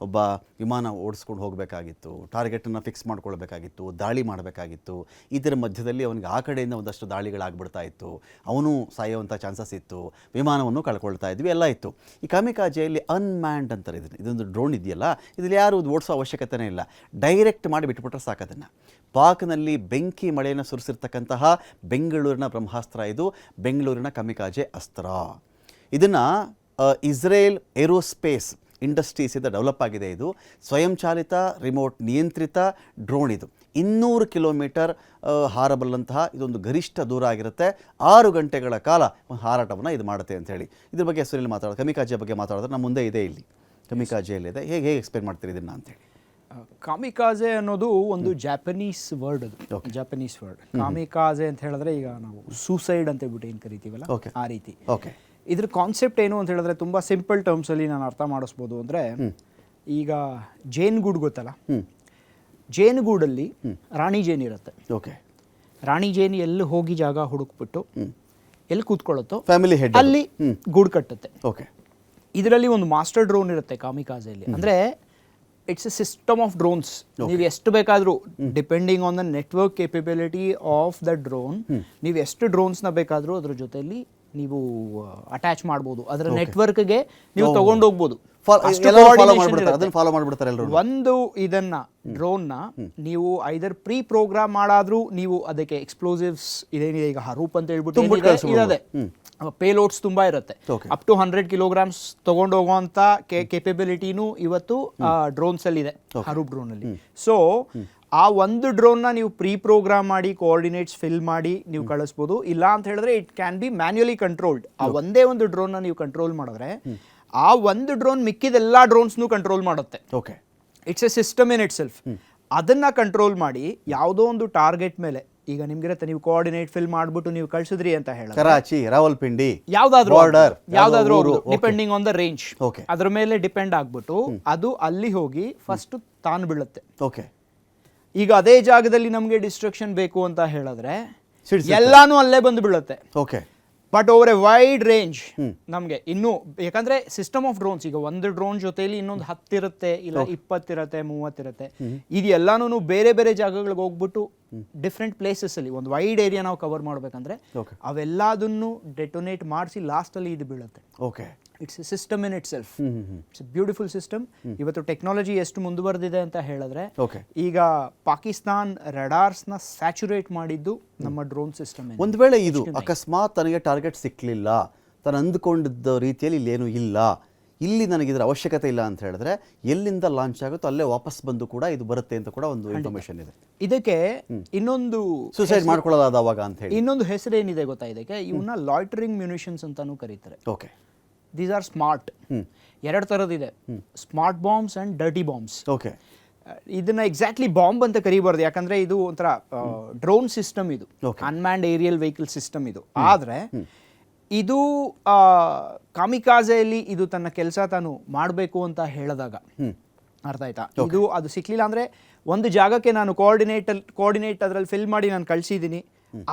ಒಬ್ಬ ವಿಮಾನ ಓಡಿಸ್ಕೊಂಡು ಹೋಗಬೇಕಾಗಿತ್ತು, ಟಾರ್ಗೆಟನ್ನು ಫಿಕ್ಸ್ ಮಾಡ್ಕೊಳ್ಬೇಕಾಗಿತ್ತು, ದಾಳಿ ಮಾಡಬೇಕಾಗಿತ್ತು. ಇದರ ಮಧ್ಯದಲ್ಲಿ ಅವನಿಗೆ ಆ ಕಡೆಯಿಂದ ಒಂದಷ್ಟು ದಾಳಿಗಳಾಗ್ಬಿಡ್ತಾ ಇತ್ತು, ಅವನು ಸಾಯುವಂಥ ಚಾನ್ಸಸ್ ಇತ್ತು, ವಿಮಾನವನ್ನು ಕಳ್ಕೊಳ್ತಾ ಇದ್ವಿ, ಎಲ್ಲ ಇತ್ತು. ಈ ಕಾಮಿಕಾಜೆಯಲ್ಲಿ ಅನ್ಮ್ಯಾಂಡ್ ಅಂತಾರೆ ಇದೊಂದು ಡ್ರೋನ್ ಇದೆಯಲ್ಲ, ಇದರಲ್ಲಿ ಯಾರು ಓಡಿಸೋ ಅವಶ್ಯಕತೆನೇ ಇಲ್ಲ, ಡೈರೆಕ್ಟ್ ಮಾಡಿ ಬಿಟ್ಬಿಟ್ರೆ ಸಾಕದನ್ನು. ಪಾಕ್ನಲ್ಲಿ ಬೆಂಕಿ ಮಳೆಯನ್ನು ಸುರಿಸಿರ್ತಕ್ಕಂತಹ ಬೆಂಗಳೂರಿನ ಬ್ರಹ್ಮಾಸ್ತ್ರ ಇದು, ಬೆಂಗಳೂರಿನ ಕಮಿಕಾಜೆ ಅಸ್ತ್ರ. ಇದನ್ನು ಇಸ್ರೇಲ್ ಏರೋಸ್ಪೇಸ್ ಇಂಡಸ್ಟ್ರೀಸಿಂದ ಡೆವಲಪ್ ಆಗಿದೆ. ಇದು ಸ್ವಯಂಚಾಲಿತ ರಿಮೋಟ್ ನಿಯಂತ್ರಿತ ಡ್ರೋನ್. ಇದು 200 ಕಿಲೋಮೀಟರ್ ಹಾರಬಲ್ಲಂತಹ ಇದೊಂದು ಗರಿಷ್ಠ ದೂರ ಆಗಿರುತ್ತೆ. 6 ಗಂಟೆಗಳ ಕಾಲ ಹಾರಾಟವನ್ನು ಇದು ಮಾಡುತ್ತೆ ಅಂಥೇಳಿ. ಇದ್ರ ಬಗ್ಗೆ ಹೆಸರಲ್ಲಿ ಮಾತಾಡೋದು, ಕಮಿಕಾಜೆ ಬಗ್ಗೆ ಮಾತಾಡಿದ್ರೆ ನಮ್ಮ ಮುಂದೆ ಇದೆ, ಇಲ್ಲಿ ಕಮಿಕಾಜೆಯಲ್ಲಿದೆ. ಹೇಗೆ ಎಕ್ಸ್ಪ್ಲೇನ್ ಮಾಡ್ತೀರಿ ಇದನ್ನು ಅಂತೇಳಿ? ಕಾಮಿಕಾಜೆ ಅನ್ನೋದು ಒಂದು ಜಾಪನೀಸ್ ವರ್ಡ್. ಅದು ಜಾಪನೀಸ್ ವರ್ಡ್. ಕಾಮಿಕಾಜೆ ಅಂತ ಹೇಳಿದ್ರೆ ಈಗ ನಾವು ಸೂಸೈಡ್ ಅಂತ ಹೇಳ್ಬಿಟ್ಟು ಏನು ಕರಿತೀವಲ್ಲ, ಆ ರೀತಿ. ಓಕೆ. ಇದ್ರ ಕಾನ್ಸೆಪ್ಟ್ ಏನು ಅಂತ ಹೇಳಿದ್ರೆ ತುಂಬ ಸಿಂಪಲ್ ಟರ್ಮ್ಸಲ್ಲಿ ನಾನು ಅರ್ಥ ಮಾಡಿಸ್ಬೋದು. ಅಂದರೆ ಈಗ ಜೇನುಗೂಡು ಗೊತ್ತಲ್ಲ, ಜೇನುಗೂಡಲ್ಲಿ ರಾಣಿ ಜೇನು ಇರುತ್ತೆ. ಓಕೆ. ರಾಣಿ ಜೇನು ಎಲ್ಲಿ ಹೋಗಿ ಜಾಗ ಹುಡುಕ್ಬಿಟ್ಟು ಎಲ್ಲಿ ಕೂತ್ಕೊಳ್ಳುತ್ತೋ ಫ್ಯಾಮಿಲಿ ಹೆಡ್ ಅಲ್ಲಿ ಗೂಡು ಕಟ್ಟುತ್ತೆ. ಓಕೆ. ಇದರಲ್ಲಿ ಒಂದು ಮಾಸ್ಟರ್ ಡ್ರೋನ್ ಇರುತ್ತೆ ಕಾಮಿಕಾಜೆಯಲ್ಲಿ. ಅಂದರೆ it's a system of drones. ನೀವು ಎಷ್ಟು ಬೇಕಾದರೂ, depending on the network capability of the drone, ನೀವು ಎಷ್ಟು ಡ್ರೋನ್ಸ್ನ ಬೇಕಾದರೂ ಅದ್ರ ಜೊತೆಯಲ್ಲಿ ನೀವು ಅಟ್ಯಾಚ್ ಮಾಡ್ಬೋದು. ಅದರ ನೆಟ್ವರ್ಕ್ಗೆ ನೀವು ತಗೊಂಡೋಗ್ಬೋದು. ಒಂದು ಇದನ್ನ ಡ್ರೋನ್ನ ನೀವು ಐದರ್ ಪ್ರೀ ಪ್ರೋಗ್ರಾಮ್ ಮಾಡಾದ್ರೂ, ನೀವು ಅದಕ್ಕೆ ಎಕ್ಸ್ಪ್ಲೋಸಿವ್ಸ್ ಇದೇನಿದೆ ಈಗ ಹರೂಪ್ ಅಂತ ಹೇಳ್ಬಿಟ್ಟು ಇದೆ, ಪೇಲೋಡ್ಸ್ ತುಂಬಾ ಇರುತ್ತೆ. ಅಪ್ ಟು 100 ಕಿಲೋಗ್ರಾಮ್ಸ್ ತಗೊಂಡೋಗುವಂತ ಕೇಪಬಿಲಿಟಿನೂ ಇವತ್ತು ಡ್ರೋನ್ಸ್ ಅಲ್ಲಿ ಇದೆ, ಹರೂಪ್ ಡ್ರೋನ್ ಅಲ್ಲಿ. ಸೊ ಆ ಒಂದು ಡ್ರೋನ್ನ ನೀವು ಪ್ರೀ ಪ್ರೋಗ್ರಾಮ್ ಮಾಡಿ ಕೋಆರ್ಡಿನೇಟ್ಸ್ ಫಿಲ್ ಮಾಡಿ ನೀವು ಕಳಿಸ್ಬೋದು. ಇಲ್ಲ ಅಂತ ಹೇಳಿದ್ರೆ it can be manually controlled. ಆ ಒಂದೇ ಒಂದು ಡ್ರೋನ್ನ ನೀವು ಕಂಟ್ರೋಲ್ ಮಾಡಿದ್ರೆ ಆ ಒಂದು ಡ್ರೋನ್ ಮಿಕ್ಕಿದೆಲ್ಲ ಡ್ರೋನ್ಸ್ನು ಕಂಟ್ರೋಲ್ ಮಾಡುತ್ತೆ. Okay. It's a system in it self. ಅದನ್ನ ಕಂಟ್ರೋಲ್ ಮಾಡಿ ಯಾವುದೋ ಒಂದು ಟಾರ್ಗೆಟ್ ಮೇಲೆ, ಈಗ ನಿಮ್ಗಿರುತ್ತೆ, ನೀವು ಕೋಆರ್ಡಿನೇಟ್ ಫಿಲ್ ಮಾಡ್ಬಿಟ್ಟು ನೀವು ಕಳ್ಸಿದ್ರಿ ಅಂತ ಹೇಳಿದ್ರೆ ಕರಾಚಿ, ರಾವಲ್ಪಿಂಡಿ, ಯಾವ್ದಾದ್ರು ಬಾರ್ಡರ್, ಯಾವ್ದಾದ್ರು depending on the range, Okay. ಅದ್ರ ಮೇಲೆ ಡಿಪೆಂಡ್ ಆಗ್ಬಿಟ್ಟು ಅದು ಅಲ್ಲಿ ಹೋಗಿ ಫಸ್ಟ್ ತಾನು ಬೀಳುತ್ತೆ. ಓಕೆ, ಈಗ ಅದೇ ಜಾಗದಲ್ಲಿ ನಮಗೆ ಡಿಸ್ಟ್ರಕ್ಷನ್ ಬೇಕು ಅಂತ ಹೇಳಿದ್ರೆ ಸಿಡ್ಸುತ್ತೆ. ಎಲ್ಲಾನು ಅಲ್ಲೇ ಬಂದು ಬೀಳುತ್ತೆ. Okay, but over A wide range ನಮಗೆ ಇನ್ನೂ, ಯಾಕಂದ್ರೆ ಸಿಸ್ಟಮ್ ಆಫ್ ಡ್ರೋನ್ಸ್, ಈಗ ಒಂದು ಡ್ರೋನ್ ಜೊತೆಲಿ ಇನ್ನೊಂದು 10 ಇರುತ್ತೆ, ಇಲ್ಲ 20 ಇರುತ್ತೆ, 30 ಇರುತ್ತೆ. ಇದು ಎಲ್ಲಾನು ಬೇರೆ ಬೇರೆ ಜಾಗಗಳಿಗೆ ಹೋಗ್ಬಿಟ್ಟು ಡಿಫ್ರೆಂಟ್ ಪ್ಲೇಸಸ್ ಅಲ್ಲಿ ಒಂದು ವೈಡ್ ಏರಿಯಾ ನಾವು ಕವರ್ ಮಾಡ್ಬೇಕಂದ್ರೆ Okay. ಅವೆಲ್ಲದನ್ನು ಡೆಟೋನೇಟ್ ಮಾಡಿಸಿ ಲಾಸ್ಟ್ ಅಲ್ಲಿ ಇದು ಬೀಳುತ್ತೆ. Okay, it's a system in it self. It's A beautiful system. ಇವತ್ತು ಟೆಕ್ನಾಲಜಿ ಎಷ್ಟು ಮುಂದುವರೆದಿದೆ ಅಂತ ಹೇಳಿದ್ರೆ, Okay. ಈಗ ಪಾಕಿಸ್ತಾನ್ ರಡಾರ್ಸ್ನ ಸ್ಯಾಚುರೇಟ್ ಮಾಡಿದ್ದು ನಮ್ಮ ಡ್ರೋನ್ ಸಿಸ್ಟಮ್. ಒಂದು ವೇಳೆ ಇದು ಅಕಸ್ಮಾತ್ ತನಗೆ ಟಾರ್ಗೆಟ್ ಸಿಕ್ಕಲಿಲ್ಲ, ತಾನು ಅಂದುಕೊಂಡಿದ್ದ ರೀತಿಯಲ್ಲಿ ಇಲ್ಲೇನು ಇಲ್ಲ, ಇಲ್ಲಿ ನನಗೆ ಇದರ ಅವಶ್ಯಕತೆ ಇಲ್ಲ ಅಂತ ಹೇಳಿದ್ರೆ ಎಲ್ಲಿಂದ ಲಾಂಚ್ ಆಗುತ್ತೋ ಅಲ್ಲೇ ವಾಪಸ್ ಬಂದು ಕೂಡ ಇದು ಬರುತ್ತೆ ಅಂತ ಕೂಡ ಒಂದು ಇನ್ಫಾರ್ಮೇಶನ್ ಇದೆ. ಇದಕ್ಕೆ ಇನ್ನೊಂದು ಸೂಸೈಡ್ ಮಾಡ್ಕೊಳ್ಳೋದಾದ ಅವಾಗ ಅಂತ ಹೇಳಿ ಇನ್ನೊಂದು ಹೆಸರು ಏನಿದೆ ಗೊತ್ತಾ ಇದಕ್ಕೆ? ಇವನ್ನ ಲಾಯ್ಟರಿಂಗ್ ಮ್ಯುನಿಷನ್ಸ್ ಅಂತಾನೂ ಕರೀತಾರೆ. Okay, these are smart. 2 ಥರದಿದೆ, smart bombs and dirty bombs. Okay, ಇದನ್ನ ಎಕ್ಸಾಕ್ಟ್ಲಿ ಬಾಂಬ್ ಅಂತ ಕರೀಬಾರ್ದು, ಯಾಕಂದ್ರೆ ಇದು ಒಂಥರ ಡ್ರೋನ್ ಸಿಸ್ಟಮ್, ಇದು ಅನ್ಮ್ಯಾನ್ಡ್ ಏರಿಯಲ್ ವೆಹಿಕಲ್ ಸಿಸ್ಟಮ್ ಇದು. ಆದ್ರೆ ಇದು ಕಾಮಿಕಾಜೆಯಲ್ಲಿ ಇದು ತನ್ನ ಕೆಲಸ ತಾನು ಮಾಡಬೇಕು ಅಂತ ಹೇಳಿದಾಗ, ಅರ್ಥ ಆಯ್ತಾ? ಇದು ಅದು ಸಿಕ್ಲಿಲ್ಲ ಅಂದ್ರೆ ಒಂದು ಜಾಗಕ್ಕೆ ನಾನು ಕೋಆರ್ಡಿನೇಟ್ ಅದ್ರಲ್ಲಿ ಫಿಲ್ ಮಾಡಿ ನಾನು ಕಳ್ಸಿದ್ದೀನಿ,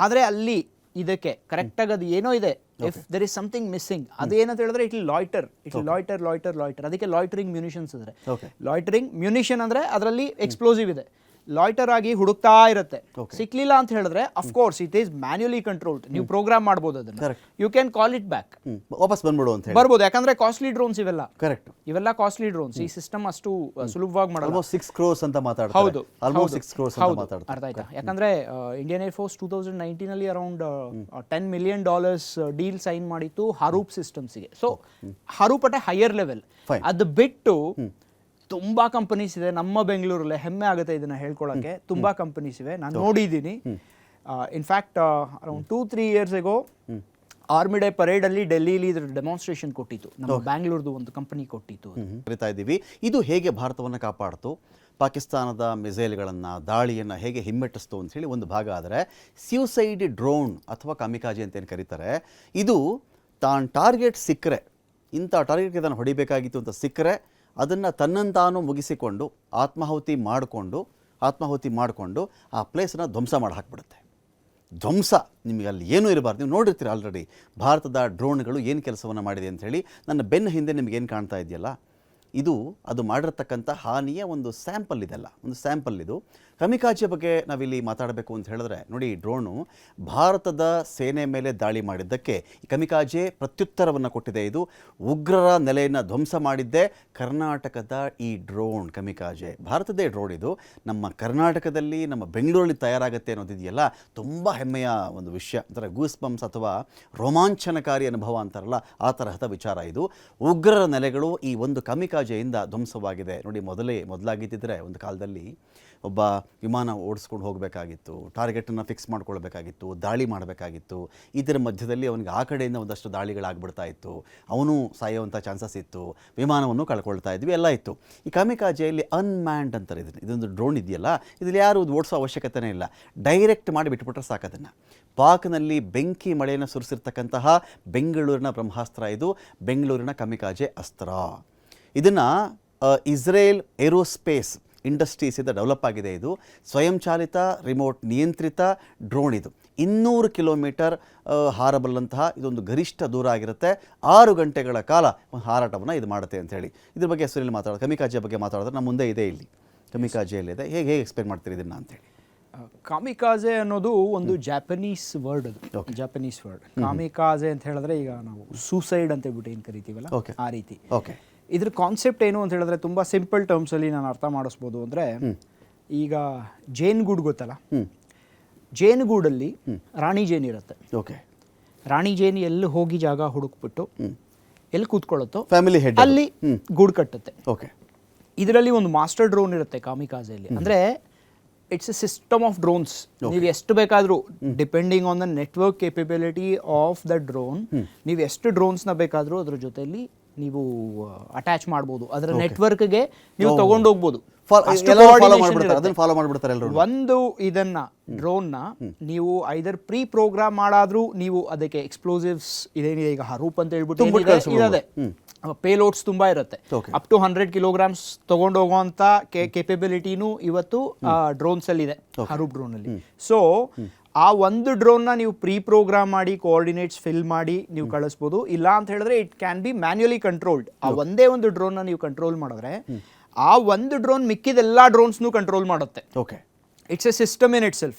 ಆದ್ರೆ ಅಲ್ಲಿ ಇದಕ್ಕೆ ಕರೆಕ್ಟ್ ಆಗಿ ಅದು ಏನೋ ಇದೆ, if there is something missing, ಅದೇನಂತ ಹೇಳಿದ್ರೆ ಇಟ್ ಲಾಯ್ಟರ್. ಅದಕ್ಕೆ ಲಾಯ್ಟರಿಂಗ್ ಮ್ಯುನಿಷನ್ಸ್ ಅಂದ್ರೆ. ಲಾಯ್ಟರಿಂಗ್ ಮ್ಯುನಿಷನ್ ಅಂದ್ರೆ ಅದರಲ್ಲಿ ಎಕ್ಸ್ಪ್ಲೋಸಿವ್ ಇದೆ, ಲಾಯ್ಟರ್ ಆಗಿ ಹುಡುಕ್ತಾ ಇರುತ್ತೆ. ಸಿಕ್ಲಿಲ್ಲ ಅಂತ ಹೇಳಿದ್ರೆ of course it is manually controlled, ನೀವು ಪ್ರೋಗ್ರಾಮ್ ಮಾಡ್ಬೋದು ಅದನ್ನ, you can call it back, ವಾಪಸ್ ಬಂದ್ಬಿಡು ಅಂತ ಹೇಳಿ ಬರ್ಬೋದು. ಯಾಕಂದ್ರೆ ಕಾಸ್ಟ್ಲಿ ಡ್ರೋನ್ಸ್ ಇವೆಲ್ಲ, ಕರೆಕ್ಟ್, ಇವೆಲ್ಲ ಕಾಸ್ಟ್ಲಿ ಡ್ರೋನ್ಸ್. ಈ ಸಿಸ್ಟಮ್ ಅಷ್ಟು ಸುಲಭವಾಗಿ ಮಾಡಲ್ಲ. ಆಲ್ಮೋಸ್ಟ್ 6 crores ಅಂತ ಮಾತಾಡ್ತಾರೆ. ಹೌದು, ಆಲ್ಮೋಸ್ಟ್ 6 crores ಅಂತ ಮಾತಾಡ್ತಾರೆ. ಅರ್ಥ ಆಯ್ತಾ? ಯಾಕಂದ್ರೆ ಇಂಡಿಯನ್ ಏರ್ ಫೋರ್ಸ್ 2019 ಅಲ್ಲಿ ಅರೌಂಡ್ $10 million ಡೀಲ್ ಸೈನ್ ಮಾಡಿತ್ತು ಹರೂಪ್ ಸಿಸ್ಟಮ್ಸ್ಗೆ. So Harop at a higher level. ಅದು ಬಿಟ್ಟು ತುಂಬಾ ಕಂಪನೀಸ್ ಇದೆ ನಮ್ಮ ಬೆಂಗಳೂರಲ್ಲಿ, ಹೆಮ್ಮೆ ಆಗುತ್ತೆ ಇದನ್ನ ಹೇಳ್ಕೊಳಕ್ಕೆ. ತುಂಬಾ ಕಂಪನೀಸ್ ಇವೆ, ನಾನು ನೋಡಿದ್ದೀನಿ. In fact around 2-3 years ago army day parade ಅಲ್ಲಿ ಡೆಲ್ಲಿಲಿ ಇದ್ರ ಡೆಮಾನ್ಸ್ಟ್ರೇಷನ್ ಕೊಟ್ಟಿತ್ತು, ನಮ್ಮ ಬ್ಯಾಂಗ್ಳೂರ್ದು ಒಂದು ಕಂಪನಿ ಕೊಟ್ಟಿತ್ತು. ಕರಿತಾ ಇದ್ದೀವಿ. ಇದು ಹೇಗೆ ಭಾರತವನ್ನು ಕಾಪಾಡ್ತು, ಪಾಕಿಸ್ತಾನದ ಮಿಸೈಲ್ಗಳನ್ನು, ದಾಳಿಯನ್ನು ಹೇಗೆ ಹಿಮ್ಮೆಟ್ಟಿಸ್ತು ಅಂತ ಹೇಳಿ ಒಂದು ಭಾಗ. ಆದರೆ ಸ್ಯೂಸೈಡ್ ಡ್ರೋನ್ ಅಥವಾ ಕಾಮಿಕಾಜೆ ಅಂತ ಏನು ಕರೀತಾರೆ, ಇದು ತಾನು ಟಾರ್ಗೆಟ್ ಸಿಕ್ಕರೆ, ಇಂಥ ಟಾರ್ಗೆಟ್ಗೆ ತಾನು ಹೊಡಿಬೇಕಾಗಿತ್ತು ಅಂತ ಸಿಕ್ಕರೆ ಅದನ್ನು ತನ್ನಂತಾನು ಮುಗಿಸಿಕೊಂಡು ಆತ್ಮಾಹುತಿ ಮಾಡಿಕೊಂಡು ಆ ಪ್ಲೇಸನ್ನು ಧ್ವಂಸ ಮಾಡಿ ಹಾಕ್ಬಿಡುತ್ತೆ. ಧ್ವಂಸ, ನಿಮಗೆ ಅಲ್ಲಿ ಏನೂ ಇರಬಾರ್ದು. ನೀವು ನೋಡಿರ್ತೀರ ಆಲ್ರೆಡಿ ಭಾರತದ ಡ್ರೋನ್ಗಳು ಏನು ಕೆಲಸವನ್ನು ಮಾಡಿದೆ ಅಂಥೇಳಿ. ನನ್ನ ಬೆನ್ನ ಹಿಂದೆ ನಿಮಗೇನು ಕಾಣ್ತಾ ಇದೆಯಲ್ಲ, ಇದು ಅದು ಮಾಡಿರ್ತಕ್ಕಂಥ ಹಾನಿಯ ಒಂದು ಸ್ಯಾಂಪಲ್ ಇದೆಲ್ಲ, ಒಂದು ಸ್ಯಾಂಪಲ್ ಇದು. ಕಮಿಕಾಜೆ ಬಗ್ಗೆ ನಾವಿಲ್ಲಿ ಮಾತಾಡಬೇಕು ಅಂತ ಹೇಳಿದ್ರೆ, ನೋಡಿ, ಡ್ರೋನು ಭಾರತದ ಸೇನೆ ಮೇಲೆ ದಾಳಿ ಮಾಡಿದ್ದಕ್ಕೆ ಈ ಕಮಿಕಾಜೆ ಪ್ರತ್ಯುತ್ತರವನ್ನು ಕೊಟ್ಟಿದೆ. ಇದು ಉಗ್ರರ ನೆಲೆಯನ್ನು ಧ್ವಂಸ ಮಾಡಿದ್ದೆ ಕರ್ನಾಟಕದ ಈ ಡ್ರೋನ್ ಕಮಿಕಾಜೆ. ಭಾರತದೇ ಡ್ರೋನ್ ಇದು. ನಮ್ಮ ಕರ್ನಾಟಕದಲ್ಲಿ, ನಮ್ಮ ಬೆಂಗಳೂರಲ್ಲಿ ತಯಾರಾಗುತ್ತೆ ಅನ್ನೋದಿದೆಯಲ್ಲ, ತುಂಬ ಹೆಮ್ಮೆಯ ಒಂದು ವಿಷಯ. ಒಂಥರ ಗೂಸ್ ಬಂಪ್ಸ್ ಅಥವಾ ರೋಮಾಂಚನಕಾರಿ ಅನುಭವ ಅಂತಾರಲ್ಲ, ಆ ತರಹದ ವಿಚಾರ ಇದು. ಉಗ್ರರ ನೆಲೆಗಳು ಈ ಒಂದು ಕಮಿಕಾಜೆಯಿಂದ ಧ್ವಂಸವಾಗಿದೆ. ನೋಡಿ, ಮೊದಲಾಗಿದ್ದಿದ್ರೆ ಒಂದು ಕಾಲದಲ್ಲಿ ಒಬ್ಬ ವಿಮಾನ ಓಡಿಸ್ಕೊಂಡು ಹೋಗಬೇಕಾಗಿತ್ತು, ಟಾರ್ಗೆಟನ್ನು ಫಿಕ್ಸ್ ಮಾಡ್ಕೊಳ್ಬೇಕಾಗಿತ್ತು, ದಾಳಿ ಮಾಡಬೇಕಾಗಿತ್ತು. ಇದರ ಮಧ್ಯದಲ್ಲಿ ಅವನಿಗೆ ಆ ಕಡೆಯಿಂದ ಒಂದಷ್ಟು ದಾಳಿಗಳಾಗ್ಬಿಡ್ತಾ ಇತ್ತು, ಅವನು ಸಾಯುವಂಥ ಚಾನ್ಸಸ್ ಇತ್ತು, ವಿಮಾನವನ್ನು ಕಳ್ಕೊಳ್ತಾ ಇದ್ವಿ, ಎಲ್ಲ ಇತ್ತು. ಈ ಕಾಮಿಕಾಜೆಯಲ್ಲಿ ಅನ್ಮ್ಯಾನ್ಡ್ ಅಂತಾರೆ ಇದೊಂದು ಡ್ರೋನ್ ಇದೆಯಲ್ಲ, ಇದರಲ್ಲಿ ಯಾರು ಓಡಿಸೋ ಅವಶ್ಯಕತೆನೇ ಇಲ್ಲ, ಡೈರೆಕ್ಟ್ ಮಾಡಿ ಬಿಟ್ಬಿಟ್ರೆ ಸಾಕದನ್ನು. ಪಾಕ್ನಲ್ಲಿ ಬೆಂಕಿ ಮಳೆಯನ್ನು ಸುರಿಸಿರ್ತಕ್ಕಂತಹ ಬೆಂಗಳೂರಿನ ಬ್ರಹ್ಮಾಸ್ತ್ರ ಇದು, ಬೆಂಗಳೂರಿನ ಕಮಿಕಾಜೆ ಅಸ್ತ್ರ. ಇದನ್ನು ಇಸ್ರೇಲ್ ಏರೋಸ್ಪೇಸ್ ಇಂಡಸ್ಟ್ರೀಸಿಂದ ಡೆವಲಪ್ ಆಗಿದೆ. ಇದು ಸ್ವಯಂಚಾಲಿತ ರಿಮೋಟ್ ನಿಯಂತ್ರಿತ ಡ್ರೋನ್. ಇದು 200 ಕಿಲೋಮೀಟರ್ ಹಾರಬಲ್ಲಂತಹ ಇದೊಂದು ಗರಿಷ್ಠ ದೂರ ಆಗಿರುತ್ತೆ. 6 ಗಂಟೆಗಳ ಕಾಲ ಹಾರಾಟವನ್ನು ಇದು ಮಾಡುತ್ತೆ ಅಂಥೇಳಿ. ಇದ್ರ ಬಗ್ಗೆ ಹೆಸರಲ್ಲಿ ಮಾತಾಡೋದು, ಕಮಿಕಾಜೆ ಬಗ್ಗೆ ಮಾತಾಡಿದ್ರೆ ನಮ್ಮ ಮುಂದೆ ಇದೆ, ಇಲ್ಲಿ ಕಮಿಕಾಜೆಯಲ್ಲಿದೆ. ಹೇಗೆ ಎಕ್ಸ್ಪ್ಲೇನ್ ಮಾಡ್ತೀರಿ ಇದನ್ನು ಅಂತೇಳಿ? ಕಾಮಿಕಾಜೆ ಅನ್ನೋದು ಒಂದು ಜಾಪನೀಸ್ ವರ್ಡ್. ಅದು ಜಾಪನೀಸ್ ವರ್ಡ್. ಕಾಮಿಕಾಜೆ ಅಂತ ಹೇಳಿದ್ರೆ ಈಗ ನಾವು ಸೂಸೈಡ್ ಅಂತ ಹೇಳ್ಬಿಟ್ಟು ಏನು ಕರಿತೀವಲ್ಲ, ಆ ರೀತಿ. ಓಕೆ, ಇದ್ರ ಕಾನ್ಸೆಪ್ಟ್ ಏನು ಅಂತ ಹೇಳಿದ್ರೆ ತುಂಬ ಸಿಂಪಲ್ ಟರ್ಮ್ಸಲ್ಲಿ ನಾನು ಅರ್ಥ ಮಾಡಿಸ್ಬೋದು. ಅಂದರೆ ಈಗ ಜೇನುಗೂಡು ಗೊತ್ತಲ್ಲ, ಜೇನುಗೂಡಲ್ಲಿ ರಾಣಿ ಜೇನು ಇರುತ್ತೆ. ಓಕೆ, ರಾಣಿ ಜೇನು ಎಲ್ಲಿ ಹೋಗಿ ಜಾಗ ಹುಡುಕ್ಬಿಟ್ಟು ಎಲ್ಲಿ ಕೂತ್ಕೊಳ್ಳುತ್ತೋ ಫ್ಯಾಮಿಲಿ ಹೆಡ್ ಅಲ್ಲಿ ಗೂಡು ಕಟ್ಟುತ್ತೆ. ಓಕೆ, ಇದರಲ್ಲಿ ಒಂದು ಮಾಸ್ಟರ್ ಡ್ರೋನ್ ಇರುತ್ತೆ ಕಾಮಿಕಾಜೆಯಲ್ಲಿ. ಅಂದರೆ it's a system of drones. ನೀವು ಎಷ್ಟು ಬೇಕಾದರೂ, depending on the network capability of the drone, ನೀವು ಎಷ್ಟು ಡ್ರೋನ್ಸ್ನ ಬೇಕಾದರೂ ಅದ್ರ ಜೊತೆಯಲ್ಲಿ ನೀವು ಅಟ್ಯಾಚ್ ಮಾಡ್ಬೋದು, ಅದರ ನೆಟ್ವರ್ಕ್ಗೆ ನೀವು ತಗೊಂಡು ಹೋಗ್ಬೋದು. ಅದನ್ನ ಫಾಲೋ ಮಾಡ್ಬಿಡ್ತಾರೆ ಎಲ್ಲರೂ. ಒಂದು ಇದನ್ನ ಡ್ರೋನ್ನ ನೀವು ಐದರ್ ಪ್ರೀ ಪ್ರೋಗ್ರಾಮ್ ಮಾಡಾದ್ರೂ ನೀವು ಅದಕ್ಕೆ ಎಕ್ಸ್ಪ್ಲೋಸಿವ್ಸ್ ಇದೇನಿದೆ ಈಗ ಹರೂಪ್ ಅಂತ ಹೇಳ್ಬಿಟ್ಟು ಇರದೆ ಪೇಲೋಡ್ಸ್ ತುಂಬಾ ಇರುತ್ತೆ. ಅಪ್ ಟು 100 kilograms ತಗೊಂಡು ಹೋಗುವಂತ ಕೇಪಬಿಲಿಟಿನೂ ಇವತ್ತು ಡ್ರೋನ್ಸ್ ಅಲ್ಲಿ ಇದೆ, ಹರೂಪ್ ಡ್ರೋನ್ ಅಲ್ಲಿ. ಸೊ ಆ ಒಂದು ಡ್ರೋನ್ನ ನೀವು ಪ್ರೀ ಪ್ರೋಗ್ರಾಮ್ ಮಾಡಿ ಕೋಆರ್ಡಿನೇಟ್ಸ್ ಫಿಲ್ ಮಾಡಿ ನೀವು ಕಳಿಸ್ಬೋದು. ಇಲ್ಲ ಅಂತ ಹೇಳಿದ್ರೆ it can be manually controlled. ಆ ಒಂದೇ ಒಂದು ಡ್ರೋನ್ನ ನೀವು ಕಂಟ್ರೋಲ್ ಮಾಡಿದ್ರೆ ಆ ಒಂದು ಡ್ರೋನ್ ಮಿಕ್ಕಿದೆಲ್ಲ ಡ್ರೋನ್ಸ್ನು ಕಂಟ್ರೋಲ್ ಮಾಡುತ್ತೆ. Okay, it's a system in it self.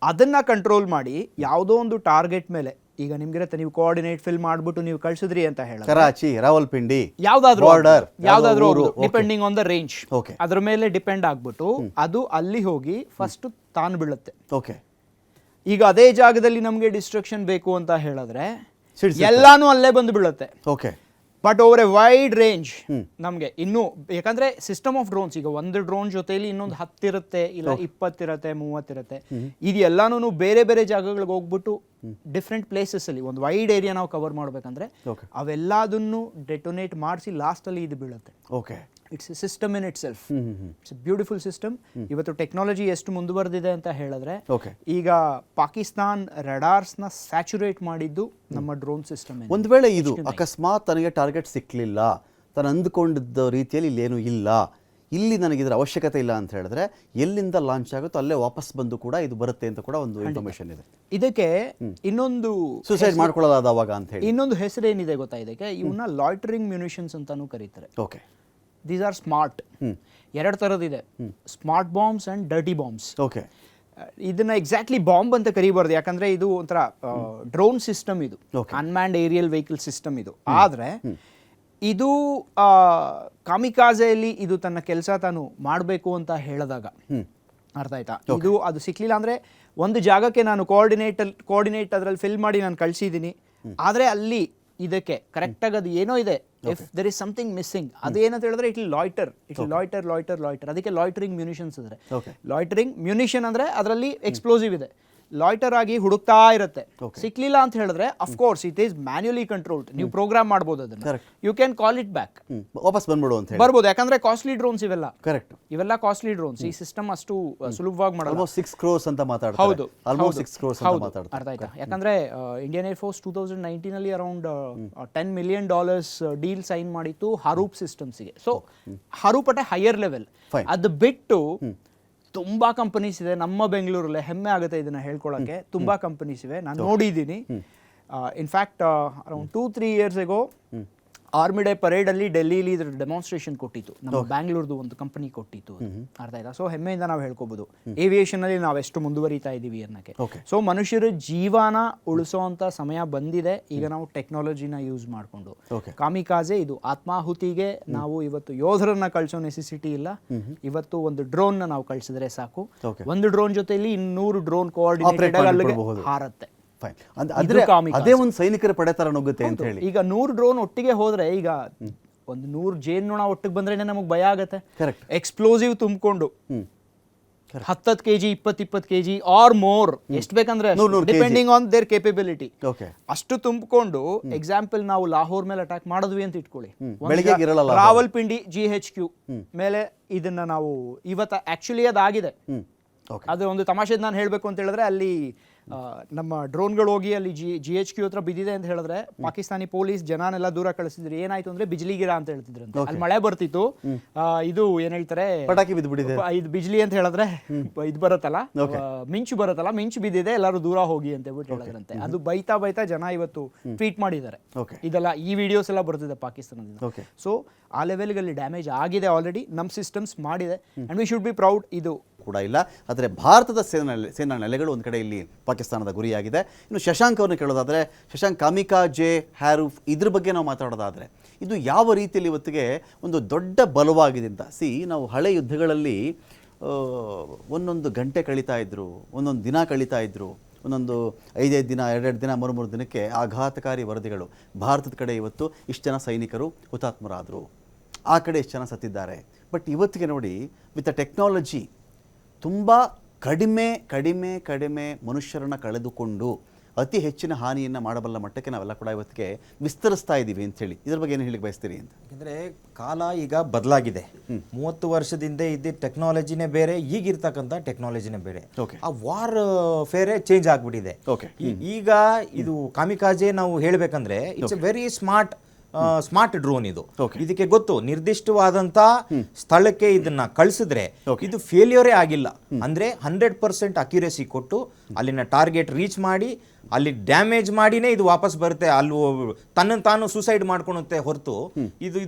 ಅದನ್ನ ಕಂಟ್ರೋಲ್ ಮಾಡಿ ಯಾವುದೋ ಒಂದು ಟಾರ್ಗೆಟ್ ಮೇಲೆ, ಈಗ ನಿಮ್ಗಿರುತ್ತೆ ನೀವು ಕೋಆರ್ಡಿನೇಟ್ ಫಿಲ್ ಮಾಡ್ಬಿಟ್ಟು ನೀವು ಕಳ್ಸಿದ್ರಿ ಅಂತ ಹೇಳಿದ್ರೆ ಕರಾಚಿ, ರಾವಲ್ಪಿಂಡಿ, ಯಾವ್ದಾದ್ರು ಡಿಪೆಂಡಿಂಗ್ ಆನ್ ದ ರೇಂಜ್, ಅದ್ರ ಮೇಲೆ ಡಿಪೆಂಡ್ ಆಗ್ಬಿಟ್ಟು ಅದು ಅಲ್ಲಿ ಹೋಗಿ ಫಸ್ಟ್ ತಾನು ಬೀಳುತ್ತೆ. ಓಕೆ, ಈಗ ಅದೇ ಜಾಗದಲ್ಲಿ ನಮಗೆ ಡಿಸ್ಟ್ರಕ್ಷನ್ ಬೇಕು ಅಂತ ಹೇಳಿದ್ರೆ ಎಲ್ಲಾನು ಅಲ್ಲೇ ಬಂದು ಬೀಳುತ್ತೆ. Okay, but over A wide range ನಮಗೆ ಇನ್ನೂ, ಯಾಕಂದ್ರೆ ಸಿಸ್ಟಮ್ ಆಫ್ ಡ್ರೋನ್ಸ್, ಈಗ ಒಂದು ಡ್ರೋನ್ ಜೊತೆಲಿ ಇನ್ನೊಂದು 10 ಇರುತ್ತೆ, ಇಲ್ಲ 20 ಇರುತ್ತೆ, 30 ಇರುತ್ತೆ. ಇದು ಎಲ್ಲಾನು ಬೇರೆ ಬೇರೆ ಜಾಗಗಳಿಗೆ ಹೋಗ್ಬಿಟ್ಟು ಡಿಫ್ರೆಂಟ್ ಪ್ಲೇಸಸ್ ಅಲ್ಲಿ ಒಂದು ವೈಡ್ ಏರಿಯಾ ನಾವು ಕವರ್ ಮಾಡ್ಬೇಕಂದ್ರೆ ಅವೆಲ್ಲದನ್ನು ಡೆಟೋನೇಟ್ ಮಾಡಿಸಿ ಲಾಸ್ಟ್ ಅಲ್ಲಿ ಇದು ಬೀಳುತ್ತೆ. Okay, it's a system in it self. It's A beautiful system. ಇವತ್ತು ಟೆಕ್ನಾಲಜಿ ಎಷ್ಟು ಮುಂದುವರೆದಿದೆ ಅಂತ ಹೇಳಿದ್ರೆ ಈಗ ಪಾಕಿಸ್ತಾನ್ ರಡಾರ್ಸ್ನ ಸ್ಯಾಚುರೇಟ್ ಮಾಡಿದ್ದು ನಮ್ಮ ಡ್ರೋನ್ ಸಿಸ್ಟಮ್. ಒಂದು ವೇಳೆ ಇದು ಅಕಸ್ಮಾತ್ ತನಗೆ ಟಾರ್ಗೆಟ್ ಸಿಕ್ಲಿಲ್ಲ, ತಾನು ಅಂದುಕೊಂಡಿದ್ದ ರೀತಿಯಲ್ಲಿ ಇಲ್ಲೇನೂ ಇಲ್ಲ, ಇಲ್ಲಿ ನನಗೆ ಇದರ ಅವಶ್ಯಕತೆ ಇಲ್ಲ ಅಂತ ಹೇಳಿದ್ರೆ ಎಲ್ಲಿಂದ ಲಾಂಚ್ ಆಗುತ್ತೋ ಅಲ್ಲೇ ವಾಪಸ್ ಬಂದು ಕೂಡ ಇದು ಬರುತ್ತೆ ಅಂತ ಕೂಡ ಒಂದು ಇನ್ಫಾರ್ಮೇಶನ್ ಇದೆ. ಇದಕ್ಕೆ ಇನ್ನೊಂದು ಸೂಸೈಡ್ ಮಾಡ್ಕೊಳ್ಳೋದಾದ ಅವಾಗ ಅಂತ ಹೇಳಿ ಇನ್ನೊಂದು ಹೆಸರು ಏನಿದೆ ಗೊತ್ತಾ ಇದಕ್ಕೆ, ಇವನ್ನ ಲಾಯ್ಟರಿಂಗ್ ಮ್ಯುನಿಷನ್ಸ್ ಅಂತಾನೂ ಕರೀತಾರೆ. Okay, these are smart. ಎರಡು ಥರದಿದೆ, smart bombs and dirty bombs. Okay, ಇದನ್ನ ಎಕ್ಸಾಕ್ಟ್ಲಿ ಬಾಂಬ್ ಅಂತ ಕರಿಬಾರ್ದು, ಯಾಕಂದ್ರೆ ಇದು ಒಂಥರ ಡ್ರೋನ್ ಸಿಸ್ಟಮ್, ಇದು ಅನ್ಮ್ಯಾನ್ಡ್ ಏರಿಯಲ್ ವೆಹಿಕಲ್ ಸಿಸ್ಟಮ್ ಇದು. ಆದ್ರೆ ಇದು ಕಾಮಿಕಾಜೆಯಲ್ಲಿ ಇದು ತನ್ನ ಕೆಲಸ ತಾನು ಮಾಡಬೇಕು ಅಂತ ಹೇಳಿದಾಗ, ಅರ್ಥ ಆಯ್ತಾ, ಇದು ಅದು ಸಿಕ್ಲಿಲ್ಲ ಅಂದ್ರೆ ಒಂದು ಜಾಗಕ್ಕೆ ನಾನು ಕೋಆರ್ಡಿನೇಟ್ ಅದ್ರಲ್ಲಿ ಫಿಲ್ ಮಾಡಿ ನಾನು ಕಳ್ಸಿದ್ದೀನಿ, ಆದ್ರೆ ಅಲ್ಲಿ ಇದಕ್ಕೆ ಕರೆಕ್ಟ್ ಆಗಿ ಅದು ಏನೋ ಇದೆ, if there is something missing, ಅದೇನಂತ ಹೇಳಿದ್ರೆ ಇಟ್ ಲಾಯ್ಟರ್. ಅದಕ್ಕೆ ಲಾಯ್ಟರಿಂಗ್ ಮ್ಯುನಿಷನ್ಸ್ ಅಂದ್ರೆ. ಲಾಯ್ಟರಿಂಗ್ ಮ್ಯುನಿಷನ್ ಅಂದ್ರೆ ಅದರಲ್ಲಿ ಎಕ್ಸ್ಪ್ಲೋಸಿವ್ ಇದೆ, ಲಾಯ್ಟರ್ ಆಗಿ ಹುಡುಕ್ತಾ ಇರುತ್ತೆ. ಸಿಕ್ಲಿಲ್ಲ ಅಂತ ಹೇಳಿದ್ರೆ of course it is manually controlled, ನೀವು ಪ್ರೋಗ್ರಾಮ್ ಮಾಡ್ಬೋದು ಅದನ್ನ, you can call it back, ವಾಪಸ್ ಬಂದ್ಬಿಡು ಅಂತ ಬರ್ಬೋದು. ಯಾಕಂದ್ರೆ ಕಾಸ್ಟ್ಲಿ ಡ್ರೋನ್ಸ್ ಇವೆಲ್ಲ, ಕರೆಕ್ಟ್, ಇವೆಲ್ಲ ಕಾಸ್ಟ್ಲಿ ಡ್ರೋನ್ಸ್. ಈ ಸಿಸ್ಟಮ್ ಅಷ್ಟು ಸುಲಭವಾಗಿ ಮಾಡಲ್ಲ. ಆಲ್ಮೋಸ್ಟ್ 6 crores ಅಂತ ಮಾತಾಡ್ತಾರೆ. ಹೌದು, ಆಲ್ಮೋಸ್ಟ್ 6 crores ಅಂತ ಮಾತಾಡ್ತಾರೆ. ಅರ್ಥ ಆಯ್ತಾ. ಯಾಕಂದ್ರೆ ಇಂಡಿಯನ್ ಏರ್ ಫೋರ್ಸ್ 2019 ಅಲ್ಲಿ ಅರೌಂಡ್ $10 million ಡೀಲ್ ಸೈನ್ ಮಾಡಿತ್ತು ಹರೂಪ್ ಸಿಸ್ಟಮ್ಸ್ಗೆ. So Harop at a higher level. ಅದು ಬಿಟ್ಟು ತುಂಬಾ ಕಂಪನೀಸ್ ಇದೆ ನಮ್ಮ ಬೆಂಗಳೂರಲ್ಲಿ, ಹೆಮ್ಮೆ ಆಗುತ್ತೆ ಇದನ್ನ ಹೇಳ್ಕೊಳಕ್ಕೆ. ತುಂಬಾ ಕಂಪನೀಸ್ ಇವೆ, ನಾನು ನೋಡಿದ್ದೀನಿ. In fact around 2-3 years ago army day parade ಅಲ್ಲಿ ಡೆಲ್ಲಿಲಿ ಇದ್ರ ಡೆಮಾನ್ಸ್ಟ್ರೇಷನ್ ಕೊಟ್ಟಿತ್ತು, ನಮ್ಮ ಬ್ಯಾಂಗ್ಳೂರ್ದು ಒಂದು ಕಂಪನಿ ಕೊಟ್ಟಿತ್ತು. ಅರ್ಥ ಆಯ್ತಾ. ಸೊ ಹೆಮ್ಮೆಯಿಂದ ನಾವು ಹೇಳ್ಕೋಬಹುದು ಏವಿಯೇಷನ್ ಅಲ್ಲಿ ನಾವು ಎಷ್ಟು ಮುಂದುವರಿತಾ ಇದೀವಿ ಅನ್ನಕ್ಕೆ. ಸೊ ಮನುಷ್ಯರ ಜೀವನ ಉಳಿಸೋಂತ ಸಮಯ ಬಂದಿದೆ ಈಗ. ನಾವು ಟೆಕ್ನಾಲಜಿನ ಯೂಸ್ ಮಾಡಿಕೊಂಡು ಕಾಮಿಕಾಜೆ, ಇದು ಆತ್ಮಾಹುತಿಗೆ ನಾವು ಇವತ್ತು ಯೋಧರನ್ನ ಕಳಿಸೋ ನೆಸೆಸಿಟಿ ಇಲ್ಲ. ಇವತ್ತು ಒಂದು ಡ್ರೋನ್ ನಾವು ಕಳಿಸಿದ್ರೆ ಸಾಕು, ಒಂದು ಡ್ರೋನ್ ಜೊತೆಲಿ 200 ಡ್ರೋನ್ ಕೋಆರ್ಡಿನೇಟೆಡ್ ಅಲ್ಲಿಗೆ ಹಾರತ್ತೆ. ಅದೇ ಒಂದು ಸೈನಿಕರ ಪಡೆ ತರ ನುಗ್ಗುತ್ತೆ ಅಂತ ಹೇಳಿ. ಈಗ 100 ಡ್ರೋನ್ ಒಟ್ಟಿಗೆ ಹೋದ್ರೆ, ಈಗ ಒಂದು 100 ಜೇನುನೊಣ ಒಟ್ಟಿಗೆ ಬಂದ್ರೇನೆ ನಮಗೆ ಭಯ ಆಗತ್ತೆ. ಎಕ್ಸ್ಪ್ಲೋಸಿವ್ ತುಂಬಿಕೊಂಡು 10 kg 20 kg ಆರ್ ಮೋರ್, ಎಷ್ಟು ಬೇಕಂದ್ರೆ ಡಿಪೆಂಡಿಂಗ್ ಆನ್ ದೇರ್ ಕೇಪಬಿಲಿಟಿ, ಅಷ್ಟು ತುಂಬಿಕೊಂಡು ಎಕ್ಸಾಂಪಲ್ ನಾವು ಲಾಹೋರ್ ಮೇಲೆ ಅಟ್ಯಾಕ್ ಮಾಡಿದ್ವಿ ಅಂತ ಇಟ್ಕೊಳ್ಳಿ, ರಾವಲ್ಪಿಂಡಿ GHQ ಮೇಲೆ ಇದನ್ನ ನಾವು ಇವತ್ತು ಆಕ್ಚುಲಿ ಅದಾಗಿದೆ. ಅದು ಒಂದು ತಮಾಷೆ ನಾನು ಹೇಳ್ಬೇಕು ಅಂತ ಹೇಳಿದ್ರೆ, ಅಲ್ಲಿ ನಮ್ಮ ಡ್ರೋನ್ಗಳು ಹೋಗಿ ಅಲ್ಲಿ GHQ ಹತ್ರ ಬಿದ್ದಿದೆ ಅಂತ ಹೇಳಿದ್ರೆ ಪಾಕಿಸ್ತಾನಿ ಪೊಲೀಸ್ ಜನನೆಲ್ಲ ದೂರ ಕಳಿಸಿದ್ರು. ಏನಾಯ್ತು ಅಂದ್ರೆ ಬಿಜ್ಲಿ ಗಿಡ ಅಂತ ಹೇಳ್ತಿದ್ರು, ಅಲ್ಲಿ ಮಳೆ ಬರ್ತಿತ್ತು, ಇದು ಏನ್ ಹೇಳ್ತಾರೆ ಪಟಾಕಿ ಬಿದ್ದುಬಿಟ್ಟಿದೆ, ಇದು ಬಿಜ್ಲಿ ಅಂತ ಹೇಳಿದ್ರೆ ಇದು ಬರುತ್ತಲ್ಲ, ಮಿಂಚು ಬರುತ್ತಲ್ಲ, ಮಿಂಚು ಬಿದ್ದಿದೆ ಎಲ್ಲರೂ ದೂರ ಹೋಗಿ ಅಂತ ಹೇಳ್ಬಿಟ್ಟು ಹೇಳಿದ್ರಂತೆ. ಅದು ಬೈತಾ ಜನ ಇವತ್ತು ಟ್ವೀಟ್ ಮಾಡಿದ್ದಾರೆ. ಇದೆಲ್ಲ ಈ ವಿಡಿಯೋಸ್ ಎಲ್ಲ ಬರ್ತಿದೆ ಪಾಕಿಸ್ತಾನದಿಂದ. ಸೊ ಆ ಲೆವೆಲ್ಗೆ ಡ್ಯಾಮೇಜ್ ಆಗಿದೆ ಆಲ್ರೆಡಿ, ನಮ್ಮ ಸಿಸ್ಟಮ್ಸ್ ಮಾಡಿದೆ, and we should be proud. ಇದು ಕೂಡ ಇಲ್ಲ, ಆದರೆ ಭಾರತದ ಸೇನಾ ನೆಲೆಗಳು ಒಂದು ಕಡೆ ಇಲ್ಲಿ ಪಾಕಿಸ್ತಾನದ ಗುರಿಯಾಗಿದೆ. ಇನ್ನು ಶಶಾಂಕ್ ಅವ್ರನ್ನ ಕೇಳೋದಾದರೆ, ಶಶಾಂಕ್, ಕಾಮಿಕಾಜೆ, ಹ್ಯಾರೂಫ್ ಇದ್ರ ಬಗ್ಗೆ ನಾವು ಮಾತಾಡೋದಾದರೆ ಇದು ಯಾವ ರೀತಿಯಲ್ಲಿ ಇವತ್ತಿಗೆ ಒಂದು ದೊಡ್ಡ ಬಲವಾಗಿದೆ ಅಂತ. ನಾವು ಹಳೆ ಯುದ್ಧಗಳಲ್ಲಿ ಒಂದೊಂದು ಗಂಟೆ ಕಳೀತಾ ಇದ್ರು, ಒಂದೊಂದು ದಿನ ಕಳೀತಾ ಇದ್ರು, ಒಂದೊಂದು 5-5 ದಿನ, 2-2 ದಿನ, 3-3 ದಿನಕ್ಕೆ ಆಘಾತಕಾರಿ ವರದಿಗಳು. ಭಾರತದ ಕಡೆ ಇವತ್ತು ಇಷ್ಟು ಜನ ಸೈನಿಕರು ಹುತಾತ್ಮರಾದರು, ಆ ಕಡೆ ಇಷ್ಟು ಜನ ಸತ್ತಿದ್ದಾರೆ. ಬಟ್ ಇವತ್ತಿಗೆ ನೋಡಿ, ವಿತ್ ಅ ಟೆಕ್ನಾಲಜಿ ತುಂಬ ಕಡಿಮೆ ಮನುಷ್ಯರನ್ನು ಕಳೆದುಕೊಂಡು ಅತಿ ಹೆಚ್ಚಿನ ಹಾನಿಯನ್ನು ಮಾಡಬಲ್ಲ ಮಟ್ಟಕ್ಕೆ ನಾವೆಲ್ಲ ಕೂಡ ಇವತ್ತಿಗೆ ವಿಸ್ತರಿಸ್ತಾ ಇದ್ದೀವಿ ಅಂತ ಹೇಳಿ, ಇದ್ರ ಬಗ್ಗೆ ಏನು ಹೇಳಿಕ್ಕೆ ಬಯಸ್ತೀರಿ ಅಂತ? ಯಾಕಂದ್ರೆ ಕಾಲ ಈಗ ಬದಲಾಗಿದೆ. 30 ವರ್ಷದಿಂದ ಇದ್ದ ಟೆಕ್ನಾಲಜಿನೇ ಬೇರೆ, ಈಗಿರ್ತಕ್ಕಂಥ ಟೆಕ್ನಾಲಜಿನೇ ಬೇರೆ. Okay. ಆ ವಾರ್ ಫೇರೇ ಚೇಂಜ್ ಆಗ್ಬಿಟ್ಟಿದೆ. Okay. ಈಗ ಇದು ಕಾಮಿಕಾಜೆ ನಾವು ಹೇಳ್ಬೇಕಂದ್ರೆ it's A very smart drone ಇದು. Okay. ಇದಕ್ಕೆ ಗೊತ್ತು ನಿರ್ದಿಷ್ಟವಾದಂತ ಸ್ಥಳಕ್ಕೆ ಇದನ್ನ ಕಳಿಸಿದ್ರೆ Okay. ಇದು ಫೇಲ್ಯೂರೇ ಆಗಿಲ್ಲ ಅಂದ್ರೆ 100% ಅಕ್ಯುರೇಸಿ ಕೊಟ್ಟು ಅಲ್ಲಿನ ಟಾರ್ಗೆಟ್ ರೀಚ್ ಮಾಡಿ ಅಲ್ಲಿ ಡ್ಯಾಮೇಜ್ ಮಾಡಿನೇ ಇದು ವಾಪಸ್ ಬರುತ್ತೆ. ಅಲ್ಲಿ ತನ್ನನ್ನು ತಾನು ಸೂಸೈಡ್ ಮಾಡ್ಕೊಳುತ್ತೆ ಹೊರತು ಇದು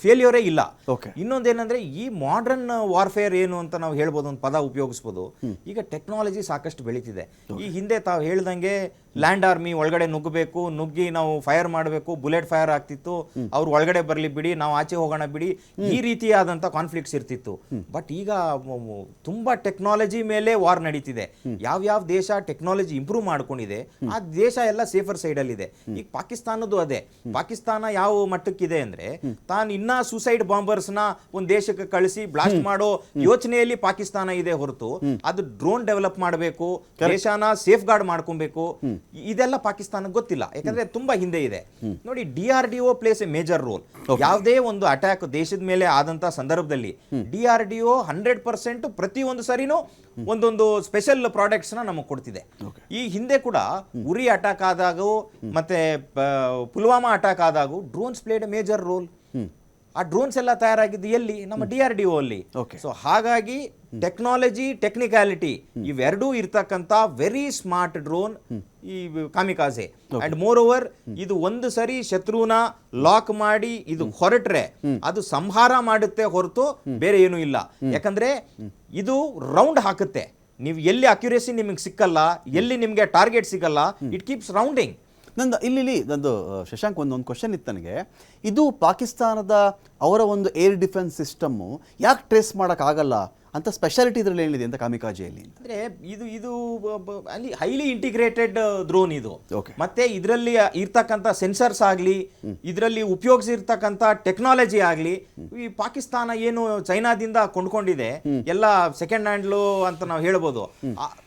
ಫೇಲ್ಯೂರೇ ಇಲ್ಲ. Okay. ಇನ್ನೊಂದೇನಂದ್ರೆ ಈ ಮಾಡರ್ನ್ ವಾರ್ಫೇರ್ ಏನು ಅಂತ ನಾವು ಹೇಳ್ಬೋದು, ಒಂದು ಪದ ಉಪಯೋಗಿಸ್ಬೋದು. ಈಗ ಟೆಕ್ನಾಲಜಿ ಸಾಕಷ್ಟು ಬೆಳೀತಿದೆ. ಈ ಹಿಂದೆ ತಾವು ಹೇಳ್ದಂಗೆ ಲ್ಯಾಂಡ್ ಆರ್ಮಿ ಒಳಗಡೆ ನುಗ್ಗಿ ನಾವು ಫೈರ್ ಮಾಡಬೇಕು, ಬುಲೆಟ್ ಫೈರ್ ಆಗ್ತಿತ್ತು, ಅವ್ರು ಒಳಗಡೆ ಬರಲಿ ಬಿಡಿ, ನಾವು ಆಚೆ ಹೋಗೋಣ ಬಿಡಿ, ಈ ರೀತಿಯಾದಂಥ ಕಾನ್ಫ್ಲಿಕ್ಟ್ಸ್ ಇರ್ತಿತ್ತು. ಬಟ್ ಈಗ ತುಂಬಾ ಟೆಕ್ನಾಲಜಿ ಮೇಲೆ ವಾರ್ ನಡೀತಿದೆ. ಯಾವ್ಯಾವ ದೇಶ ಟೆಕ್ನಾಲಜಿ ಇಂಪ್ರೂವ್ ಮಾಡ್ಕೊಂಡಿದೆ ಆ ದೇಶ ಎಲ್ಲ ಸೇಫರ್ ಸೈಡ್ ಅಲ್ಲಿ ಇದೆ. ಈಗ ಪಾಕಿಸ್ತಾನದ್ದು ಅದೇ. ಪಾಕಿಸ್ತಾನ ಯಾವ ಮಟ್ಟಕ್ಕಿದೆ ಅಂದ್ರೆ ತಾನು ಇನ್ನ ಸೂಸೈಡ್ ಬಾಂಬರ್ಸ್ ನ ಒಂದು ದೇಶಕ್ಕೆ ಕಳಿಸಿ ಬ್ಲಾಸ್ಟ್ ಮಾಡೋ ಯೋಚನೆಯಲ್ಲಿ ಪಾಕಿಸ್ತಾನ ಇದೆ ಹೊರತು ಅದು ಡ್ರೋನ್ ಡೆವಲಪ್ ಮಾಡಬೇಕು, ದೇಶನ ಸೇಫ್ ಗಾರ್ಡ್ ಮಾಡ್ಕೊಬೇಕು, ಇದೆಲ್ಲ ಪಾಕಿಸ್ತಾನಕ್ಕೆ ಗೊತ್ತಿಲ್ಲ. ಯಾಕಂದ್ರೆ ತುಂಬಾ ಹಿಂದೆ ಇದೆ. ನೋಡಿ, DRDO place a major roll. ಯಾವುದೇ ಒಂದು ಅಟ್ಯಾಕ್ ದೇಶದ ಮೇಲೆ ಆದಂತ ಸಂದರ್ಭದಲ್ಲಿ DRDO 100% ಪ್ರತಿಯೊಂದು ಸರಿನೂ ಒಂದೊಂದು ಸ್ಪೆಷಲ್ ಪ್ರಾಡಕ್ಟ್ಸ್ ನ ನಮಗೆ ಕೊಡ್ತಿದೆ. ಈ ಹಿಂದೆ ಕೂಡ ಉರಿ ಅಟ್ಯಾಕ್ ಆದಾಗೂ ಮತ್ತೆ ಪುಲ್ವಾಮಾ ಅಟ್ಯಾಕ್ ಆದಾಗೂ drones played a major role. ಆ ಡ್ರೋನ್ಸ್ ಎಲ್ಲ ತಯಾರಾಗಿದ್ದು ಎಲ್ಲಿ? ನಮ್ಮ DRDO ಅಲ್ಲಿ. ಸೊ ಹಾಗಾಗಿ ಟೆಕ್ನಾಲಜಿ, ಟೆಕ್ನಿಕ್ಯಾಲಿಟಿ ಇವೆರಡೂ ಇರ್ತಕ್ಕಂಥ ವೆರಿ ಸ್ಮಾರ್ಟ್ ಡ್ರೋನ್ ಈ ಕಾಮಿಕಾಜೆ. ಅಂಡ್ ಮೋರ್ ಓವರ್ ಇದು ಒಂದು ಸರಿ ಶತ್ರುನ ಲಾಕ್ ಮಾಡಿ ಇದು ಹೊರಟ್ರೆ ಅದು ಸಂಹಾರ ಮಾಡುತ್ತೆ ಹೊರತು ಬೇರೆ ಏನೂ ಇಲ್ಲ. ಯಾಕಂದ್ರೆ ಇದು ರೌಂಡ್ ಹಾಕುತ್ತೆ. ನೀವು ಎಲ್ಲಿ ಅಕ್ಯುರೇಸಿ ನಿಮಗೆ ಸಿಕ್ಕಲ್ಲ, ಎಲ್ಲಿ ನಿಮಗೆ ಟಾರ್ಗೆಟ್ ಸಿಗಲ್ಲ, ಇಟ್ ಕೀಪ್ಸ್ ರೌಂಡಿಂಗ್. ನಂದು ಶಶಾಂಕ್ ಒಂದು ಕ್ವಶನ್ ಇತ್ತು ನನಗೆ. ಇದು ಪಾಕಿಸ್ತಾನದ ಅವರ ಒಂದು ಏರ್ ಡಿಫೆನ್ಸ್ ಸಿಸ್ಟಮ್ಮು ಯಾಕೆ ಟ್ರೇಸ್ ಮಾಡೋಕ್ಕಾಗಲ್ಲ ಅಂತ ಸ್ಪೆಷಾಲಿಟಿ ಇದರಲ್ಲಿ ಏನಿದೆ ಅಂತ ಕಾಮಿಕಾಜೆಯಲ್ಲಿ? ಅಂದ್ರೆ ಇದು ಅಲ್ಲಿ ಹೈಲಿ ಇಂಟಿಗ್ರೇಟೆಡ್ ಡ್ರೋನ್ ಇದು. ಮತ್ತೆ ಇದರಲ್ಲಿ ಇರ್ತಕ್ಕಂಥ ಸೆನ್ಸರ್ಸ್ ಆಗಲಿ, ಇದರಲ್ಲಿ ಉಪಯೋಗಿಸಿರ್ತಕ್ಕಂಥ ಟೆಕ್ನಾಲಜಿ ಆಗಲಿ, ಈ ಪಾಕಿಸ್ತಾನ ಏನು ಚೈನಾದಿಂದ ಕೊಂಡ್ಕೊಂಡಿದೆ ಎಲ್ಲ ಸೆಕೆಂಡ್ ಹ್ಯಾಂಡ್ಲು ಅಂತ ನಾವು ಹೇಳ್ಬೋದು.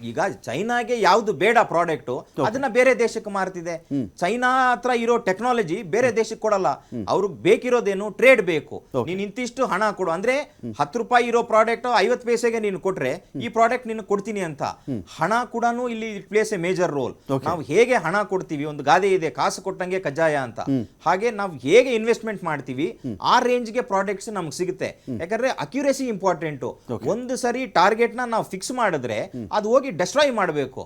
ಈಗ ಚೈನಾಗೆ ಯಾವ್ದು ಬೇಡ ಪ್ರಾಡಕ್ಟ್ ಅದನ್ನ ಬೇರೆ ದೇಶಕ್ಕೆ ಮಾರ್ತಿದೆ. ಚೈನಾ ಹತ್ರ ಇರೋ ಟೆಕ್ನಾಲಜಿ ಬೇರೆ ದೇಶಕ್ಕೆ ಕೊಡಲ್ಲ. ಅವ್ರಿಗೆ ಬೇಕಿರೋದೇನು? ಟ್ರೇಡ್ ಬೇಕು. ನೀನ್ ಇಂತಿಷ್ಟು ಹಣ ಕೊಡು ಅಂದ್ರೆ 10 ರೂಪಾಯಿ ಇರೋ ಪ್ರಾಡಕ್ಟ್ 50 ಪೈಸೆಗೆ ನೀನು ಕೊಟ್ರೆ ಈ ಪ್ರಾಡಕ್ಟ್ ನೀನು ಕೊಡ್ತೀನಿ ಅಂತ. ಹಣ ಕೂಡ ಇಲ್ಲಿ ಪ್ಲೇಸ್ ಎ ಮೇಜರ್ ರೋಲ್. ನಾವು ಹೇಗೆ ಹಣ ಕೊಡ್ತೀವಿ, ಒಂದು ಗಾದೆ ಇದೆ, ಕಾಸು ಕೊಟ್ಟಂಗೆ ಕಜ್ಜಾಯ ಅಂತ. ಹಾಗೆ ನಾವು ಹೇಗೆ ಇನ್ವೆಸ್ಟ್ಮೆಂಟ್ ಮಾಡ್ತೀವಿ ಆ ರೇಂಜ್ಗೆ ಪ್ರಾಡಕ್ಟ್ಸ್ ನಮ್ಗೆ ಸಿಗುತ್ತೆ. ಯಾಕಂದ್ರೆ ಅಕ್ಯುರೇಸಿ ಇಂಪಾರ್ಟೆಂಟ್. ಒಂದು ಸರಿ ಟಾರ್ಗೆಟ್ ನಾವು ಫಿಕ್ಸ್ ಮಾಡಿದ್ರೆ ಅದು ಹೋಗಿ ಡೆಸ್ಟ್ರಾಯ್ ಮಾಡಬೇಕು.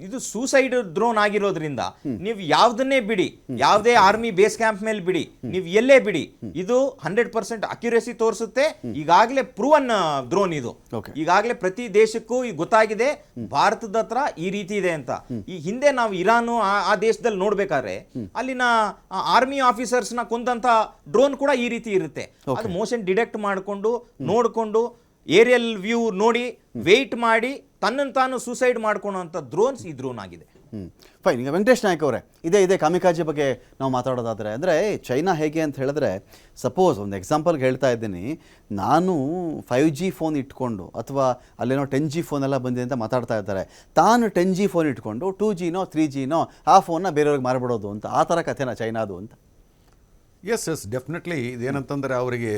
ಇದು ಸೂಸೈಡ್ ಡ್ರೋನ್ ಆಗಿರೋದ್ರಿಂದ ನೀವು ಯಾವ್ದನ್ನೇ ಬಿಡಿ, ಯಾವುದೇ ಆರ್ಮಿ ಬೇಸ್ ಕ್ಯಾಂಪ್ ಮೇಲೆ ಬಿಡಿ, ನೀವು ಎಲ್ಲೇ ಬಿಡಿ, ಇದು 100% ಅಕ್ಯುರೇಸಿ ತೋರಿಸುತ್ತೆ. ಈಗಾಗಲೇ ಪ್ರೂವನ್ ಡ್ರೋನ್ ಇದು. ಈಗಾಗಲೇ ಪ್ರತಿ ದೇಶಕ್ಕೂ ಈಗ ಗೊತ್ತಾಗಿದೆ ಭಾರತದ ಹತ್ರ ಈ ರೀತಿ ಇದೆ ಅಂತ. ಈ ಹಿಂದೆ ನಾವು ಇರಾನ್ ಆ ದೇಶದಲ್ಲಿ ನೋಡ್ಬೇಕಾದ್ರೆ ಅಲ್ಲಿನ ಆರ್ಮಿ ಆಫೀಸರ್ಸ್ ನ ಕೊಂದಂತ ಡ್ರೋನ್ ಕೂಡ ಈ ರೀತಿ ಇರುತ್ತೆ. ಅದು ಮೋಷನ್ ಡಿಟೆಕ್ಟ್ ಮಾಡಿಕೊಂಡು ನೋಡಿಕೊಂಡು ಏರಿಯಲ್ ವ್ಯೂ ನೋಡಿ ವೆಯ್ಟ್ ಮಾಡಿ ತನ್ನನ್ನು ತಾನು ಸೂಸೈಡ್ ಮಾಡ್ಕೊಳ್ಳೋಂಥ ಡ್ರೋನ್ಸ್ ಈ ಡ್ರೋನ್ ಆಗಿದೆ. ಫೈನ್. ಈಗ ವೆಂಕಟೇಶ್ ನಾಯ್ಕ ಅವರೇ, ಇದೇ ಕಾಮಿಕಾಜೆ ಬಗ್ಗೆ ನಾವು ಮಾತಾಡೋದಾದರೆ, ಅಂದರೆ ಚೈನಾ ಹೇಗೆ ಅಂತ ಹೇಳಿದ್ರೆ, ಸಪೋಸ್ ಒಂದು ಎಕ್ಸಾಂಪಲ್ಗೆ ಹೇಳ್ತಾ ಇದ್ದೀನಿ, ನಾನು 5G ಫೋನ್ ಇಟ್ಕೊಂಡು ಅಥವಾ ಅಲ್ಲೇನೋ 10G ಫೋನ್ ಎಲ್ಲ ಬಂದಿದೆ ಅಂತ ಮಾತಾಡ್ತಾ ಇದ್ದಾರೆ. ತಾನು 10G ಫೋನ್ ಇಟ್ಕೊಂಡು 2Gನೋ 3Gನೋ ಆ ಫೋನ್ನ ಬೇರೆಯವ್ರಿಗೆ ಮಾರ್ಬಿಡೋದು ಅಂತ, ಆ ಥರ ಕಥೆನ ಚೈನಾದು ಅಂತ? Yes definitely. ಇದೇನಂತಂದ್ರೆ ಅವರಿಗೆ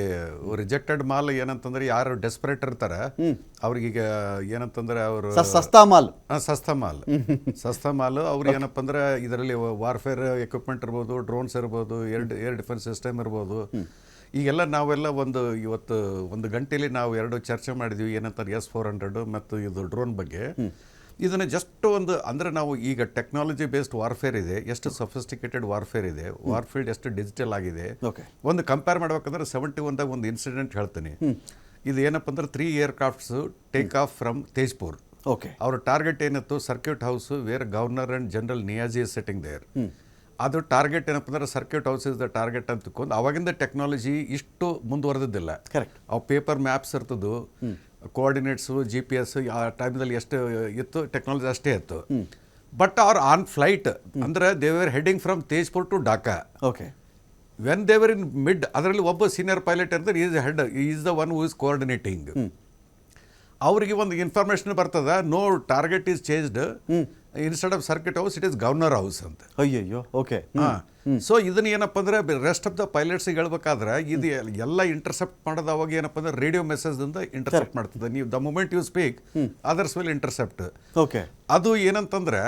ರಿಜೆಕ್ಟೆಡ್ ಮಾಲ್ ಏನಂತಂದ್ರೆ ಯಾರು ಡೆಸ್ಪರೇಟ್ ಇರ್ತಾರೆ ಅವ್ರಿಗೀಗ ಏನಂತಂದ್ರೆ ಅವರು ಸಸ್ತಾ ಮಾಲ್ ಅವ್ರಿಗೆ ಏನಪ್ಪ ಅಂದ್ರೆ ಇದರಲ್ಲಿ ವಾರ್ಫೇರ್ ಎಕ್ವಿಪ್ಮೆಂಟ್ ಇರ್ಬೋದು, ಡ್ರೋನ್ಸ್ ಇರ್ಬೋದು, ಏರ್ ಡಿಫೆನ್ಸ್ ಸಿಸ್ಟಮ್ ಇರ್ಬೋದು. ಈಗೆಲ್ಲ ನಾವೆಲ್ಲ ಇವತ್ತು ಒಂದು ಗಂಟೆಯಲ್ಲಿ ನಾವು 2 ಚರ್ಚೆ ಮಾಡಿದ್ವಿ, ಏನಂತಾರೆ S-400 ಮತ್ತು ಇದು ಡ್ರೋನ್ ಬಗ್ಗೆ. ಇದನ್ನು ಜಸ್ಟ್ ಅಂದರೆ ನಾವು ಈಗ ಟೆಕ್ನಾಲಜಿ ಬೇಸ್ಡ್ ವಾರ್ಫೇರ್ ಇದೆ, ಎಷ್ಟು ಸಫಿಸ್ಟಿಕೇಟೆಡ್ ವಾರ್ಫೇರ್ ಇದೆ, ವಾರ್ಫೀಲ್ಡ್ ಎಷ್ಟು ಡಿಜಿಟಲ್ ಆಗಿದೆ. ಒಂದು ಕಂಪೇರ್ ಮಾಡ್ಬೇಕಂದ್ರೆ 71ದಾಗ ಒಂದು ಇನ್ಸಿಡೆಂಟ್ ಹೇಳ್ತೀನಿ. ಇದು ಏನಪ್ಪ ಅಂದ್ರೆ 3 aircrafts take off from Tezpur. ಅವ್ರ ಟಾರ್ಗೆಟ್ ಏನಿತ್ತು, circuit house where governor and general Niazi is sitting there. ಅದು ಟಾರ್ಗೆಟ್ ಏನಪ್ಪ ಅಂದ್ರೆ circuit house is the target ಅಂತ ತಿಳ್ಕೊಂಡು ಅವಾಗಿಂದ ಟೆಕ್ನಾಲಜಿ ಇಷ್ಟು ಮುಂದುವರೆದಿದ್ದಿಲ್ಲ. ಅವು ಪೇಪರ್ ಮ್ಯಾಪ್ಸ್ ಇರ್ತದ್ದು, ಕೋಆರ್ಡಿನೇಟ್ಸು, GPS ಆ ಟೈಮ್ದಲ್ಲಿ ಎಷ್ಟು ಇತ್ತು, ಟೆಕ್ನಾಲಜಿ ಅಷ್ಟೇ ಇತ್ತು. ಬಟ್ ಅವ್ರು ಆನ್ ಫ್ಲೈಟ್ ಅಂದ್ರೆ they were heading from Tezpur to Dhaka. When they were in mid, ಅದರಲ್ಲಿ ಒಬ್ಬ ಸೀನಿಯರ್ ಪೈಲಟ್ ಅಂದ್ರೆ is the one who is coordinating. ಅವ್ರಿಗೆ ಒಂದು ಇನ್ಫಾರ್ಮೇಶನ್ ಬರ್ತದ, no target is changed, instead of circuit house it is governor house ಅಂತ. ಅಯ್ಯಯ್ಯೋ, okay. So ಇದನ್ನ ಏನಪ್ಪ ಅಂದ್ರೆ ರೆಸ್ಟ್ ಆಫ್ ದ ಪೈಲಟ್ಸ್ಗೆ ಹೇಳ್ಬೇಕಾದ್ರೆ ಇದು ಎಲ್ಲ ಇಂಟರ್ಸೆಪ್ಟ್ ಮಾಡೋದು ಅವಾಗ ಏನಪ್ಪ ಅಂದ್ರೆ ರೇಡಿಯೋ ಮೆಸೇಜ್ದಿಂದ ಇಂಟರ್ಸೆಪ್ಟ್ ಮಾಡ್ತದೆ. ನೀವು the moment you speak others will intercept. Okay. ಅದು ಏನಂತಂದ್ರೆ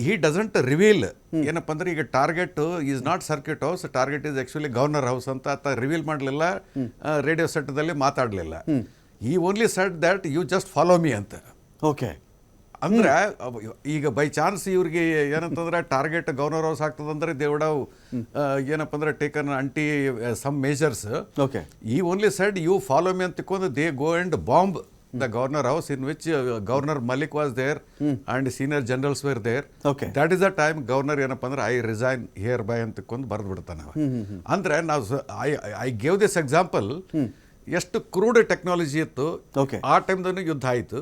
ಹಿ ಡಸಂಟ್ ರಿವೀಲ್ ಏನಪ್ಪ ಅಂದ್ರೆ ಈಗ target is not circuit house, target is actually governor house ಅಂತ ರಿವೀಲ್ ಮಾಡಲಿಲ್ಲ, ರೇಡಿಯೋ ಸೆಟ್ದಲ್ಲಿ ಮಾತಾಡಲಿಲ್ಲ. He only said that you just follow me ಅಂತ. ಓಕೆ. ಅಂದ್ರೆ ಈಗ ಬೈ ಚಾನ್ಸ್ ಇವ್ರಿಗೆ ಏನಂತಂದ್ರೆ ಟಾರ್ಗೆಟ್ ಗವರ್ನರ್ ಹೌಸ್ ಆಗ್ತದಂದ್ರೆ ದೇ ವುಡ್ ಹವ್ ಏನಪ್ಪ ಅಂದ್ರೆ taken anti some measures. Okay. He only said you follow me ಅಂತ ತಿಳ್ಕೊಂಡು they go and bomb the governor house in which governor Malik was there and senior generals were there. Okay. That is the time governor ಏನಪ್ಪ ಅಂದ್ರೆ I resign here by ಅಂತ ತಿಳ್ಕೊಂಡು ಬರೆದು ಬಿಡ್ತಾನೆ. ಅಂದ್ರೆ ನಾವು ಐ ಗೇವ್ ದಿಸ್ ಎಕ್ಸಾಂಪಲ್. ಎಷ್ಟು crude technology ಇತ್ತು ಆ ಟೈಮ್ದೂ ಯುದ್ಧ ಆಯಿತು.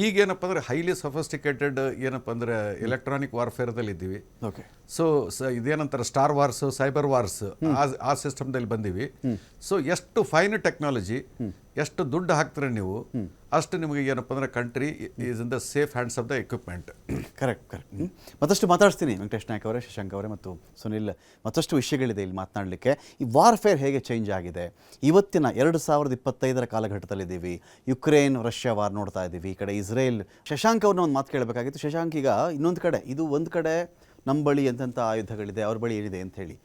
ಈಗ ಏನಪ್ಪ ಅಂದ್ರೆ ಹೈಲಿ ಸಫಿಸ್ಟಿಕೇಟೆಡ್ ಏನಪ್ಪ ಅಂದ್ರೆ ಎಲೆಕ್ಟ್ರಾನಿಕ್ ವಾರ್ಫೇರ್ದಲ್ಲಿ ಇದ್ದೀವಿ. ಓಕೆ. ಸೊ ಇದೇನಂತಾರೆ ಸ್ಟಾರ್ ವಾರ್ಸ್, ಸೈಬರ್ ವಾರ್ಸ್ ಆ ಸಿಸ್ಟಮ್ದಲ್ಲಿ ಬಂದೀವಿ. ಸೊ ಎಷ್ಟು ಫೈನ್ ಟೆಕ್ನಾಲಜಿ, ಎಷ್ಟು ದುಡ್ಡು ಹಾಕ್ತಾರೆ ನೀವು, ಅಷ್ಟು ನಿಮಗೆ ಏನಪ್ಪ ಅಂದ್ರೆ country is in the safe hands of the equipment. Correct. ಮತ್ತಷ್ಟು ಮಾತಾಡ್ತೀನಿ ವೆಂಕಟೇಶ್ ನಾಯ್ಕ ಅವರೇ, ಶಶಾಂಕ್ ಅವರೇ ಮತ್ತು ಸುನಿಲ್. ಮತ್ತಷ್ಟು ವಿಷಯಗಳಿದೆ ಇಲ್ಲಿ ಮಾತನಾಡಲಿಕ್ಕೆ. ಈ ವಾರ್ಫೇರ್ ಹೇಗೆ ಚೇಂಜ್ ಆಗಿದೆ ಇವತ್ತಿನ 2025 ಕಾಲಘಟ್ಟದಲ್ಲಿದ್ದೀವಿ. ಯುಕ್ರೇನ್ ರಷ್ಯಾ ವಾರ್ ನೋಡ್ತಾ ಇದ್ದೀವಿ, ಈ ಕಡೆ ಇಸ್ರೇಲ್. ಶಶಾಂಕ್ ಅವ್ರನ್ನ ಒಂದು ಮಾತು ಕೇಳಬೇಕಾಗಿತ್ತು. ಶಶಾಂಕ್, ಈಗ ಇನ್ನೊಂದು ಕಡೆ ಇದು ಒಂದು ಕಡೆ ನಮ್ಮ ಬಳಿ ಎಂತೆಂಥ ಆಯುಧಗಳಿದೆ, ಅವ್ರ ಬಳಿ ಏನಿದೆ ಅಂಥೇಳಿ.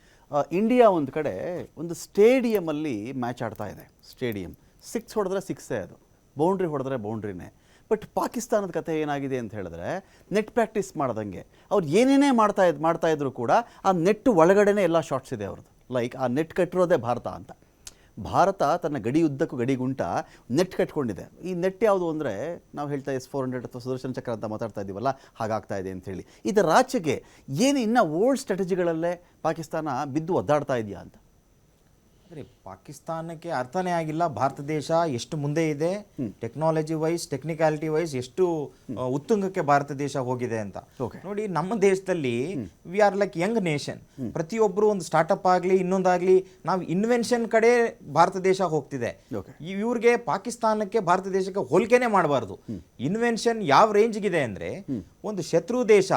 ಇಂಡಿಯಾ ಒಂದು ಕಡೆ ಒಂದು ಸ್ಟೇಡಿಯಮಲ್ಲಿ ಮ್ಯಾಚ್ ಆಡ್ತಾ ಇದೆ. ಸ್ಟೇಡಿಯಂ 6 ಹೊಡೆದ್ರೆ 6 ಅದು, ಬೌಂಡ್ರಿ ಹೊಡೆದ್ರೆ ಬೌಂಡ್ರಿನೇ. ಬಟ್ ಪಾಕಿಸ್ತಾನದ ಕಥೆ ಏನಾಗಿದೆ ಅಂತ ಹೇಳಿದ್ರೆ, ನೆಟ್ ಪ್ರಾಕ್ಟೀಸ್ ಮಾಡ್ದಂಗೆ ಅವ್ರು ಏನೇನೇ ಮಾಡ್ತಾ ಇದ್ರು ಕೂಡ ಆ ನೆಟ್ ಒಳಗಡೆನೇ ಎಲ್ಲ ಶಾಟ್ಸ್ ಇದೆ ಅವ್ರದ್ದು. ಲೈಕ್ ಆ ನೆಟ್ ಕಟ್ಟಿರೋದೇ ಭಾರತ ಅಂತ. ಭಾರತ ತನ್ನ ಗಡಿ ಉದ್ದಕ್ಕೂ ಗಡಿಗುಂಟ ನೆಟ್ ಕಟ್ಕೊಂಡಿದೆ. ಈ ನೆಟ್ ಯಾವುದು ಅಂದರೆ ನಾವು ಹೇಳ್ತಾ S-400 ಅಥವಾ ಸುದರ್ಶನ ಚಕ್ರ ಅಂತ ಮಾತಾಡ್ತಾ ಇದ್ದೀವಲ್ಲ, ಹಾಗಾಗ್ತಾ ಇದೆ ಅಂಥೇಳಿ. ಇದರ ಆಚೆಗೆ ಏನು ಇನ್ನೂ ಓಲ್ಡ್ ಸ್ಟ್ರಾಟಜಿಗಳಲ್ಲೇ ಪಾಕಿಸ್ತಾನ ಬಿದ್ದು ಒದ್ದಾಡ್ತಾ ಇದೆಯಾ ಅಂತ? ಅಂದರೆ ಪಾಕಿಸ್ತಾನಕ್ಕೆ ಅರ್ಥನೇ ಆಗಿಲ್ಲ ಭಾರತ ದೇಶ ಎಷ್ಟು ಮುಂದೆ ಇದೆ, ಟೆಕ್ನಾಲಜಿ ವೈಸ್, ಟೆಕ್ನಿಕಾಲಿಟಿ ವೈಸ್ ಎಷ್ಟು ಉತ್ತುಂಗಕ್ಕೆ ಭಾರತ ದೇಶ ಹೋಗಿದೆ ಅಂತ. ನೋಡಿ, ನಮ್ಮ ದೇಶದಲ್ಲಿ we are like Young nation. ಪ್ರತಿಯೊಬ್ಬರು ಒಂದು ಸ್ಟಾರ್ಟಪ್ ಆಗಲಿ ಇನ್ನೊಂದಾಗಲಿ ನಾವು ಇನ್ವೆನ್ಷನ್ ಕಡೆ ಭಾರತ ದೇಶ ಹೋಗ್ತಿದೆ. ಇವ್ರಿಗೆ ಪಾಕಿಸ್ತಾನಕ್ಕೆ ಭಾರತ ದೇಶಕ್ಕೆ ಹೋಲಿಕೆನೇ ಮಾಡಬಾರ್ದು. ಇನ್ವೆನ್ಷನ್ ಯಾವ ರೇಂಜ್ಗಿದೆ ಅಂದರೆ, ಒಂದು ಶತ್ರು ದೇಶ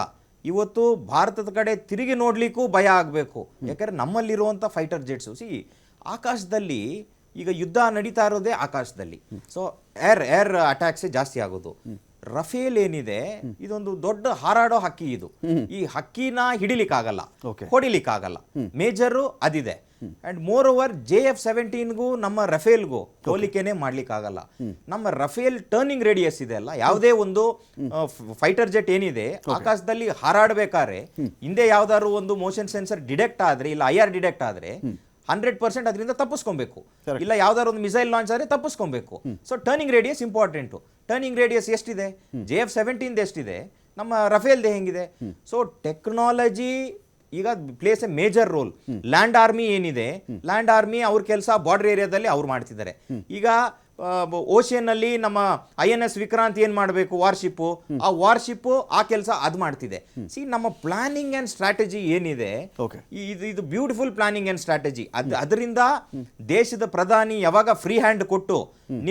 ಇವತ್ತು ಭಾರತದ ಕಡೆ ತಿರುಗಿ ನೋಡ್ಲಿಕ್ಕೂ ಭಯ ಆಗಬೇಕು. ಯಾಕಂದ್ರೆ ನಮ್ಮಲ್ಲಿರುವಂಥ ಫೈಟರ್ ಜೆಟ್ಸು ಆಕಾಶದಲ್ಲಿ ಈಗ ಯುದ್ಧ ನಡೀತಾ ಇರೋದೇ ಆಕಾಶದಲ್ಲಿ. ಸೊ ಏರ್ ಅಟ್ಯಾಕ್ಸೇ ಜಾಸ್ತಿ ಆಗೋದು. ರಫೇಲ್ ಏನಿದೆ, ಇದೊಂದು ದೊಡ್ಡ ಹಾರಾಡೋ ಹಕ್ಕಿ. ಇದು ಈ ಹಕ್ಕಿನ ಹಿಡಿಲಿಕ್ಕಾಗಲ್ಲ, ಹೊಡಿಲಿಕ್ಕಾಗಲ್ಲ. ಮೇಜರು ಅದಿದೆ. ಅಂಡ್ ಮೋರ್ ಓವರ್ JF-17ಗೂ ನಮ್ಮ ರಫೇಲ್ಗೂ ಹೋಲಿಕೆನೆ ಮಾಡ್ಲಿಕ್ಕಾಗಲ್ಲ. ನಮ್ಮ ರಫೇಲ್ ಟರ್ನಿಂಗ್ ರೇಡಿಯಸ್ ಇದೆ ಅಲ್ಲ, ಯಾವುದೇ ಒಂದು ಫೈಟರ್ ಜೆಟ್ ಏನಿದೆ ಆಕಾಶದಲ್ಲಿ ಹಾರಾಡಬೇಕಾದ್ರೆ ಹಿಂದೆ ಯಾವ್ದಾದ್ರು ಒಂದು ಮೋಷನ್ ಸೆನ್ಸರ್ ಡಿಟೆಕ್ಟ್ ಆದ್ರೆ, ಇಲ್ಲ IR ಡಿಟೆಕ್ಟ್ ಆದ್ರೆ 100% ಅದರಿಂದ ತಪ್ಪಿಸ್ಕೊಬೇಕು. ಇಲ್ಲ ಯಾವ್ದಾದ್ರು ಒಂದು ಮಿಸೈಲ್ ಲಾಂಚ್ ಆದ್ರೆ ತಪ್ಪಿಸ್ಕೊಬೇಕು. So turning radius important. Turning radius ಎಷ್ಟಿದೆ? JF-17 ಎಷ್ಟಿದೆ? ನಮ್ಮ ರಫೇಲ್ದೆ ಹೆಂಗಿದೆ? ಸೊ ಟೆಕ್ನಾಲಜಿ ಈಗ plays a major role. Land army ಏನಿದೆ, ಲ್ಯಾಂಡ್ ಆರ್ಮಿ ಅವ್ರ ಕೆಲಸ ಬಾರ್ಡರ್ ಏರಿಯಾದಲ್ಲಿ ಅವ್ರು ಮಾಡ್ತಿದ್ದಾರೆ. ಈಗ ಓಷಿಯನ್ ಅಲ್ಲಿ ನಮ್ಮ INS ವಿಕ್ರಾಂತ್ ಏನ್ ಮಾಡಬೇಕು, ವಾರ್ಶಿಪ್, ಆ ವಾರ್ಶಿಪ್ ಆ ಕೆಲಸ ಅದ್ ಮಾಡ್ತಿದೆ. ನಮ್ಮ ಪ್ಲಾನಿಂಗ್ ಅಂಡ್ ಸ್ಟ್ರಾಟಜಿ ಏನಿದೆ, ಇದು ಬ್ಯೂಟಿಫುಲ್ ಪ್ಲಾನಿಂಗ್ ಅಂಡ್ ಸ್ಟ್ರಾಟಜಿ. ಅದರಿಂದ ದೇಶದ ಪ್ರಧಾನಿ ಯಾವಾಗ ಫ್ರೀ ಹ್ಯಾಂಡ್ ಕೊಟ್ಟು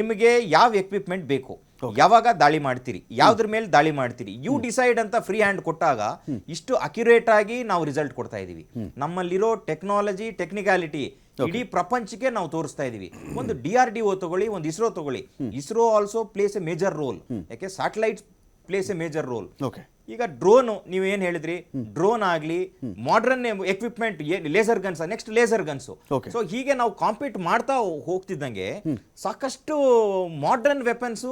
ನಿಮಗೆ ಯಾವ ಎಕ್ವಿಪ್ಮೆಂಟ್ ಬೇಕು, ಯಾವಾಗ ದಾಳಿ ಮಾಡ್ತೀರಿ, ಯಾವ್ದ್ರ ಮೇಲೆ ದಾಳಿ ಮಾಡ್ತೀರಿ, ಯು ಡಿಸೈಡ್ ಅಂತ ಫ್ರೀ ಹ್ಯಾಂಡ್ ಕೊಟ್ಟಾಗ ಇಷ್ಟು ಅಕ್ಯುರೇಟ್ ಆಗಿ ನಾವು ರಿಸಲ್ಟ್ ಕೊಡ್ತಾ ಇದೀವಿ. ನಮ್ಮಲ್ಲಿರೋ ಟೆಕ್ನಾಲಜಿ, ಟೆಕ್ನಿಕಾಲಿಟಿ ಇಡೀ ಪ್ರಪಂಚಕ್ಕೆ ನಾವು ತೋರಿಸ್ತಾ ಇದೀವಿ. ಒಂದು DRDO ತಗೊಳ್ಳಿ, ಒಂದು ಇಸ್ರೋ ತಗೊಳ್ಳಿ. ISRO also plays a major role. ಯಾಕೆ satellite plays a major role. ಈಗ ಡ್ರೋನ್ ನೀವು ಏನ್ ಹೇಳಿದ್ರಿ, ಡ್ರೋನ್ ಆಗ್ಲಿ, modern equipment, laser guns, next laser guns. So ಹೀಗೆ ನಾವು ಕಾಂಪೀಟ್ ಮಾಡ್ತಾ ಹೋಗ್ತಿದ್ದಂಗೆ ಸಾಕಷ್ಟು ಮಾಡರ್ನ್ ವೆಪನ್ಸ್,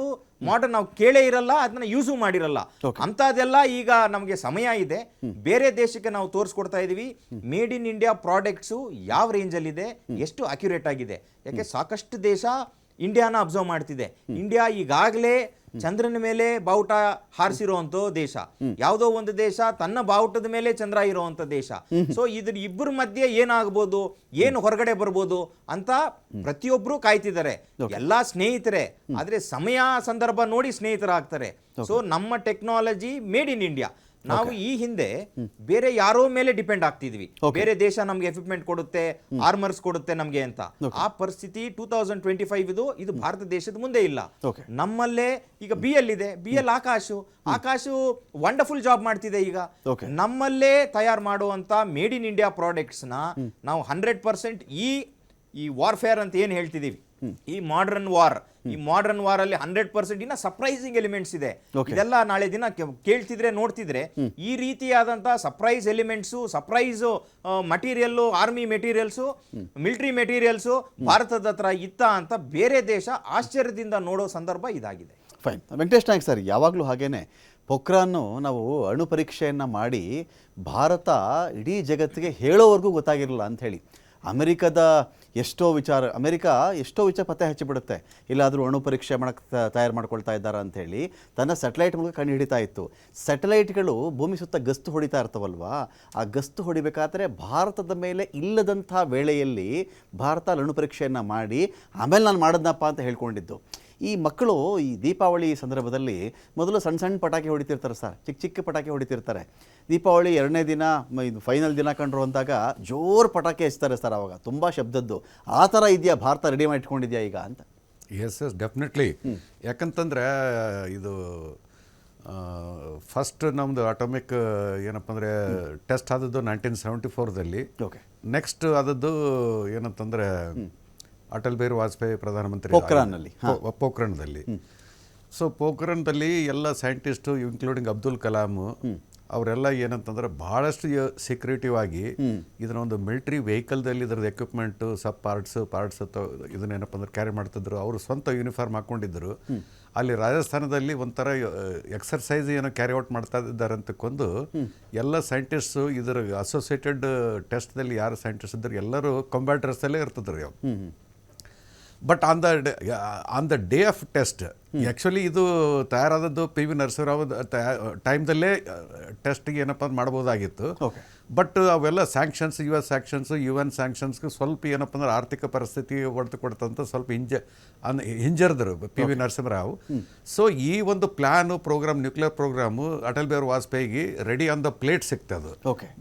ಮಾಡರ್ನ್ ನಾವು ಕೇಳೇ ಇರಲ್ಲ, ಅದನ್ನ ಯೂಸು ಮಾಡಿರಲ್ಲ. ಅಂತದೆಲ್ಲ ಈಗ ನಮಗೆ ಸಮಯ ಇದೆ, ಬೇರೆ ದೇಶಕ್ಕೆ ನಾವು ತೋರಿಸ್ಕೊಡ್ತಾ ಇದೀವಿ. ಮೇಡ್ ಇನ್ ಇಂಡಿಯಾ ಪ್ರಾಡಕ್ಟ್ಸ್ ಯಾವ ರೇಂಜ್ ಅಲ್ಲಿ ಇದೆ, ಎಷ್ಟು ಅಕ್ಯುರೇಟ್ ಆಗಿದೆ. ಯಾಕೆ ಸಾಕಷ್ಟು ದೇಶ ಇಂಡಿಯಾನ ಅಬ್ಸರ್ವ್ ಮಾಡ್ತಿದೆ. ಇಂಡಿಯಾ ಈಗಾಗಲೇ ಚಂದ್ರನ ಮೇಲೆ ಬಾವುಟ ಹಾರಿಸಿರುವಂತ ದೇಶ. ಯಾವುದೋ ಒಂದು ದೇಶ ತನ್ನ ಬಾವುಟದ ಮೇಲೆ ಚಂದ್ರ ಇರುವಂತ ದೇಶ. ಸೊ ಇದ್ರ ಇಬ್ಬರ ಮಧ್ಯೆ ಏನಾಗಬಹುದು, ಏನು ಹೊರಗಡೆ ಬರ್ಬೋದು ಅಂತ ಪ್ರತಿಯೊಬ್ರು ಕಾಯ್ತಿದ್ದಾರೆ. ಎಲ್ಲಾ ಸ್ನೇಹಿತರೆ, ಆದ್ರೆ ಸಮಯ ಸಂದರ್ಭ ನೋಡಿ ಸ್ನೇಹಿತರಾಗ್ತಾರೆ. ಸೊ ನಮ್ಮ ಟೆಕ್ನಾಲಜಿ ಮೇಡ್ ಇನ್ ಇಂಡಿಯಾ. ನಾವು ಈ ಹಿಂದೆ ಬೇರೆ ಯಾರೋ ಮೇಲೆ ಡಿಪೆಂಡ್ ಆಗ್ತಿದ್ವಿ. ಬೇರೆ ದೇಶ ನಮ್ಗೆ ಎಕ್ವಿಪ್ಮೆಂಟ್ ಕೊಡುತ್ತೆ, ಆರ್ಮರ್ಸ್ ಕೊಡುತ್ತೆ ನಮ್ಗೆ ಅಂತ. ಆ ಪರಿಸ್ಥಿತಿ 2025 ಇದು ಭಾರತ ದೇಶದ ಮುಂದೆ ಇಲ್ಲ. ನಮ್ಮಲ್ಲೇ ಈಗ BL ಇದೆ, BL ಆಕಾಶು ವಂಡರ್ಫುಲ್ ಜಾಬ್ ಮಾಡ್ತಿದೆ. ಈಗ ನಮ್ಮಲ್ಲೇ ತಯಾರು ಮಾಡುವಂತ ಮೇಡ್ ಇನ್ ಇಂಡಿಯಾ ಪ್ರಾಡಕ್ಟ್ಸ್ ನ ನಾವು 100% ಈ ವಾರ್ಫೇರ್ ಅಂತ ಏನ್ ಹೇಳ್ತಿದೀವಿ, ಈ ಮಾಡರ್ನ್ ವಾರ್ ಅಲ್ಲಿ 100% ಇನ್ನ ಸರ್ಪ್ರೈಸಿಂಗ್ ಎಲಿಮೆಂಟ್ಸ್ ಇದೆ. ಇದೆಲ್ಲ ನಾಳೆ ದಿನ ಕೇಳ್ತಿದ್ರೆ ನೋಡ್ತಿದ್ರೆ ಈ ರೀತಿಯಾದಂತ surprise elements, surprise material, army materials, military materials ಭಾರತದ ಹತ್ರ ಇತ್ತ ಅಂತ ಬೇರೆ ದೇಶ ಆಶ್ಚರ್ಯದಿಂದ ನೋಡೋ ಸಂದರ್ಭ ಇದಾಗಿದೆ. ಫೈನ್. ವೆಂಕಟೇಶ್ ನಾಯ್ಕ್ ಸರ್, ಯಾವಾಗಲೂ ಹಾಗೇನೆ ಪೋಖ್ರಾನ್ನು ನಾವು ಅಣು ಪರೀಕ್ಷೆಯನ್ನು ಮಾಡಿ ಭಾರತ ಇಡೀ ಜಗತ್ತಿಗೆ ಹೇಳೋವರೆಗೂ ಗೊತ್ತಾಗಿರಲಿಲ್ಲ ಅಂತ ಹೇಳಿ ಅಮೆರಿಕ ಎಷ್ಟೋ ವಿಚಾರ ಪತ್ತೆ ಹಚ್ಚಿಬಿಡುತ್ತೆ, ಇಲ್ಲಾದರೂ ಅಣು ಪರೀಕ್ಷೆ ಮಾಡೋಕ್ಕೆ ತಯಾರು ಮಾಡ್ಕೊಳ್ತಾ ಇದ್ದಾರೆ ಅಂಥೇಳಿ ತನ್ನ ಸ್ಯಾಟಲೈಟ್ ಮೂಲಕ ಕಂಡು ಹಿಡಿತಾ ಇತ್ತು. ಸ್ಯಾಟಲೈಟ್ಗಳು ಭೂಮಿ ಸುತ್ತ ಗಸ್ತು ಹೊಡಿತಾ ಇರ್ತವಲ್ವಾ, ಆ ಗಸ್ತು ಹೊಡಿಬೇಕಾದ್ರೆ ಭಾರತದ ಮೇಲೆ ಇಲ್ಲದಂಥ ವೇಳೆಯಲ್ಲಿ ಭಾರತ ಅಣು ಪರೀಕ್ಷೆಯನ್ನು ಮಾಡಿ ಆಮೇಲೆ ನಾನು ಮಾಡಿದ್ನಪ್ಪ ಅಂತ ಹೇಳ್ಕೊಂಡಿದ್ದು. ಈ ಮಕ್ಕಳು ಈ ದೀಪಾವಳಿ ಸಂದರ್ಭದಲ್ಲಿ ಮೊದಲು ಸಣ್ಣ ಪಟಾಕಿ ಹೊಡಿತಿರ್ತಾರೆ ಸರ್, ಚಿಕ್ಕ ಪಟಾಕಿ ಹೊಡಿತಿರ್ತಾರೆ. ದೀಪಾವಳಿ 2ನೇ ದಿನ ಇದು ಫೈನಲ್ ದಿನ ಕಂಡ್ರು ಅಂದಾಗ ಜೋರು ಪಟಾಕಿ ಹಚ್ತಾರೆ ಸರ್, ಅವಾಗ ತುಂಬ ಶಬ್ದದ್ದು. ಆ ಥರ ಇದೆಯಾ, ಭಾರತ ರೆಡಿ ಮಾಡಿ ಇಟ್ಕೊಂಡಿದ್ಯಾ ಈಗ ಅಂತ? Yes definitely. ಯಾಕಂತಂದರೆ ಇದು ಫಸ್ಟ್ ನಮ್ಮದು ಅಟೋಮಿಕ್ ಏನಪ್ಪ ಅಂದರೆ ಟೆಸ್ಟ್ ಆದದ್ದು 1974ದಲ್ಲಿ. ನೆಕ್ಸ್ಟ್ ಆದದ್ದು ಏನಂತಂದರೆ ಅಟಲ್ ಬಿಹಾರಿ ವಾಜಪೇಯಿ ಪ್ರಧಾನಮಂತ್ರಿ ಪೋಖ್ರಾನ್ದಲ್ಲಿ. ಸೊ ಪೋಖ್ರಾನ್ದಲ್ಲಿ ಎಲ್ಲ ಸೈಂಟಿಸ್ಟು ಇನ್ಕ್ಲೂಡಿಂಗ್ ಅಬ್ದುಲ್ ಕಲಾಂ ಅವರೆಲ್ಲ ಏನಂತಂದ್ರೆ ಭಾಳಷ್ಟು ಸೆಕ್ಯೂರಿಟಿವ್ ಆಗಿ ಇದನ್ನೊಂದು ಮಿಲಿಟರಿ ವೆಹಿಕಲ್ದಲ್ಲಿ ಇದ್ರದ್ದು ಎಕ್ವಿಪ್ಮೆಂಟು ಪಾರ್ಟ್ಸ್ ಇದನ್ನೇನಪ್ಪ ಅಂದ್ರೆ ಕ್ಯಾರಿ ಮಾಡ್ತಿದ್ರು. ಅವರು ಸ್ವಂತ ಯೂನಿಫಾರ್ಮ್ ಹಾಕ್ಕೊಂಡಿದ್ದರು. ಅಲ್ಲಿ ರಾಜಸ್ಥಾನದಲ್ಲಿ ಒಂಥರ ಎಕ್ಸರ್ಸೈಸ್ ಏನೋ ಕ್ಯಾರಿ ಔಟ್ ಮಾಡ್ತಾ ಇದ್ದಾರೆ ಅಂತಕ್ಕೊಂದು ಎಲ್ಲ ಸೈಂಟಿಸ್ಟು ಇದರ ಅಸೋಸಿಯೇಟೆಡ್ ಟೆಸ್ಟ್ದಲ್ಲಿ ಯಾರು ಸೈಂಟಿಸ್ಟ್ ಇದ್ದರು ಎಲ್ಲರೂ ಕಂಬ್ಯಾಟರ್ಸಲ್ಲೇ ಇರ್ತಿದ್ರು. But on the day of test actually ಇದು ತಯಾರಾದದ್ದು PV ನರಸಿಂಹರಾವ್ ಟೈಮ್ದಲ್ಲೇ ಟೆಸ್ಟಿಗೆ ಏನಪ್ಪ ಮಾಡ್ಬೋದಾಗಿತ್ತು. ಬಟ್ ಅವೆಲ್ಲ ಸ್ಯಾಂಕ್ಷನ್ಸ್, US ಸ್ಯಾಂಕ್ಷನ್ಸು, UN ಸ್ಯಾಂಕ್ಷನ್ಸ್ಗೆ ಸ್ವಲ್ಪ ಏನಪ್ಪ ಅಂದ್ರೆ ಆರ್ಥಿಕ ಪರಿಸ್ಥಿತಿ ಹೊಡೆದು ಕೊಡ್ತಂತ ಸ್ವಲ್ಪ ಹಿಂಜರಿದ್ರು PV ನರಸಿಂಹರಾವ್. ಸೊ ಈ ಒಂದು ನ್ಯೂಕ್ಲಿಯರ್ ಪ್ರೋಗ್ರಾಮು ಅಟಲ್ ಬಿಹಾರಿ ವಾಜಪೇಯಿಗೆ ರೆಡಿ ಆನ್ ದ ಪ್ಲೇಟ್ ಸಿಗ್ತದೆ.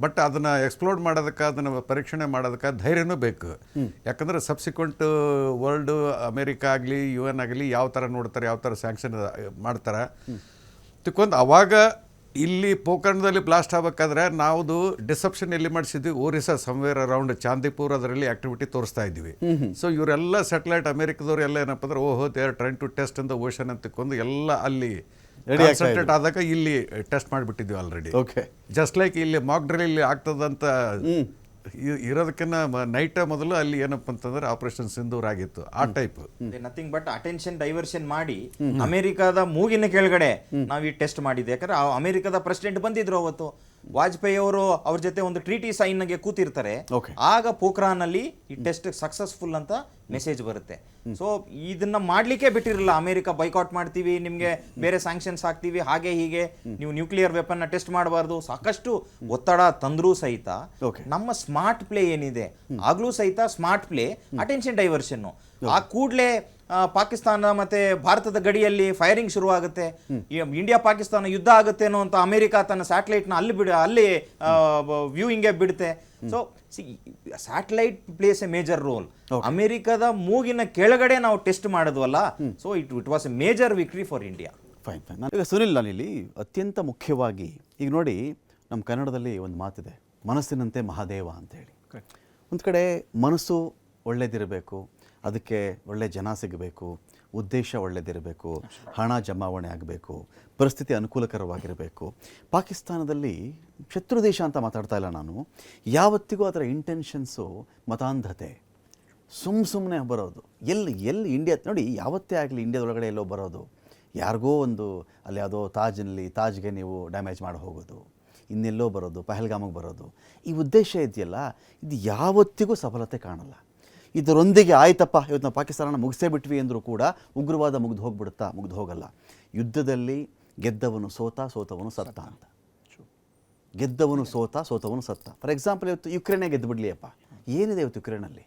ಬಟ್ ಅದನ್ನು ಎಕ್ಸ್ಪ್ಲೋರ್ ಮಾಡೋದಕ್ಕೆ, ಅದನ್ನು ಪರೀಕ್ಷಣೆ ಮಾಡೋದಕ್ಕೆ ಧೈರ್ಯನೂ ಬೇಕು. ಯಾಕಂದರೆ ಸಬ್ಸಿಕ್ವೆಂಟ್ ವರ್ಲ್ಡ್ ಅಮೇರಿಕಾ ಆಗಲಿ UN ಆಗಲಿ ಯಾವ ಥರ ನೋಡ್ತಾರೆ, ಯಾವ ಥರ ಸ್ಯಾಂಕ್ಷನ್ ಮಾಡ್ತಾರೆ ತಿಕ್ಕೊಂದು. ಅವಾಗ ಇಲ್ಲಿ ಪೋಖ್ರಾನ್ದಲ್ಲಿ ಬ್ಲಾಸ್ಟ್ ಆಗಬೇಕಾದ್ರೆ ನಾವು ಡಿಸೆಪ್ಷನ್ ಎಲ್ಲಿ ಮಾಡಿಸಿದ್ವಿ, ಒರಿಸ್ಸಾ ಸಮ್ವೇರ್ ಅರೌಂಡ್ ಚಾಂದಿಪುರ್, ಅದರಲ್ಲಿ ಆಕ್ಟಿವಿಟಿ ತೋರಿಸ್ತಾ ಇದ್ವಿ. ಸೊ ಇವರೆಲ್ಲ ಸ್ಯಾಟಲೈಟ್ ಅಮೆರಿಕದವ್ರು ಎಲ್ಲ ಏನಪ್ಪ ಅಂದ್ರೆ they are train to test in the ocean ಅಂತ ತಿಕ್ಕೊಂಡು ಎಲ್ಲ ಅಲ್ಲಿ ಕಾನ್ಸಂಟ್ರೇಟ್ ಆದಾಗ ಇಲ್ಲಿ ಟೆಸ್ಟ್ ಮಾಡಿಬಿಟ್ಟಿದ್ವಿ ಆಲ್ರೆಡಿ. ಜಸ್ಟ್ ಲೈಕ್ ಇಲ್ಲಿ ಮಾಕ್ ಡ್ರಿಲ್ ಇಲ್ಲಿ ಆಗ್ತದಂತ ಇರೋದಕ್ಕಿಂತ ನೈಟ್ ಮೊದಲು ಅಲ್ಲಿ ಏನಪ್ಪ ಅಂತಂದ್ರೆ ಆಪರೇಷನ್ ಸಿಂಧೂರ್ ಆಗಿತ್ತು. ಆ type nothing but attention diversion ಮಾಡಿ ಅಮೆರಿಕದ ಮೂಗಿನ ಕೆಳಗಡೆ ನಾವು ಈ ಟೆಸ್ಟ್ ಮಾಡಿದ್ದೆ. ಯಾಕಂದ್ರೆ ಅಮೆರಿಕದ ಪ್ರೆಸಿಡೆಂಟ್ ಬಂದಿದ್ರು ಅವತ್ತು, ವಾಜಪೇಯಿ ಅವರು ಅವ್ರ ಜೊತೆ ಒಂದು ಟ್ರೀಟಿ ಸೈನ್ಗೆ ಕೂತಿರ್ತಾರೆ. ಆಗ ಪೋಖ್ರಾನ್ ಅಲ್ಲಿ ಈ ಟೆಸ್ಟ್ ಸಕ್ಸಸ್ಫುಲ್ ಅಂತ ಮೆಸೇಜ್ ಬರುತ್ತೆ. ಸೊ ಇದನ್ನ ಮಾಡ್ಲಿಕ್ಕೆ ಬಿಟ್ಟಿರಲಿಲ್ಲ ಅಮೆರಿಕ. ಬೈಕಾಟ್ ಮಾಡ್ತೀವಿ, ನಿಮ್ಗೆ ಬೇರೆ ಸ್ಯಾಂಕ್ಷನ್ಸ್ ಹಾಕ್ತೀವಿ, ಹಾಗೆ ಹೀಗೆ ನೀವು ನ್ಯೂಕ್ಲಿಯರ್ ವೆಪನ್ ನ ಟೆಸ್ಟ್ ಮಾಡಬಾರ್ದು, ಸಾಕಷ್ಟು ಒತ್ತಡ ತಂದ್ರೂ ಸಹಿತ ನಮ್ಮ ಸ್ಮಾರ್ಟ್ ಪ್ಲೇ ಏನಿದೆ ಆಗ್ಲೂ ಸಹಿತ ಸ್ಮಾರ್ಟ್ ಪ್ಲೇ ಅಟೆನ್ಷನ್ ಡೈವರ್ಷನ್. ಆ ಕೂಡಲೇ ಪಾಕಿಸ್ತಾನ ಮತ್ತೆ ಭಾರತದ ಗಡಿಯಲ್ಲಿ ಫೈರಿಂಗ್ ಶುರು ಆಗುತ್ತೆ. ಇಂಡಿಯಾ ಪಾಕಿಸ್ತಾನ ಯುದ್ಧ ಆಗುತ್ತೇನೋ ಅಂತ ಅಮೆರಿಕ ತನ್ನ ಸ್ಯಾಟಲೈಟ್ ನ ಅಲ್ಲಿ ವ್ಯೂಯಿಂಗ್ ಬಿಡುತ್ತೆ. So satellite plays a major role. ಅಮೆರಿಕದ ಮೂಗಿನ ಕೆಳಗಡೆ ನಾವು ಟೆಸ್ಟ್ ಮಾಡಿದ್ವಲ್ಲ, so it was a major victory for India. Fine. ಈಗ ಸುನಿಲ್, ನಾನಿಲ್ಲಿ ಅತ್ಯಂತ ಮುಖ್ಯವಾಗಿ ಈಗ ನೋಡಿ, ನಮ್ಮ ಕನ್ನಡದಲ್ಲಿ ಒಂದು ಮಾತಿದೆ, ಮನಸ್ಸಿನಂತೆ ಮಹಾದೇವ ಅಂತ ಹೇಳಿ. ಒಂದು ಕಡೆ ಮನಸ್ಸು ಒಳ್ಳೇದಿರಬೇಕು, ಅದಕ್ಕೆ ಒಳ್ಳೆ ಜನ ಸಿಗಬೇಕು, ಉದ್ದೇಶ ಒಳ್ಳೆಯದಿರಬೇಕು, ಹಣ ಜಮಾವಣೆ ಆಗಬೇಕು, ಪರಿಸ್ಥಿತಿ ಅನುಕೂಲಕರವಾಗಿರಬೇಕು. ಪಾಕಿಸ್ತಾನದಲ್ಲಿ ಶತ್ರು ದೇಶ ಅಂತ ಮಾತಾಡ್ತಾ ಇಲ್ಲ ನಾನು, ಯಾವತ್ತಿಗೂ ಅದರ ಇಂಟೆನ್ಷನ್ಸು ಮತಾಂಧತೆ, ಸುಮ್ಮನೆ ಬರೋದು. ಎಲ್ಲಿ ಇಂಡಿಯಾ ನೋಡಿ, ಯಾವತ್ತೇ ಆಗಲಿ ಇಂಡಿಯಾದೊಳಗಡೆ ಎಲ್ಲೋ ಬರೋದು, ಯಾರಿಗೋ ಒಂದು ಅಲ್ಲಿ ಯಾವುದೋ ತಾಜ್ಗೆ ನೀವು ಡ್ಯಾಮೇಜ್ ಮಾಡಿ ಹೋಗೋದು, ಇನ್ನೆಲ್ಲೋ ಬರೋದು, ಪಹಲ್ಗಾಮಿಗೆ ಬರೋದು, ಈ ಉದ್ದೇಶ ಇದೆಯಲ್ಲ, ಇದು ಯಾವತ್ತಿಗೂ ಸಫಲತೆ ಕಾಣಲ್ಲ. ಇದರೊಂದಿಗೆ ಆಯ್ತಪ್ಪ ಇವತ್ತು ನಾವು ಪಾಕಿಸ್ತಾನ ಮುಗಿಸೇ ಬಿಟ್ವಿ ಅಂದರೂ ಕೂಡ ಉಗ್ರವಾದ ಮುಗ್ದು ಹೋಗಲ್ಲ. ಯುದ್ಧದಲ್ಲಿ ಗೆದ್ದವನು ಸೋತವನು ಸತ್ತ ಅಂತ. ಗೆದ್ದವನು ಸೋತವನು ಸತ್ತ. ಫಾರ್ ಎಕ್ಸಾಂಪಲ್, ಇವತ್ತು ಯುಕ್ರೇನೇ ಗೆದ್ದು ಬಿಡಲಿ ಅಪ್ಪ, ಏನಿದೆ ಇವತ್ತು ಯುಕ್ರೇನಲ್ಲಿ?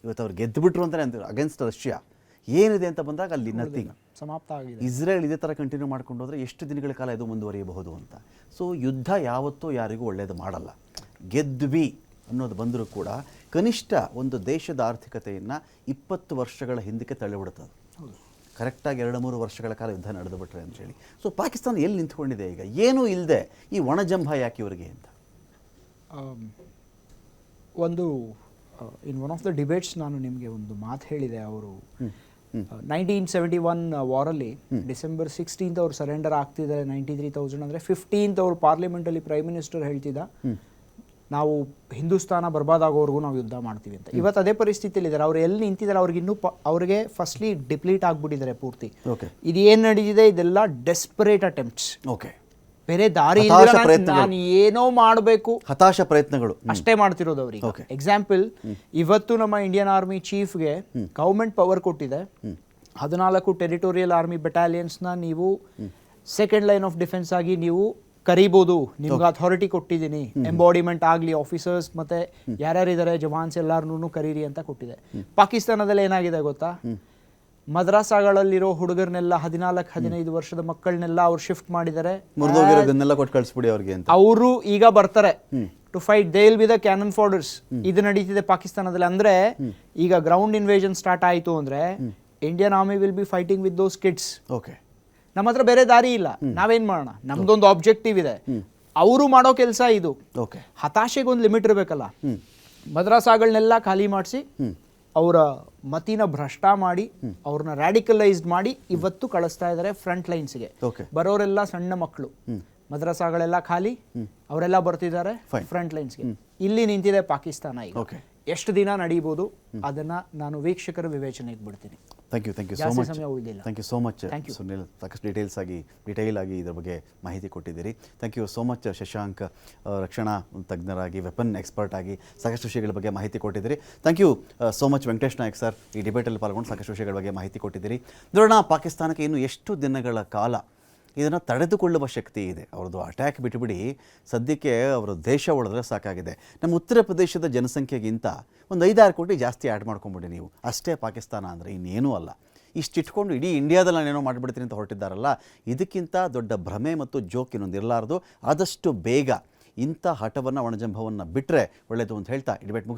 ಇವತ್ತು ಅವ್ರು ಗೆದ್ದು ಬಿಟ್ರು ಅಂತಲೇ ಅಂತಾರೆ ಅಗೇನ್ಸ್ಟ್ ರಷ್ಯಾ. ಏನಿದೆ ಅಂತ ಬಂದಾಗ ಅಲ್ಲಿ ನಥಿಂಗ್. ಸಮಾಪ್ತ ಆಗಿದೆ. ಇಸ್ರೇಲ್ ಇದೇ ಥರ ಕಂಟಿನ್ಯೂ ಮಾಡ್ಕೊಂಡು ಹೋದರೆ ಎಷ್ಟು ದಿನಗಳ ಕಾಲ ಇದು ಮುಂದುವರಿಯಬಹುದು ಅಂತ. ಸೊ ಯುದ್ಧ ಯಾವತ್ತೂ ಯಾರಿಗೂ ಒಳ್ಳೆಯದು ಮಾಡಲ್ಲ. ಗೆದ್ವಿ ಅನ್ನೋದು ಬಂದರೂ ಕೂಡ ಕನಿಷ್ಠ ಒಂದು ದೇಶದ ಆರ್ಥಿಕತೆಯನ್ನು 20 ವರ್ಷಗಳ ಹಿಂದಕ್ಕೆ ತಳ್ಳಿಬಿಡುತ್ತದೆ. ಕರೆಕ್ಟಾಗಿ 2-3 ವರ್ಷಗಳ ಕಾಲ ಯುದ್ಧ ನಡೆದು ಬಿಟ್ರೆ ಅಂತೇಳಿ. ಸೊ ಪಾಕಿಸ್ತಾನ ಎಲ್ಲಿ ನಿಂತ್ಕೊಂಡಿದೆ ಈಗ? ಏನೂ ಇಲ್ಲದೆ ಈ ಒಣಜಂಭ ಯಾಕೆ ಇವರಿಗೆ ಅಂತ ಒಂದು in one of the debates ನಾನು ನಿಮಗೆ ಒಂದು ಮಾತು ಹೇಳಿದೆ. ಅವರು 1971 ವಾರಲ್ಲಿ ಡಿಸೆಂಬರ್ 16 ಅವ್ರು ಸರೆಂಡರ್ ಆಗ್ತಿದ್ದಾರೆ 93,000 ಅಂದರೆ 15th ಅವರು ಪಾರ್ಲಿಮೆಂಟಲ್ಲಿ ಪ್ರೈಮ್ ಮಿನಿಸ್ಟರ್ ಹೇಳ್ತಿದ್ದ ನಾವು ಹಿಂದೂಸ್ತಾನ ಬರ್ಬಾದಾಗೋವರೆಗೂ ನಾವು ಯುದ್ಧ ಮಾಡ್ತೀವಿ ಅಂತ. ಇವತ್ತು ಅದೇ ಪರಿಸ್ಥಿತಿಯಲ್ಲಿ ಇದ್ದಾರೆ. ಅವ್ರು ಎಲ್ಲಿ ನಿಂತಿದ್ದಾರೆ ಅವ್ರಿಗೆ ಇನ್ನೂ ಅವ್ರಿಗೆ ಫಸ್ಟ್ಲಿ ಡಿಪ್ಲೀಟ್ ಆಗಿಬಿಟ್ಟಿದ್ದಾರೆ ಪೂರ್ತಿ. ಇದು ಏನು ನಡೀತಿದೆ ಇದೆಲ್ಲ ಡೆಸ್ಪರೇಟ್ ಅಟೆಂಪ್ಟ್ಸ್. ಓಕೆ, ಬೇರೆ ದಾರಿ ನಾನು ಏನೋ ಮಾಡಬೇಕು ಹತಾಶ ಪ್ರಯತ್ನಗಳು ಅಷ್ಟೇ ಮಾಡ್ತಿರೋದು ಅವ್ರಿಗೆ. ಎಕ್ಸಾಂಪಲ್, ಇವತ್ತು ನಮ್ಮ ಇಂಡಿಯನ್ ಆರ್ಮಿ ಚೀಫ್ಗೆ ಗೌರ್ಮೆಂಟ್ ಪವರ್ ಕೊಟ್ಟಿದೆ. 14 ಟೆರಿಟೋರಿಯಲ್ ಆರ್ಮಿ ಬೆಟಾಲಿಯನ್ಸ್ನ ನೀವು ಸೆಕೆಂಡ್ ಲೈನ್ ಆಫ್ ಡಿಫೆನ್ಸ್ ಆಗಿ ನೀವು ಕರಿಬೋದು. ನಿಮ್ಗೆ ಅಥಾರಿಟಿ ಕೊಟ್ಟಿದ್ದೀನಿ, ಎಂಬಾಡಿಮೆಂಟ್ ಆಗಲಿ, ಆಫೀಸರ್ಸ್ ಮತ್ತೆ ಯಾರ್ಯಾರಿದ್ದಾರೆ ಜವಾನ್ಸ್ ಎಲ್ಲಾರನ್ನೂ ಕರೀರಿ ಅಂತ ಕೊಟ್ಟಿದೆ. ಪಾಕಿಸ್ತಾನದಲ್ಲಿ ಏನಾಗಿದೆ ಗೊತ್ತಾ? ಮದ್ರಾಸಾಗಳಲ್ಲಿರೋ ಹುಡುಗರನ್ನೆಲ್ಲ 14-15 ವರ್ಷದ ಮಕ್ಕಳನ್ನೆಲ್ಲ ಅವ್ರು ಶಿಫ್ಟ್ ಮಾಡಿದ್ದಾರೆ. ಮುರಿದೋಗಿರೋದನ್ನೆಲ್ಲ ಕೊಟ್ಟು ಕಳಿಸ್ಬಿಡಿ ಅವ್ರಿಗೆ ಅಂತ. ಅವರು ಈಗ ಬರ್ತಾರೆ to fight. They will be the cannon fodders. ಇದು ನಡೀತಿದೆ ಪಾಕಿಸ್ತಾನದಲ್ಲಿ. ಅಂದ್ರೆ ಈಗ ಗ್ರೌಂಡ್ ಇನ್ವೇಷನ್ ಸ್ಟಾರ್ಟ್ ಆಯಿತು ಅಂದ್ರೆ Indian army will be fighting with those kids. Okay, ನಮ್ಮ ಹತ್ರ ಬೇರೆ ದಾರಿ ಇಲ್ಲ. ನಾವೇನ್ ಮಾಡೋಣ? ನಮ್ದೊಂದು ಆಬ್ಜೆಕ್ಟಿವ್ ಇದೆ. ಅವರು ಮಾಡೋ ಕೆಲಸ ಇದು. ಓಕೆ, ಹತಾಶೆಗೆ ಒಂದು ಲಿಮಿಟ್ ಇರಬೇಕಲ್ಲ. ಮದ್ರಾಸಾಗಳನ್ನೆಲ್ಲ ಖಾಲಿ ಮಾಡಿಸಿ ಅವರ ಮತಿನ ಭ್ರಷ್ಟ ಮಾಡಿ ಅವ್ರನ್ನ ರ್ಯಾಡಿಕಲೈಸ್ಡ್ ಮಾಡಿ ಇವತ್ತು ಕಳಿಸ್ತಾ ಇದ್ದಾರೆ ಫ್ರಂಟ್ ಲೈನ್ಸ್ಗೆ. ಬರೋರೆಲ್ಲ ಸಣ್ಣ ಮಕ್ಕಳು. ಮದ್ರಸಾಗಳೆಲ್ಲ ಖಾಲಿ, ಅವರೆಲ್ಲ ಬರ್ತಿದ್ದಾರೆ ಫ್ರಂಟ್ ಲೈನ್ಸ್ಗೆ. ಇಲ್ಲಿ ನಿಂತಿದೆ ಪಾಕಿಸ್ತಾನ. ಈಗ ಎಷ್ಟು ದಿನ ನಡೀಬೋದು ಅದನ್ನ ನಾನು ವೀಕ್ಷಕರ ವಿವೇಚನೆಗೆ ಬಿಡ್ತೀನಿ. Thank you so much. Thank you so much Sunil. ಸಾಕಷ್ಟು ಡೀಟೇಲ್ ಆಗಿ ಇದ್ರ ಬಗ್ಗೆ ಮಾಹಿತಿ ಕೊಟ್ಟಿದ್ದೀರಿ. Thank you so much Shashank. ರಕ್ಷಣಾ ತಜ್ಞರಾಗಿ, ವೆಪನ್ ಎಕ್ಸ್ಪರ್ಟ್ ಆಗಿ ಸಾಕಷ್ಟು ವಿಷಯಗಳ ಬಗ್ಗೆ ಮಾಹಿತಿ ಕೊಟ್ಟಿದ್ದೀರಿ. Thank you so much Venkatesh Nayak sir. ಈ ಡಿಬೇಟಲ್ಲಿ ಪಾಲ್ಗೊಂಡು ಸಾಕಷ್ಟು ವಿಷಯಗಳ ಬಗ್ಗೆ ಮಾಹಿತಿ ಕೊಟ್ಟಿದ್ದೀರಿ. ನೋಡೋಣ ಪಾಕಿಸ್ತಾನಕ್ಕೆ ಇನ್ನು ಎಷ್ಟು ದಿನಗಳ ಕಾಲ ಇದನ್ನು ತಡೆದುಕೊಳ್ಳುವ ಶಕ್ತಿ ಇದೆ. ಅವ್ರದ್ದು ಅಟ್ಯಾಕ್ ಬಿಟ್ಟುಬಿಡಿ, ಸದ್ಯಕ್ಕೆ ಅವರು ದೇಶ ಉಳಿದ್ರೆ ಸಾಕಾಗಿದೆ. ನಮ್ಮ ಉತ್ತರ ಪ್ರದೇಶದ ಜನಸಂಖ್ಯೆಗಿಂತ ಒಂದು 5-6 ಕೋಟಿ ಜಾಸ್ತಿ ಆ್ಯಡ್ ಮಾಡ್ಕೊಂಬಿಡಿ ನೀವು. ಅಷ್ಟೇ ಪಾಕಿಸ್ತಾನ ಅಂದರೆ, ಇನ್ನೇನೂ ಅಲ್ಲ. ಇಷ್ಟಿಟ್ಕೊಂಡು ಇಡೀ ಇಂಡಿಯಾದಲ್ಲಿ ನಾನೇನೋ ಮಾಡಿಬಿಡ್ತೀನಿ ಅಂತ ಹೊರಟಿದ್ದಾರಲ್ಲ, ಇದಕ್ಕಿಂತ ದೊಡ್ಡ ಭ್ರಮೆ ಮತ್ತು ಜೋಕ್ ಇನ್ನೊಂದು ಇರಲಾರ್ದು. ಆದಷ್ಟು ಬೇಗ ಇಂಥ ಹಠವನ್ನು, ಒಣಜಂಭವನ್ನು ಬಿಟ್ಟರೆ ಒಳ್ಳೆಯದು ಅಂತ ಹೇಳ್ತಾ ಡಿಬೇಟ್ ಮುಗಿಸ್ತೀನಿ.